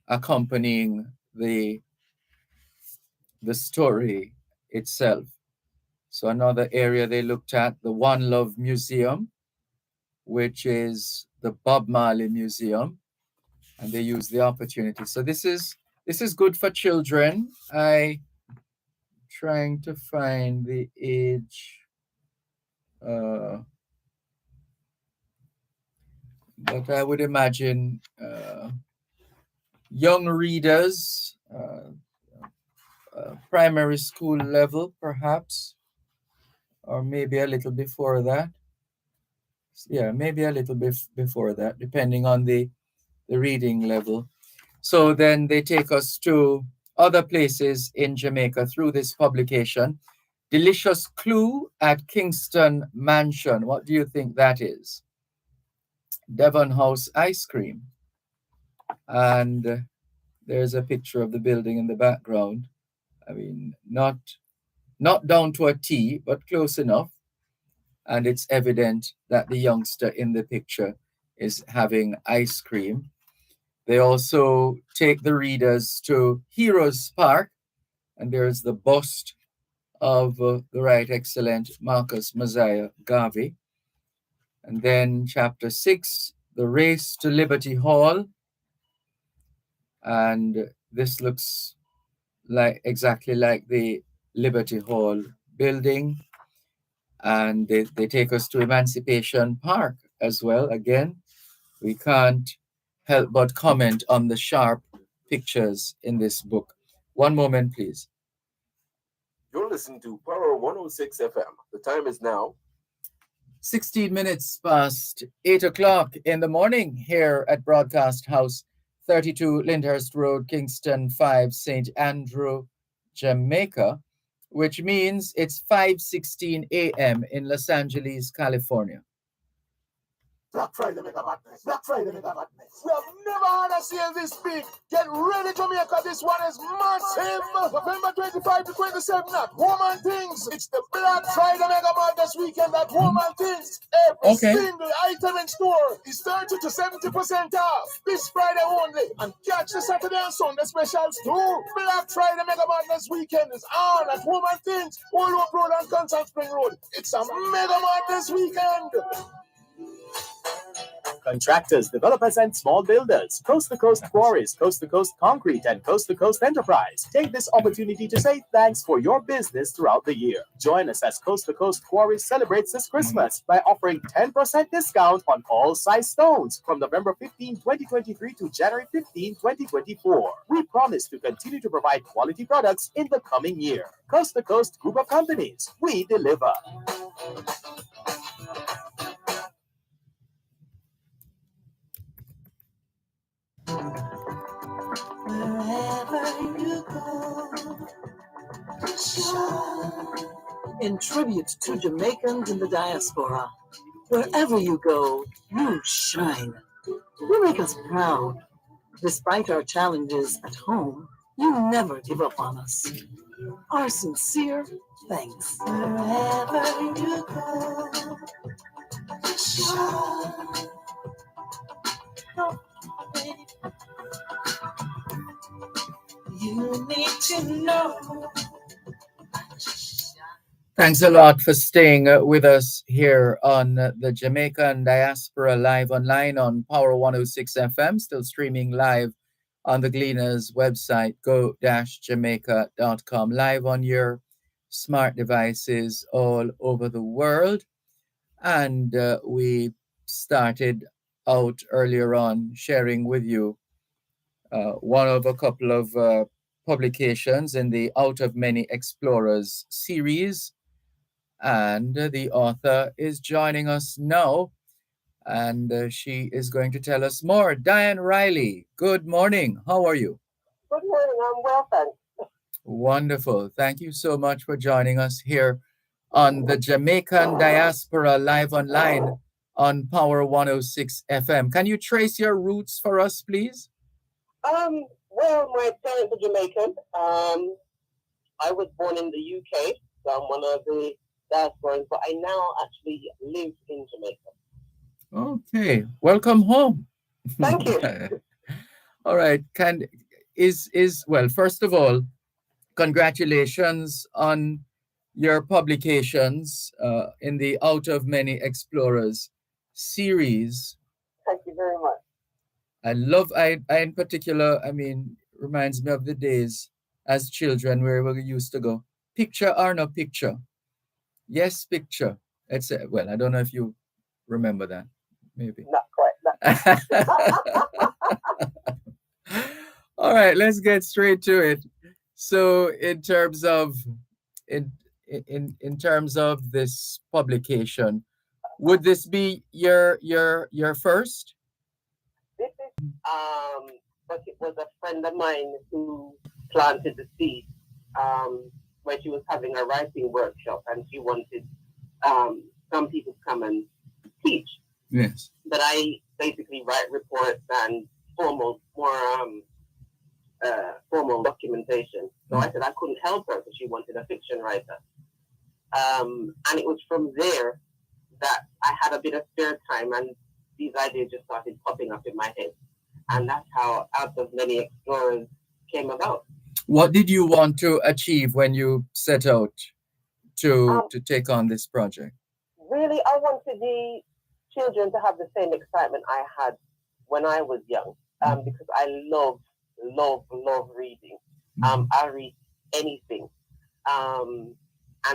accompanying the story itself. So another area they looked at, the One Love Museum, which is the Bob Marley Museum, and they use the opportunity. So this is good for children. I trying to find the age, but I would imagine young readers, primary school level, perhaps, or maybe a little before that. Yeah, maybe a little bit before that, depending on the reading level. So then they take us to other places in Jamaica through this publication. Delicious Clue at Kingston Mansion. What do you think that is? Devon House ice cream. And there's a picture of the building in the background. I mean, not down to a T, but close enough. And it's evident that the youngster in the picture is having ice cream. They also take the readers to Heroes Park, and there's the bust of the right excellent Marcus Mosiah Garvey. And then chapter 6, the race to Liberty Hall. And this looks like exactly like the Liberty Hall building. And they take us to Emancipation Park as well. Again, we can't help but comment on the sharp pictures in this book. One moment, please. You're listening to Power 106 FM. The time is now 16 minutes past 8 o'clock in the morning here at Broadcast House, 32 Lyndhurst Road, Kingston 5, St. Andrew, Jamaica, which means it's 5:16 a.m. in Los Angeles, California. Black Friday Mega Madness. Black Friday Mega Madness. We have never had a sale this big. Get ready, Jamaica. This one is massive. November 25 to 27 at Woman Things. It's the Black Friday Mega Madness weekend at Woman Things. Every single item in store is 30 to 70% off. This Friday only. And catch the Saturday and Sunday specials too. Black Friday Mega Madness weekend is on at Woman Things, Old Hope Road and Constant Spring Road. It's a Mega Madness weekend. Contractors, developers, and small builders, coast-to-coast quarries, coast-to-coast concrete, and coast-to-coast enterprise. Take this opportunity to say thanks for your business throughout the year. Join us as Coast-to-Coast Quarries celebrates this Christmas by offering 10% discount on all size stones from November 15, 2023 to January 15, 2024. We promise to continue to provide quality products in the coming year. Coast-to-Coast Group of Companies. We deliver. Wherever you go, shine in tribute to Jamaicans in the diaspora. Wherever you go, you shine. You make us proud. Despite our challenges at home, you never give up on us. Our sincere thanks. Wherever you go, shine. You need to know. Thanks a lot for staying with us here on the Jamaican Diaspora Live Online on Power 106 FM, still streaming live on the Gleaners website, go-jamaica.com, live on your smart devices all over the world. And we started out earlier on sharing with you one of a couple of publications in the Out of Many Explorers series. And the author is joining us now, and she is going to tell us more. Diane Riley, good morning. How are you? Good morning. I'm well, thanks. Wonderful. Thank you so much for joining us here on the Jamaican Diaspora Live Online on Power 106 FM. Can you trace your roots for us, please? Well, my parents are Jamaican. I was born in the UK, so I'm one of the diasporans, but I now actually live in Jamaica. Okay. Welcome home. Thank you. All right. Well, first of all, congratulations on your publications in the Out of Many Explorers series. Thank you very much. I in particular, I mean, reminds me of the days as children where we used to go, picture or no picture? Yes, picture. Well, I don't know if you remember that. Maybe. Not quite. All right, let's get straight to it. So, in terms of this publication, would this be your first? This is but it was a friend of mine who planted the seed when she was having a writing workshop, and she wanted some people to come and teach. Yes. But I basically write reports and formal documentation. So I said I couldn't help her because she wanted a fiction writer. And it was from there that I had a bit of spare time, and these ideas just started popping up in my head. And that's how Out of Many Explorers came about. What did you want to achieve when you set out to take on this project? Really, I wanted the children to have the same excitement I had when I was young, because I love reading. I read anything. And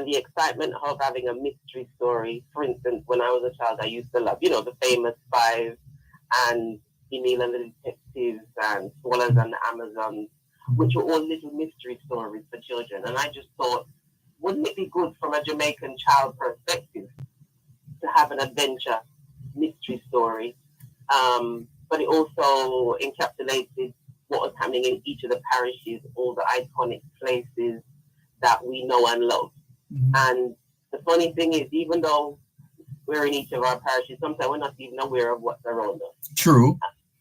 the excitement of having a mystery story. For instance, when I was a child, I used to love, the famous Five and Emil and the Detectives and Swallows and the Amazons, which were all little mystery stories for children. And I just thought, wouldn't it be good from a Jamaican child perspective to have an adventure mystery story? But it also encapsulated what was happening in each of the parishes, all the iconic places that we know and love. Mm-hmm. And the funny thing is, even though we're in each of our parishes, sometimes we're not even aware of what's around us. True.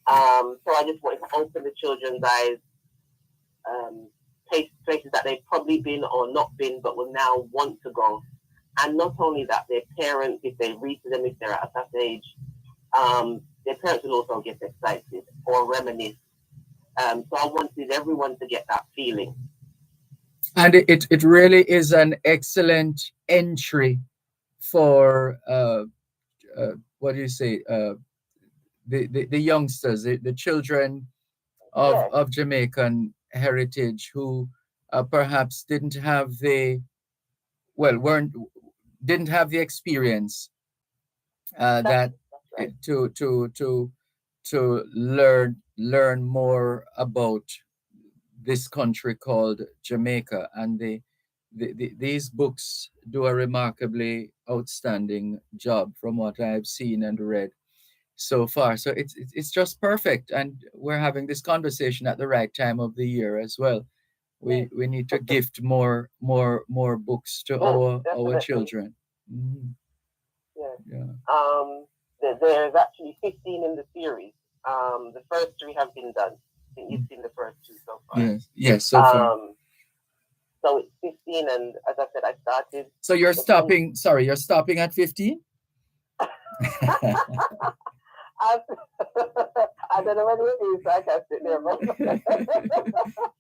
So I just wanted to open the children's eyes, places that they've probably been or not been, but will now want to go. And not only that, their parents, if they read to them, if they're at that age, their parents will also get excited or reminisce. So I wanted everyone to get that feeling. And it really is an excellent entry for what do you say, the youngsters, the children of Jamaican heritage who perhaps didn't have the experience that right. to learn more about this country called Jamaica, and these books do a remarkably outstanding job from what I've seen and read so far. So it's just perfect, and we're having this conversation at the right time of the year as well, we need to gift more books to our Definitely. children. Mhm. Yes. Yeah. There's actually 15 in the series. The first 3 have been done. I think you've seen the first 2 so far. Yes, so far. So it's 15, and as I said, I started. So you're the stopping. Sorry, you're stopping at 15. I don't know whether it is sarcastic there, but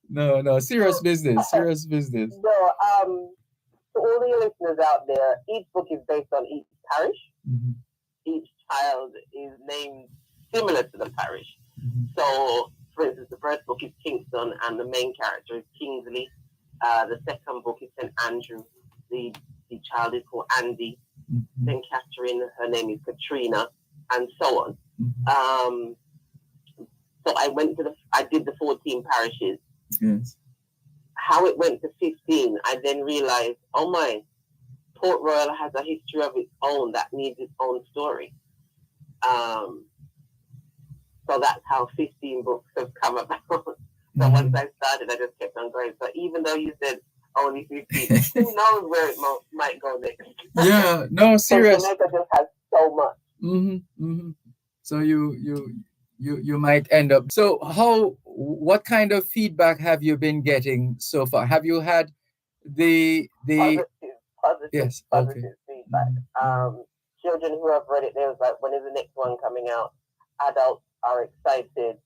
No, serious business. Serious business. no. To all the listeners out there, each book is based on each parish. Mhm. Each child is named similar to the parish. Mhm. So, for instance, the first book is Kingston, and the main character is Kingsley. The second book is St. Andrew. The child is called Andy. Mhm. Then Catherine, her name is Katrina, and so on. Mhm. So I did the 14 parishes. Yes. How it went to 15, I then realized, oh my, Port Royal has a history of its own that needs its own story. So that's how 15 books have come about. So once I started, I just kept on going. So even though you said only 15, who knows where it might go next? Yeah. No, serious. Jamaica just has so much. So you might end up. So what kind of feedback have you been getting so far? Have you had the Positive yes, okay. feedback. Children who have read it, they was like, when is the next one coming out? Adults are excited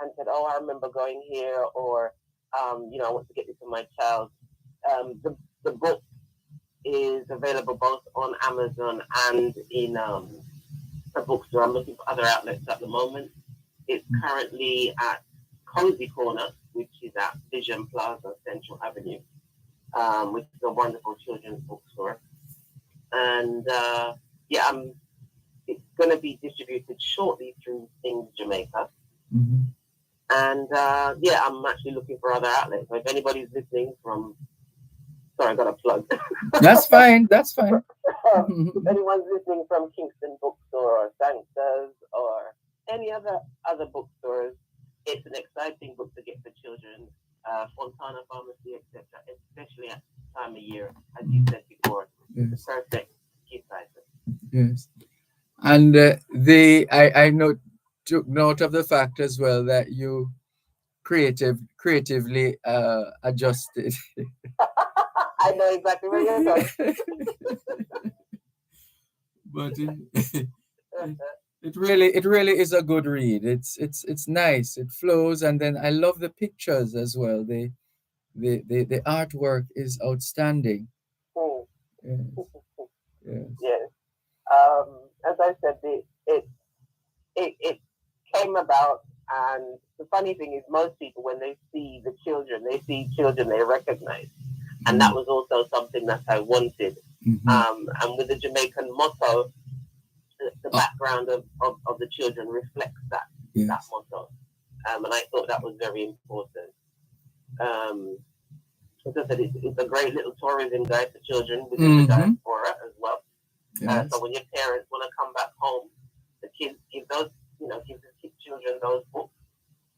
and said, oh, I remember going here, or I want to get this for my child. The book is available both on Amazon and in a bookstore. I'm looking for other outlets at the moment. It's currently at Cozy Corner, which is at Vision Plaza, Central Avenue, which is a wonderful children's bookstore. And it's going to be distributed shortly through Things Jamaica. Mm-hmm. And I'm actually looking for other outlets. So if anybody's listening from, sorry, I got a plug. That's fine. That's fine. If anyone's listening from Kingston Bookstore or Sanctus or any other bookstores, it's an exciting book to get for children. Fontana Pharmacy, etc., especially at the time of year, as you said before. Yes. It's perfect gift item. Yes. And I took note of the fact as well that you creatively adjusted. I know exactly where you're going. But it really is a good read. It's nice. It flows, and then I love the pictures as well. The artwork is outstanding. Yes. Yes. Yes. As I said, it came about, and the funny thing is, most people, when they see children they recognize, and that was also something that I wanted. Mm-hmm. And with the Jamaican motto, the background of the children reflects that motto, and I thought that was very important. As I said, it's a great little tourism guide for children within the diaspora as well. Yes. So when your parents want to come back home, the kids give the children those books,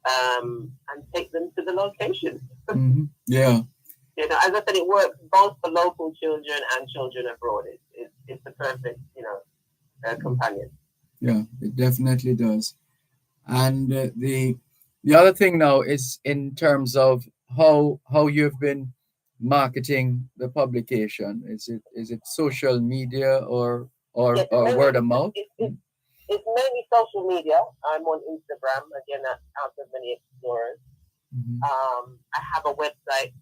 and take them to the location. Mm-hmm. Yeah. As I said, it works both for local children and children abroad. It's the perfect, companion. Yeah, it definitely does. And the other thing now is in terms of how you've been marketing the publication. Is it social media or word of mouth? It's mainly social media. I'm on Instagram, again, at Out of Many Explorers. Mm-hmm. I have a website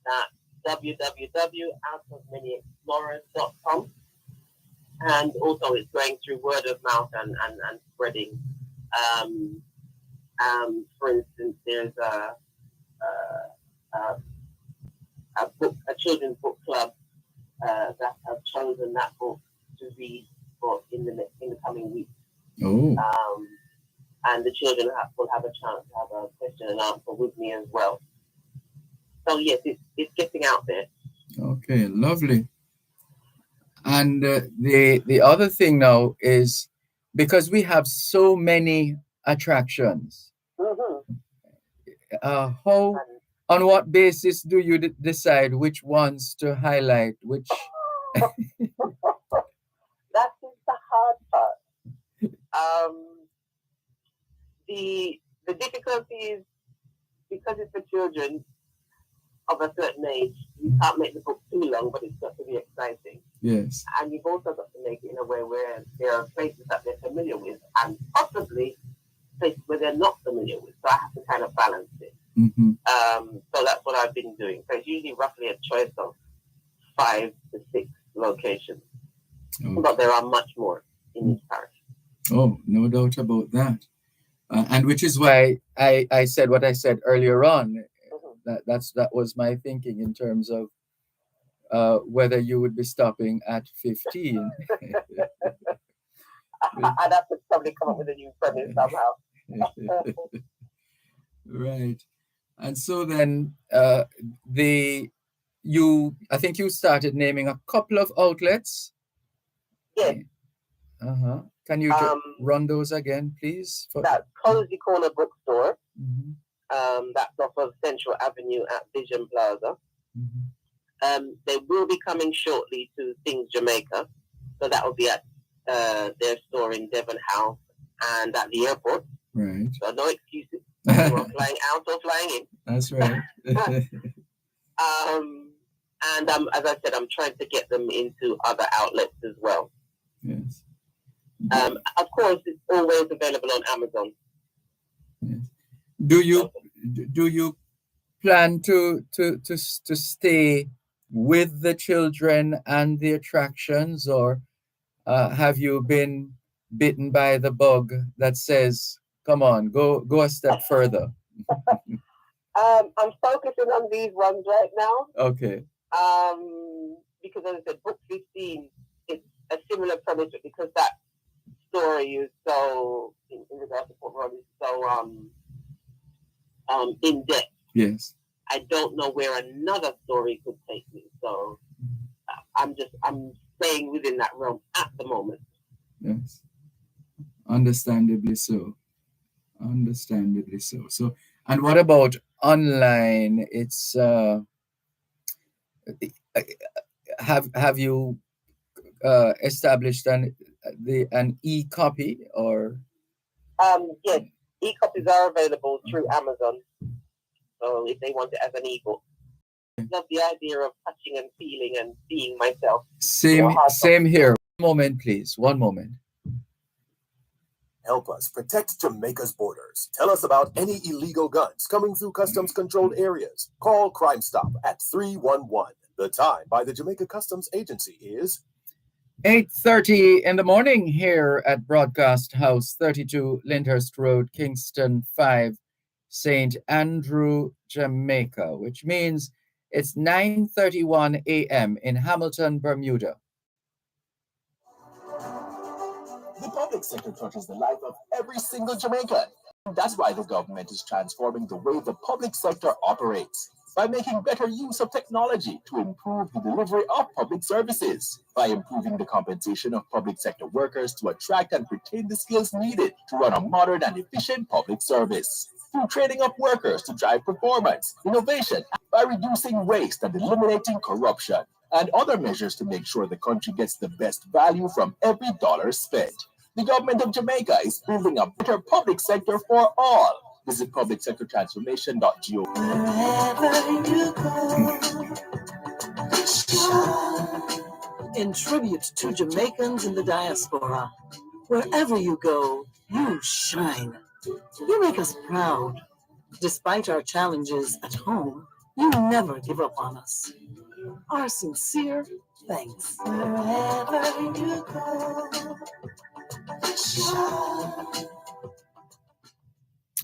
at www.outofmanyexplorers.com, and also it's going through word of mouth and spreading. For instance, there's a children's book club that have chosen that book to read in the coming week. Oh. And the children will have a chance to have a question and answer with me as well. So yes, it's getting out there. Okay, lovely. And the other thing now is, because we have so many attractions, Mm-hmm. On what basis do you decide which ones to highlight? Which? That is the hard part. The difficulty is because it's for children of a certain age, you can't make the book too long, but it's got to be exciting. Yes. And you've also got to make it in a way where there are places that they're familiar with and possibly places where they're not familiar with. So I have to kind of balance it. Mm-hmm. So that's what I've been doing. So it's usually roughly a choice of 5 to 6 locations. Okay. But there are much more in each parish. Oh, no doubt about that. And which is why I said what I said earlier on. That was my thinking in terms of whether you would be stopping at 15. I'd have to probably come up with a new premise somehow. Right. And so then I think you started naming a couple of outlets. Yes. Uh-huh. Can you run those again, please? That Cozy Corner Bookstore. Mm-hmm. That's off of Central Avenue at Vision Plaza. Mm-hmm. They will be coming shortly to Things Jamaica. So that will be at their store in Devon House and at the airport. Right. So no excuses. You are flying out or flying in. That's right. And as I said, I'm trying to get them into other outlets as well. Yes. Of course, it's always available on Amazon. Yes. Do you plan to stay with the children and the attractions, or have you been bitten by the bug that says, "Come on, go a step further"? I'm focusing on these ones right now. Okay. Because as I said, book 15 is a similar premise, but because that story is so in regards to Port Royal is so in depth. Yes. I don't know where another story could take me. So I'm staying within that realm at the moment. Yes. Understandably so. So, and what about online? It's have you established an e-copy or? Yes, e-copies are available through Amazon. So if they want it as an e-book. Love the idea of touching and feeling and seeing myself. Same here. One moment, please. One moment. Help us protect Jamaica's borders. Tell us about any illegal guns coming through customs controlled areas. Call Crime Stop at 311. The time by the Jamaica Customs Agency is 8:30 in the morning here at Broadcast House 32 Lyndhurst Road, Kingston 5, St. Andrew, Jamaica, which means it's 9:31 a.m. in Hamilton, Bermuda. The public sector touches the life of every single Jamaican. That's why the government is transforming the way the public sector operates by making better use of technology to improve the delivery of public services, by improving the compensation of public sector workers to attract and retain the skills needed to run a modern and efficient public service, through training up workers to drive performance, innovation, by reducing waste and eliminating corruption, and other measures to make sure the country gets the best value from every dollar spent. The government of Jamaica is building a better public sector for all. Visit publicsectortransformation.go. Wherever you go, in tribute to Jamaicans in the diaspora, wherever you go, you shine. You make us proud. Despite our challenges at home, you never give up on us. Our sincere thanks. Wherever you go, shine.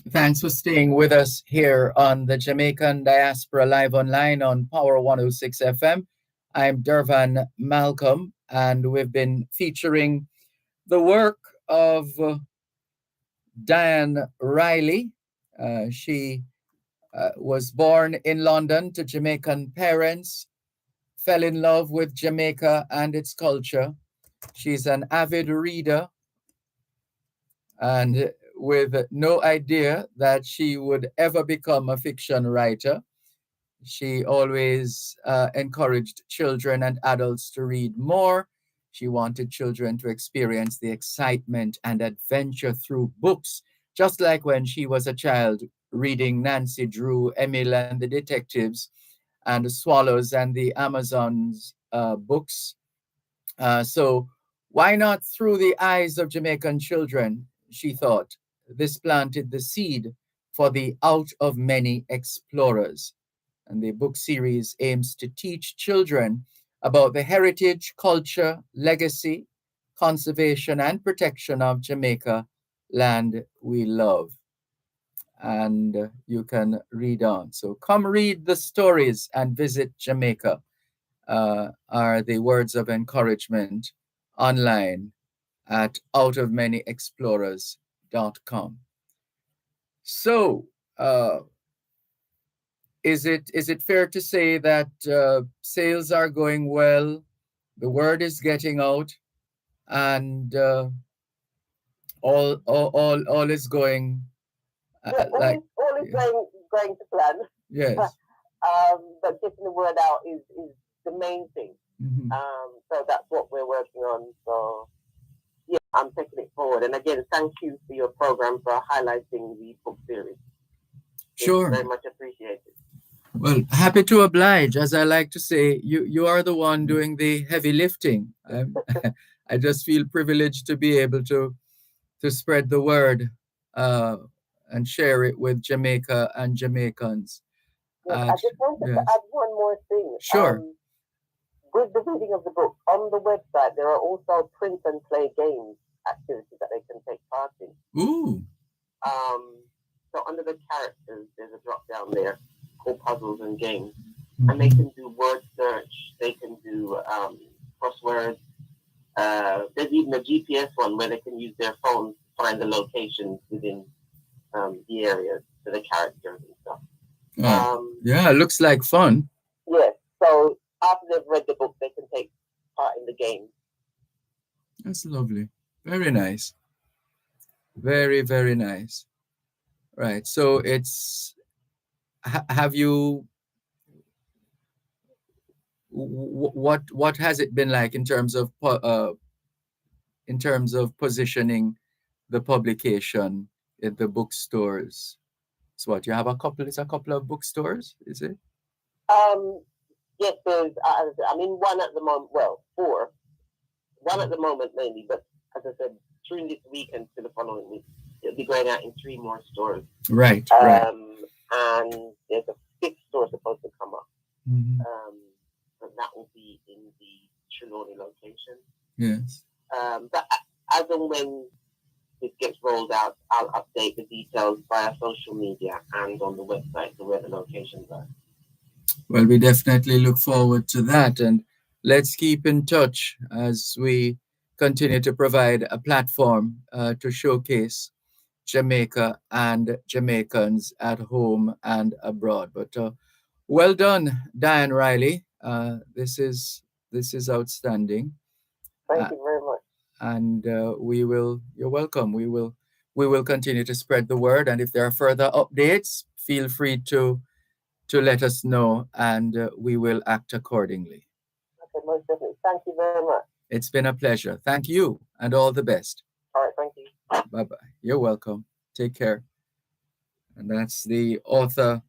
Thanks for staying with us here on the Jamaican Diaspora Live Online on Power 106 FM. I'm Dervan Malcolm, and we've been featuring the work of Diane Riley. She was born in London to Jamaican parents, fell in love with Jamaica and its culture. She's an avid reader, and with no idea that she would ever become a fiction writer, She always encouraged children and adults to read more. She wanted children to experience the excitement and adventure through books, just like when she was a child reading Nancy Drew, Emil and the Detectives, and the Swallows and the Amazons books. So why not through the eyes of Jamaican children, she thought. This planted the seed for the Out of Many Explorers. And the book series aims to teach children about the heritage, culture, legacy, conservation, and protection of Jamaica, land we love. And you can read on. So come read the stories and visit Jamaica, are the words of encouragement online at outofmanyexplorers.com. So, is it fair to say that sales are going well, the word is getting out, and all is going Yeah, all is going to plan. Yes. But getting the word out is the main thing. Mhm. So that's what we're working on. So yeah, I'm taking it forward. And again, thank you for your program for highlighting the book series. It's Sure. very much appreciated. Well, happy to oblige. As I like to say, you are the one doing the heavy lifting. I just feel privileged to be able to spread the word uh, and share it with Jamaica and Jamaicans. Yes, I just wanted to yes. add one more thing. Sure. With the reading of the book, on the website, there are also print and play games activities that they can take part in. Ooh. So under the characters, there's a drop down there called puzzles and games. And they can do word search, they can do crosswords. There's even a GPS one where they can use their phones to find the locations within the areas for the characters and stuff. Yeah, looks like fun. Yes. So after they've read the book, they can take part in the game. That's lovely. Very nice. Very, very nice. Right. So it's have you what has it been like in terms of positioning the publication at the bookstores? So what, you have it's a couple of bookstores, is it? Yes, there's one at the moment, well, 4. One at the moment mainly, but as I said, during this week and to the following week, it'll be going out in 3 more stores. Right, And there's a 5th store supposed to come up. Mm-hmm. But that will be in the Trelawney location. Yes. But as and when this gets rolled out, I'll update the details via social media and on the website to where the locations are. Well, we definitely look forward to that, and let's keep in touch as we continue to provide a platform to showcase Jamaica and Jamaicans at home and abroad. But well done, Diane Riley. This is outstanding. Thank you very much. And you're welcome. We will continue to spread the word, and if there are further updates, feel free to let us know, and we will act accordingly. Okay, most definitely. Thank you very much. It's been a pleasure. Thank you, and all the best. All right, thank you. Bye-bye. You're welcome. Take care. And that's the author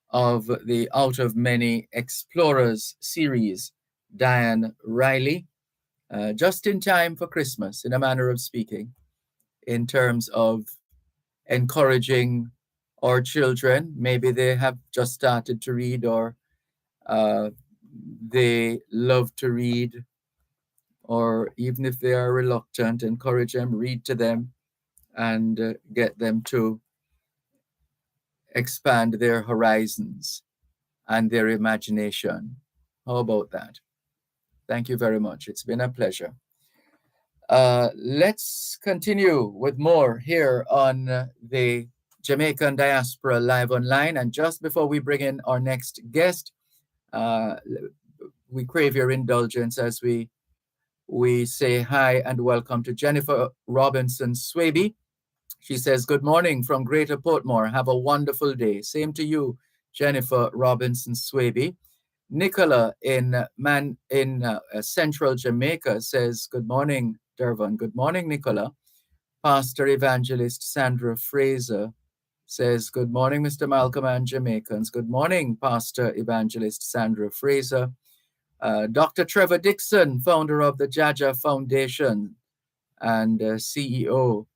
of the Out of Many Explorers series, Diane Riley, just in time for Christmas, in a manner of speaking, in terms of encouraging our children. Maybe they have just started to read, or they love to read, or even if they are reluctant, encourage them, read to them, and get them to expand their horizons and their imagination. How about that? Thank you very much. It's been a pleasure. Let's continue with more here on the Jamaican Diaspora Live Online. And just before we bring in our next guest, we crave your indulgence as we say hi and welcome to Jennifer Robinson Swaby. She says, good morning from Greater Portmore. Have a wonderful day. Same to you, Jennifer Robinson Swaby. Nicola in central Jamaica says, good morning, Dervan. Good morning, Nicola. Pastor Evangelist Sandra Fraser says, good morning, Mr. Malcolm and Jamaicans. Good morning, Pastor Evangelist Sandra Fraser. Dr. Trevor Dixon, founder of the Jaja Foundation and CEO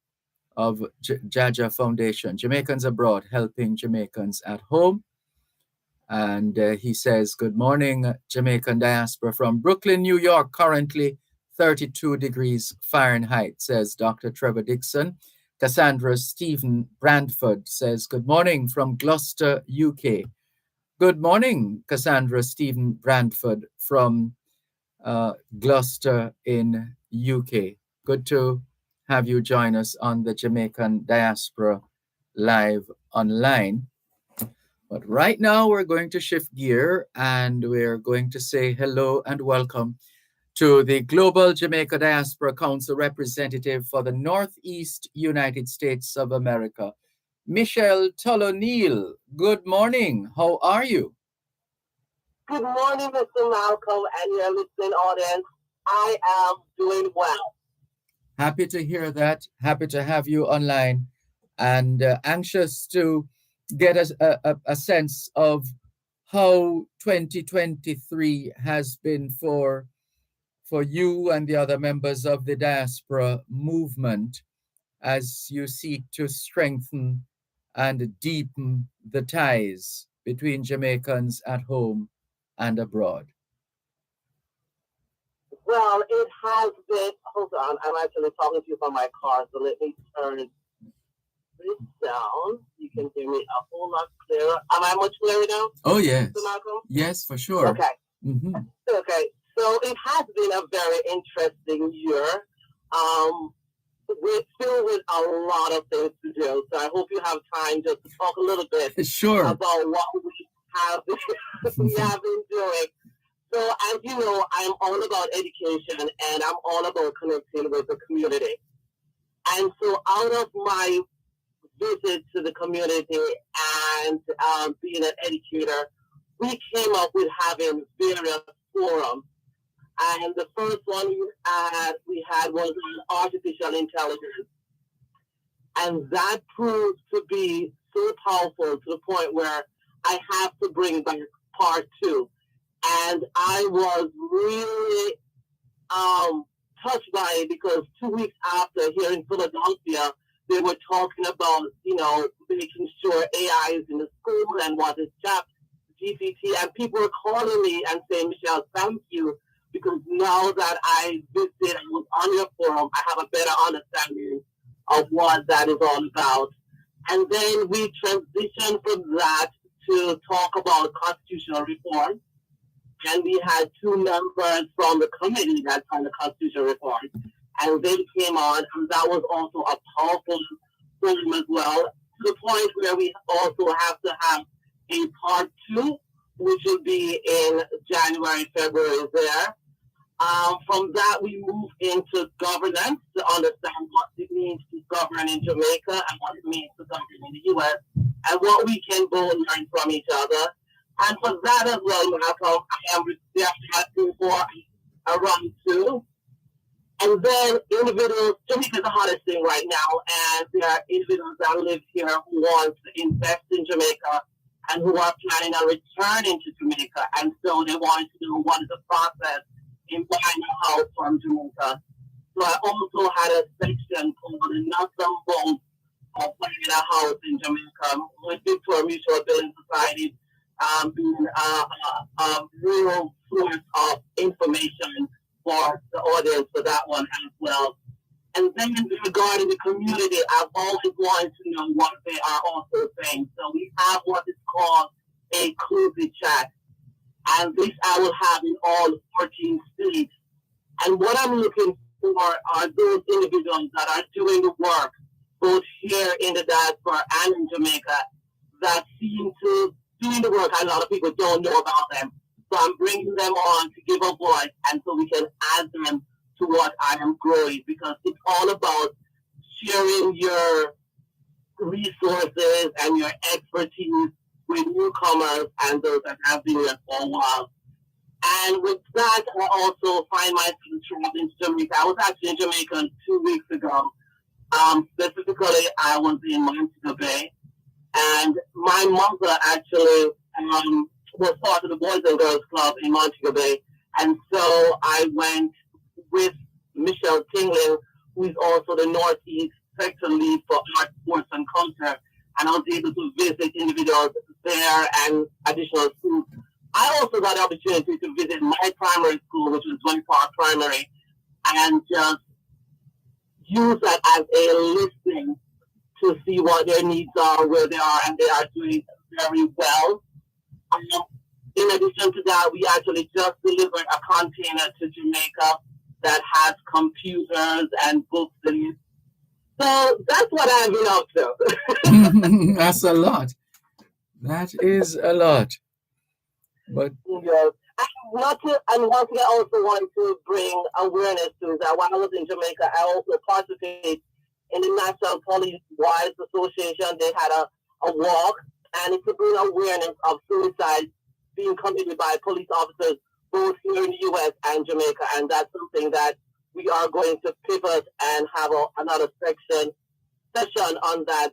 of Jaja Foundation, Jamaicans Abroad, helping Jamaicans at home. And he says, good morning, Jamaican Diaspora from Brooklyn, New York, currently 32 degrees Fahrenheit, says Dr. Trevor Dixon. Cassandra Stephen Brantford says, good morning from Gloucester, UK. Good morning, Cassandra Stephen Brantford from Gloucester in UK. Good to have you join us on the Jamaican Diaspora live online. But right now we're going to shift gear and we're going to say hello and welcome to the Global Jamaica Diaspora Council representative for the Northeast United States of America, Michelle Tolonil. Good morning. How are you? Good morning, Mr. Malcolm, and your listening audience. I am doing well. Happy to hear that. Happy to have you online and anxious to get a sense of how 2023 has been for you and the other members of the diaspora movement as you seek to strengthen and deepen the ties between Jamaicans at home and abroad. Well, it has been, hold on, I'm actually talking to you from my car, so let me turn this down. You can hear me a whole lot clearer. Am I much clearer now? Oh, yes. Mr. Malcolm? Yes, for sure. Okay. Mm-hmm. Okay, so it has been a very interesting year. We're still with a lot of things to do, so I hope you have time just to talk a little bit Sure. about what we have been doing. So, as you know, I'm all about education and I'm all about connecting with the community. And so, out of my visit to the community and being an educator, we came up with having various forums. And the first one we had was on artificial intelligence. And that proved to be so powerful to the point where I have to bring back part 2. And I was really touched by it because 2 weeks after here in Philadelphia, they were talking about, making sure AI is in the school and what is GPT. And people were calling me and saying, Michelle, thank you. Because now that I visited and was on your forum, I have a better understanding of what that is all about. And then we transitioned from that to talk about constitutional reform. And we had 2 members from the committee that's on the constitutional reform. And they came on, and that was also a powerful forum as well, to the point where we also have to have a part 2, which will be in January, February there. From that, we move into governance to understand what it means to govern in Jamaica and what it means to govern in the U.S. and what we can both learn from each other. And for that as well, Malcolm, I am asking for a round 2. And then individuals, Jamaica is the hottest thing right now, and there are individuals that live here who want to invest in Jamaica and who are planning on returning to Jamaica. And so they wanted to know what is the process in buying a house from Jamaica. So I also had a section called the nuts and bolts of buying a house in Jamaica with Victoria Mutual Building Society being a real source of information for the audience for that one as well. And then regarding the community, I've always wanted to know what they are also saying. So we have what is called a cozy chat. And this I will have in all 14 states. And what I'm looking for are those individuals that are doing the work, both here in the diaspora and in Jamaica, that seem to doing the work. A lot of people don't know about them. So I'm bringing them on to give a voice, and so we can add them to what I am growing, because it's all about sharing your resources and your expertise with newcomers and those that have been here for a while. And with that, I also find myself traveling to Jamaica. I was actually in Jamaica 2 weeks ago. Specifically, I was in Montego Bay. And my mother actually was part of the Boys and Girls Club in Montego Bay. And so I went with Michelle Tingling, who is also the Northeast Sector Lead for Art, Sports, and Culture. And I was able to visit individuals there and additional schools. I also got the opportunity to visit my primary school, which was Joint Park Primary, and just use that as a listening to see what their needs are, where they are, and they are doing very well. In addition to that, we actually just delivered a container to Jamaica that has computers and books in it. So that's what I've been up to. That's a lot. That is a lot. But yes. And once again, I also want to bring awareness to that. While I was in Jamaica, I also participated in the National Police Wives Association. They had a walk, and it's to bring awareness of suicide being committed by police officers both here in the U.S. and Jamaica. And that's something that we are going to pivot and have another session on that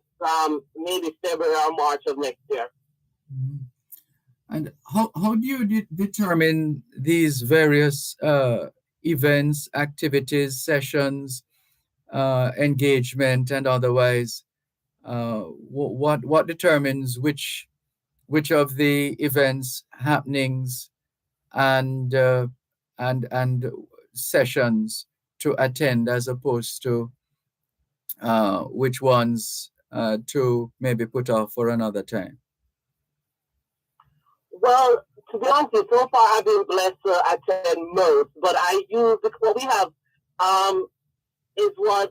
maybe February or March of next year. And how do you determine these various events, activities, sessions, engagement, and otherwise? What determines which of the events, happenings, and sessions to attend, as opposed to which ones to maybe put off for another time? Well, to be honest, so far I've been blessed to attend most, but I use what we have is what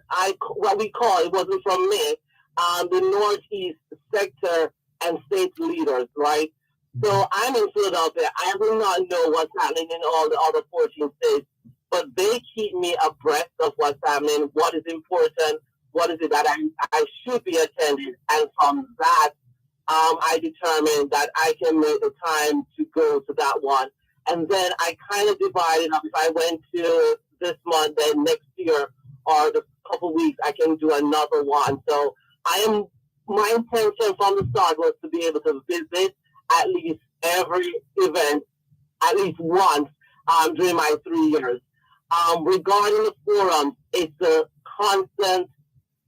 we call, it wasn't from me, the Northeast Sector and State Leaders, right? So I'm in Philadelphia. I do not know what's happening in all the other 14 states, but they keep me abreast of what's happening, what is important, what is it that I should be attending, and from that, I determined that I can make the time to go to that one. And then I kind of divided up. If I went to this month, then next year or the couple weeks, I can do another one. So my intention from the start was to be able to visit at least every event at least once during my 3 years. Regarding the forums, it's a constant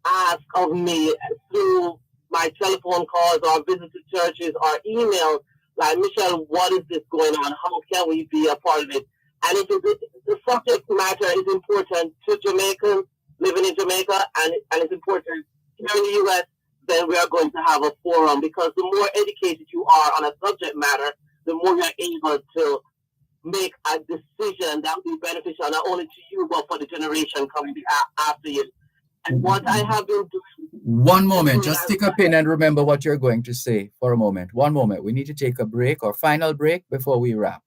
ask of me through my telephone calls or visit to churches or emails, like, Michelle, what is this going on? How can we be a part of it? And if the subject matter is important to Jamaicans living in Jamaica, and it's important here in the U.S., then we are going to have a forum, because the more educated you are on a subject matter, the more you're able to make a decision that will be beneficial not only to you, but for the generation coming after you. And what I have been doing... One moment, just stick a pin and remember what you're going to say for a moment. One moment, we need to take a break or final break before we wrap.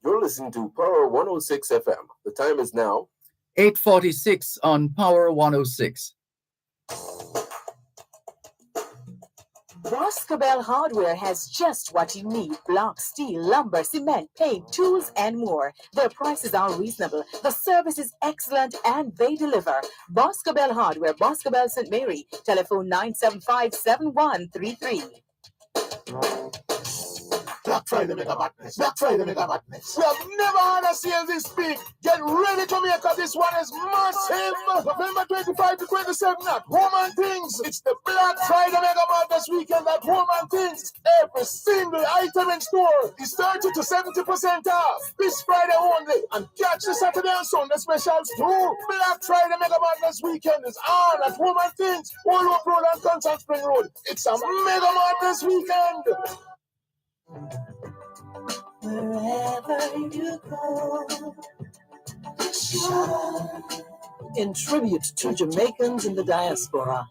You're listening to Power 106 FM. The time is now 8:46 on Power 106. Boscobel Hardware has just what you need: block, steel, lumber, cement, paint, tools, and more. Their prices are reasonable. The service is excellent, and they deliver. Boscobel Hardware, Boscobel St. Mary. Telephone 975-7133. Black Friday mega madness. Black Friday mega madness. We have never had a sale this big. Get ready, Jamaica. This one is massive. November 25 to 27 at Home and Things. It's the Black Friday mega madness weekend at Home and Things. Every single item in store is 30 to 70% off. This Friday only. And catch the Saturday and Sunday specials too. Black Friday mega madness weekend is on at Home and Things. All over Road and Constant Spring Road. It's a mega madness weekend. Wherever you go, shine. In tribute to Jamaicans in the diaspora,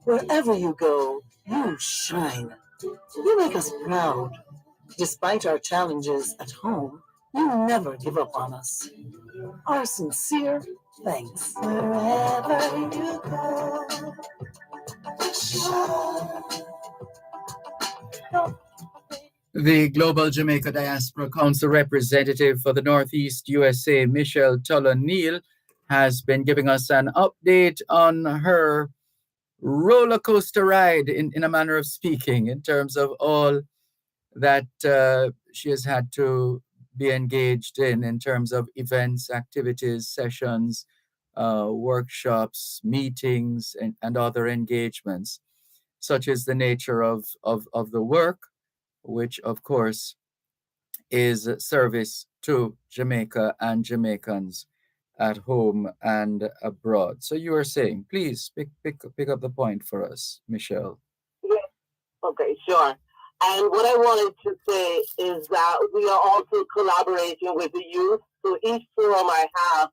wherever you go, you shine. You make us proud. Despite our challenges at home, you never give up on us. Our sincere thanks. Wherever you go, shine. The Global Jamaica Diaspora Council representative for the Northeast USA, Michelle Tullow-Neal, has been giving us an update on her roller coaster ride, in a manner of speaking, in terms of all that she has had to be engaged in terms of events, activities, sessions, workshops, meetings, and other engagements. Such is the nature of the work, which of course is service to Jamaica and Jamaicans at home and abroad. So you are saying, please pick up the point for us, Michelle. Yes. Okay, sure. And what I wanted to say is that we are also collaborating with the youth. So each forum I have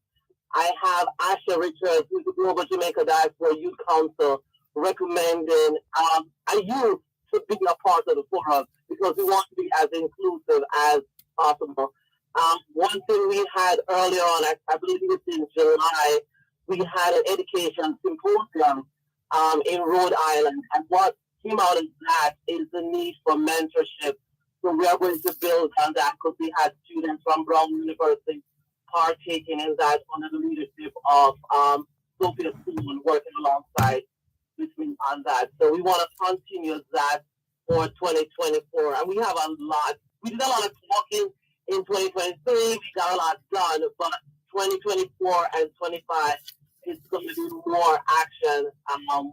Asha Richards, who's the Global Jamaica Diaspora Youth Council, recommending a youth to be a part of the forum because we want to be as inclusive as possible. One thing we had earlier on, I believe it was in July, we had an education symposium in Rhode Island. And what came out of that is the need for mentorship. So we are going to build on that because we had students from Brown University partaking in that under the leadership of Sophia Spoon working alongside with me on that. So we want to continue that for 2024. And we have a lot. We did a lot of talking in 2023. We got a lot done, but 2024 and 25 is going to be more action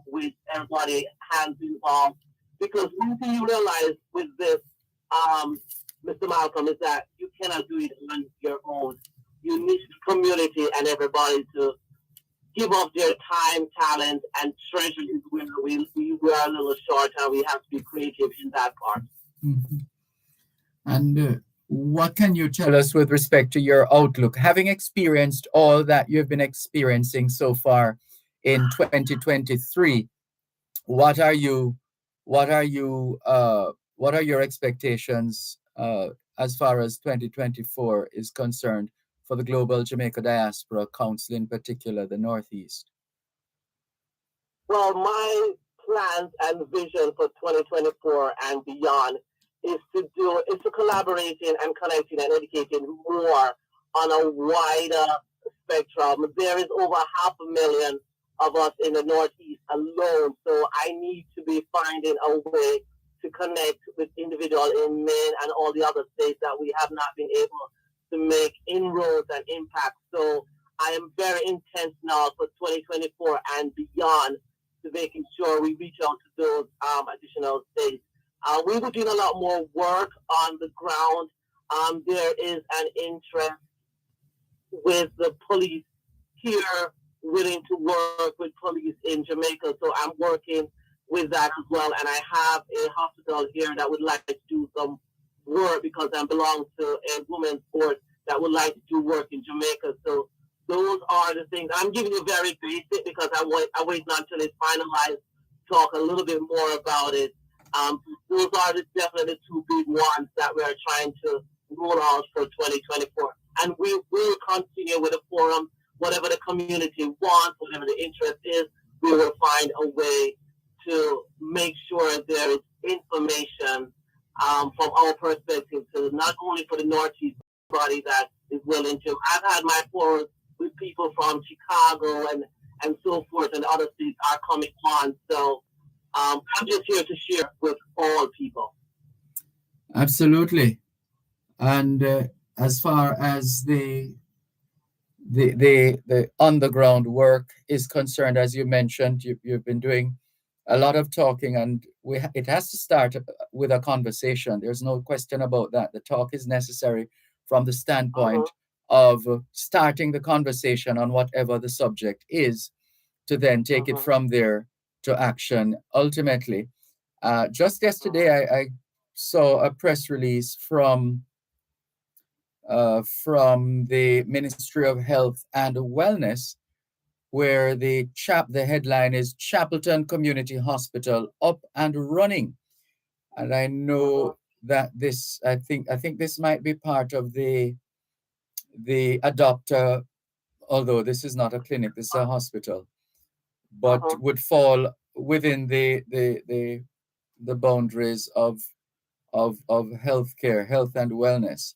with everybody hands involved. Because one thing you realize with this, Mr. Malcolm, is that you cannot do it on your own. You need the community and everybody to give up their time, talent, and treasure is where we are a little short and we have to be creative in that part. Mm-hmm. And what can you tell us with respect to your outlook, having experienced all that you've been experiencing so far in 2023? What are your expectations as far as 2024 is concerned for the Global Jamaica Diaspora Council, in particular, the Northeast? Well, my plans and vision for 2024 and beyond is to collaborating and connecting and educating more on a wider spectrum. There is over 500,000 of us in the Northeast alone, so I need to be finding a way to connect with individuals in Maine and all the other states that we have not been able to make inroads and impact. So I am very intense now for 2024 and beyond to making sure we reach out to those additional states. We were doing a lot more work on the ground. There is an interest with the police here willing to work with police in Jamaica. So I'm working with that as well. And I have a hospital here that would like to do some work because I belong to a women's board that would like to do work in Jamaica. So those are the things. I'm giving you very basic because I wait until it's finalized, talk a little bit more about it. Those are definitely the two big ones that we are trying to roll out for 2024. And we will continue with the forum. Whatever the community wants, whatever the interest is, we will find a way to make sure there is information from our perspective, to not only for the Northeast body that is willing to. I've had my forums with people from Chicago and so forth, and other states are coming on. So I'm just here to share with all people. Absolutely. And as far as the underground work is concerned, as you mentioned, you've been doing a lot of talking, and it has to start with a conversation. There's no question about that. The talk is necessary from the standpoint of starting the conversation on whatever the subject is, to then take it from there to action. Ultimately, just yesterday, I saw a press release from the Ministry of Health and Wellness, where the headline is Chapelton Community Hospital up and running. And I know that I think this might be part of the adopter, although this is not a clinic, this is a hospital, but would fall within the boundaries of of healthcare, health and wellness.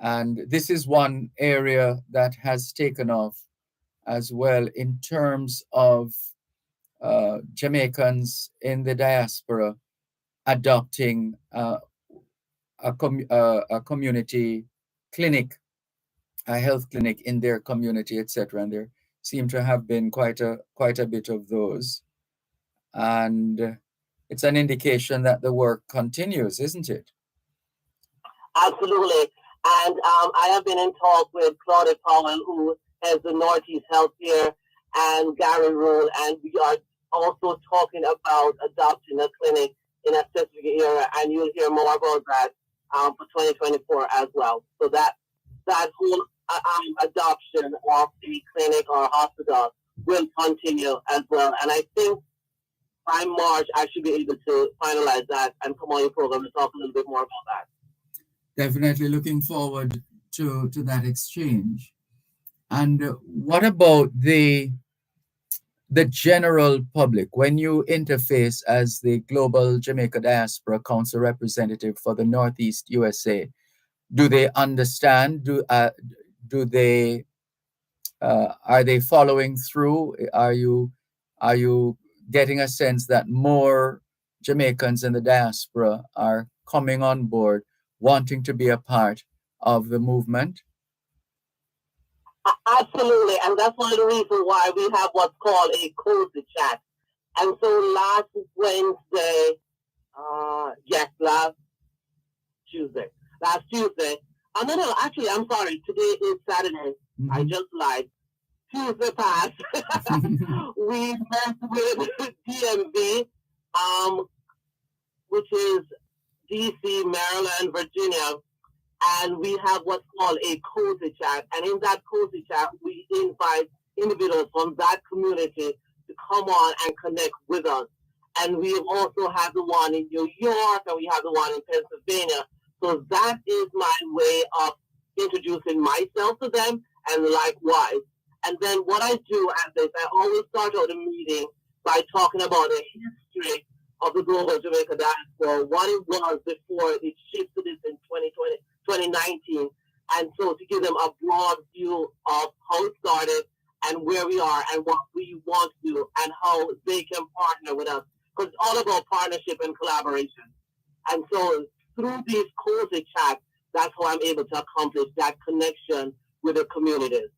And this is one area that has taken off as well in terms of Jamaicans in the diaspora adopting a community clinic, a health clinic in their community, etc. And there seem to have been quite a bit of those, and it's an indication that the work continues, isn't it? Absolutely. And I have been in talk with Claudia Powell, who has the Northeast Healthcare, and Gary Rule, and we are also talking about adopting a clinic in a specific area, and you'll hear more about that for 2024 as well. So that whole adoption of the clinic or hospital will continue as well. And I think by March, I should be able to finalize that and come on your program to talk a little bit more about that. Definitely looking forward to that exchange. And what about the general public? When you interface as the Global Jamaica Diaspora Council representative for the Northeast USA, do they understand? Do they are they following through? Are you getting a sense that more Jamaicans in the diaspora are coming on board, wanting to be a part of the movement? Absolutely, and that's one of the reasons why we have what's called a cozy chat. And so last Wednesday, last Tuesday. No, actually, I'm sorry. Today is Saturday. Mm-hmm. I just lied. Tuesday passed. We met with DMV, which is DC, Maryland, Virginia, and we have what's called a cozy chat. And in that cozy chat, we invite individuals from that community to come on and connect with us. And we also have the one in New York, and we have the one in Pennsylvania. So that is my way of introducing myself to them, and likewise. And then what I do at this, I always start out a meeting by talking about the history of the Global Jamaica Diaspora, what it was before it shifted it in 2019. And so to give them a broad view of how it started and where we are and what we want to do and how they can partner with us. Because it's all about partnership and collaboration. And so through these cozy chats, that's how I'm able to accomplish that connection with the communities.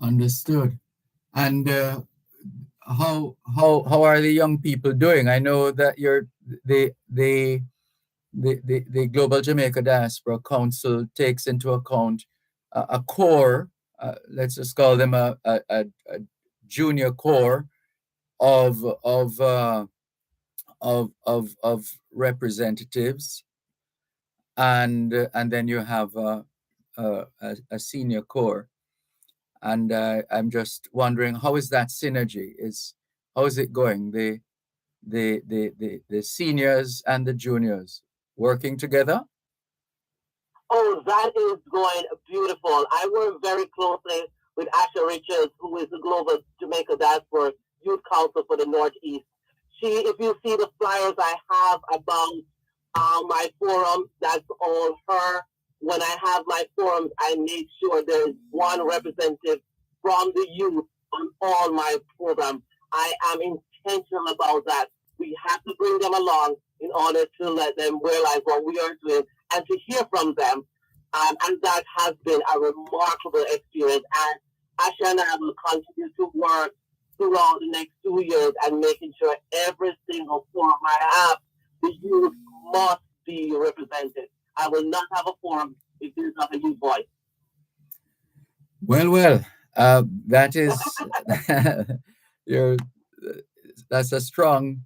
Understood. And how are the young people doing? I know that the Global Jamaica Diaspora Council takes into account a core, let's just call them a junior core of representatives, and then you have a senior core. And I'm just wondering, how is that synergy? How is it going? The seniors and the juniors working together? Oh, that is going beautiful. I work very closely with Asha Richards, who is the Global Jamaica Diaspora Youth Council for the Northeast. If you see the flyers I have about my forum, that's all her. When I have my forums, I make sure there is one representative from the youth on all my programs. I am intentional about that. We have to bring them along in order to let them realize what we are doing and to hear from them. And that has been a remarkable experience. And Asha and I will continue to work throughout the next 2 years and making sure every single forum I have, the youth must be represented. I will not have a forum if there's not a youth voice. Well, that is that's a strong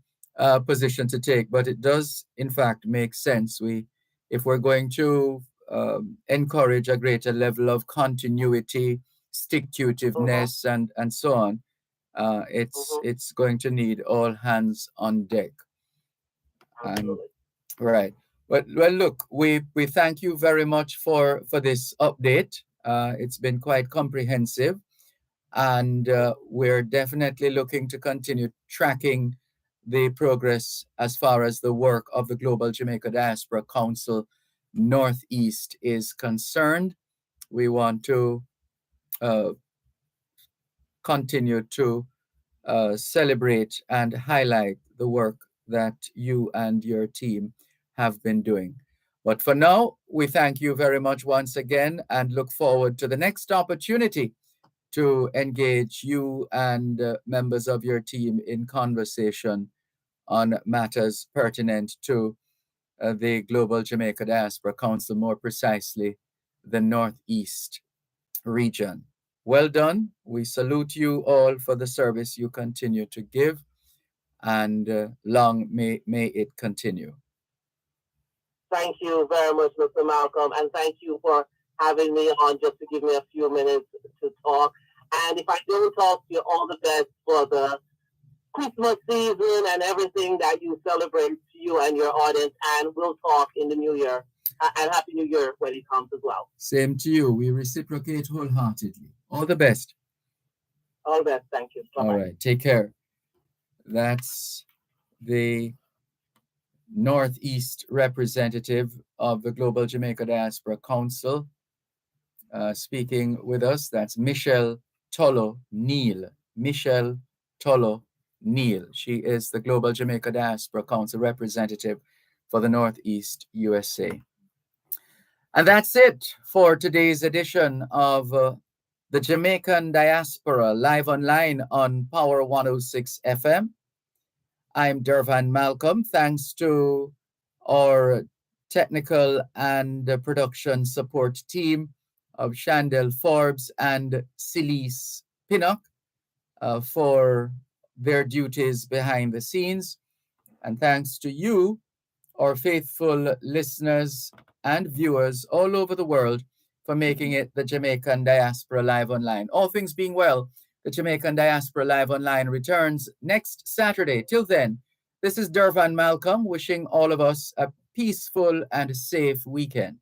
position to take, but it does in fact make sense. If we're going to encourage a greater level of continuity, stick-to-itiveness, and so on, it's going to need all hands on deck. And right. Well, look, we thank you very much for this update. It's been quite comprehensive, and we're definitely looking to continue tracking the progress as far as the work of the Global Jamaica Diaspora Council Northeast is concerned. We want to continue to celebrate and highlight the work that you and your team have been doing. But for now, we thank you very much once again and look forward to the next opportunity to engage you and members of your team in conversation on matters pertinent to the Global Jamaica Diaspora Council, more precisely the Northeast region. Well done. We salute you all for the service you continue to give, and long may it continue. Thank you very much, Mr. Malcolm, and thank you for having me on just to give me a few minutes to talk. And if I don't talk to you, all the best for the Christmas season and everything that you celebrate to you and your audience. And we'll talk in the new year. And Happy New Year when it comes as well. Same to you. We reciprocate wholeheartedly. All the best. All the best. Thank you. Bye-bye. All right. Take care. That's the Northeast representative of the Global Jamaica Diaspora Council speaking with us. That's Michelle Tolo Neal. Michelle Tolo Neal. She is the Global Jamaica Diaspora Council representative for the Northeast USA. And that's it for today's edition of the Jamaican Diaspora live online on Power 106 FM. I'm Dervan Malcolm. Thanks to our technical and production support team of Chandel Forbes and Celise Pinnock for their duties behind the scenes. And thanks to you, our faithful listeners and viewers all over the world, for making it the Jamaican Diaspora Live Online. All things being well, the Jamaican Diaspora Live Online returns next Saturday. Till then, this is Dervan Malcolm wishing all of us a peaceful and safe weekend.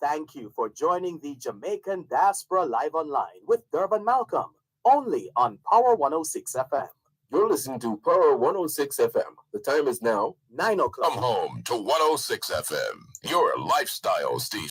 Thank you for joining the Jamaican Diaspora Live Online with Dervan Malcolm, only on Power 106 FM. You're listening to Power 106 FM. The time is now 9 o'clock. Come home to 106 FM, your lifestyle station.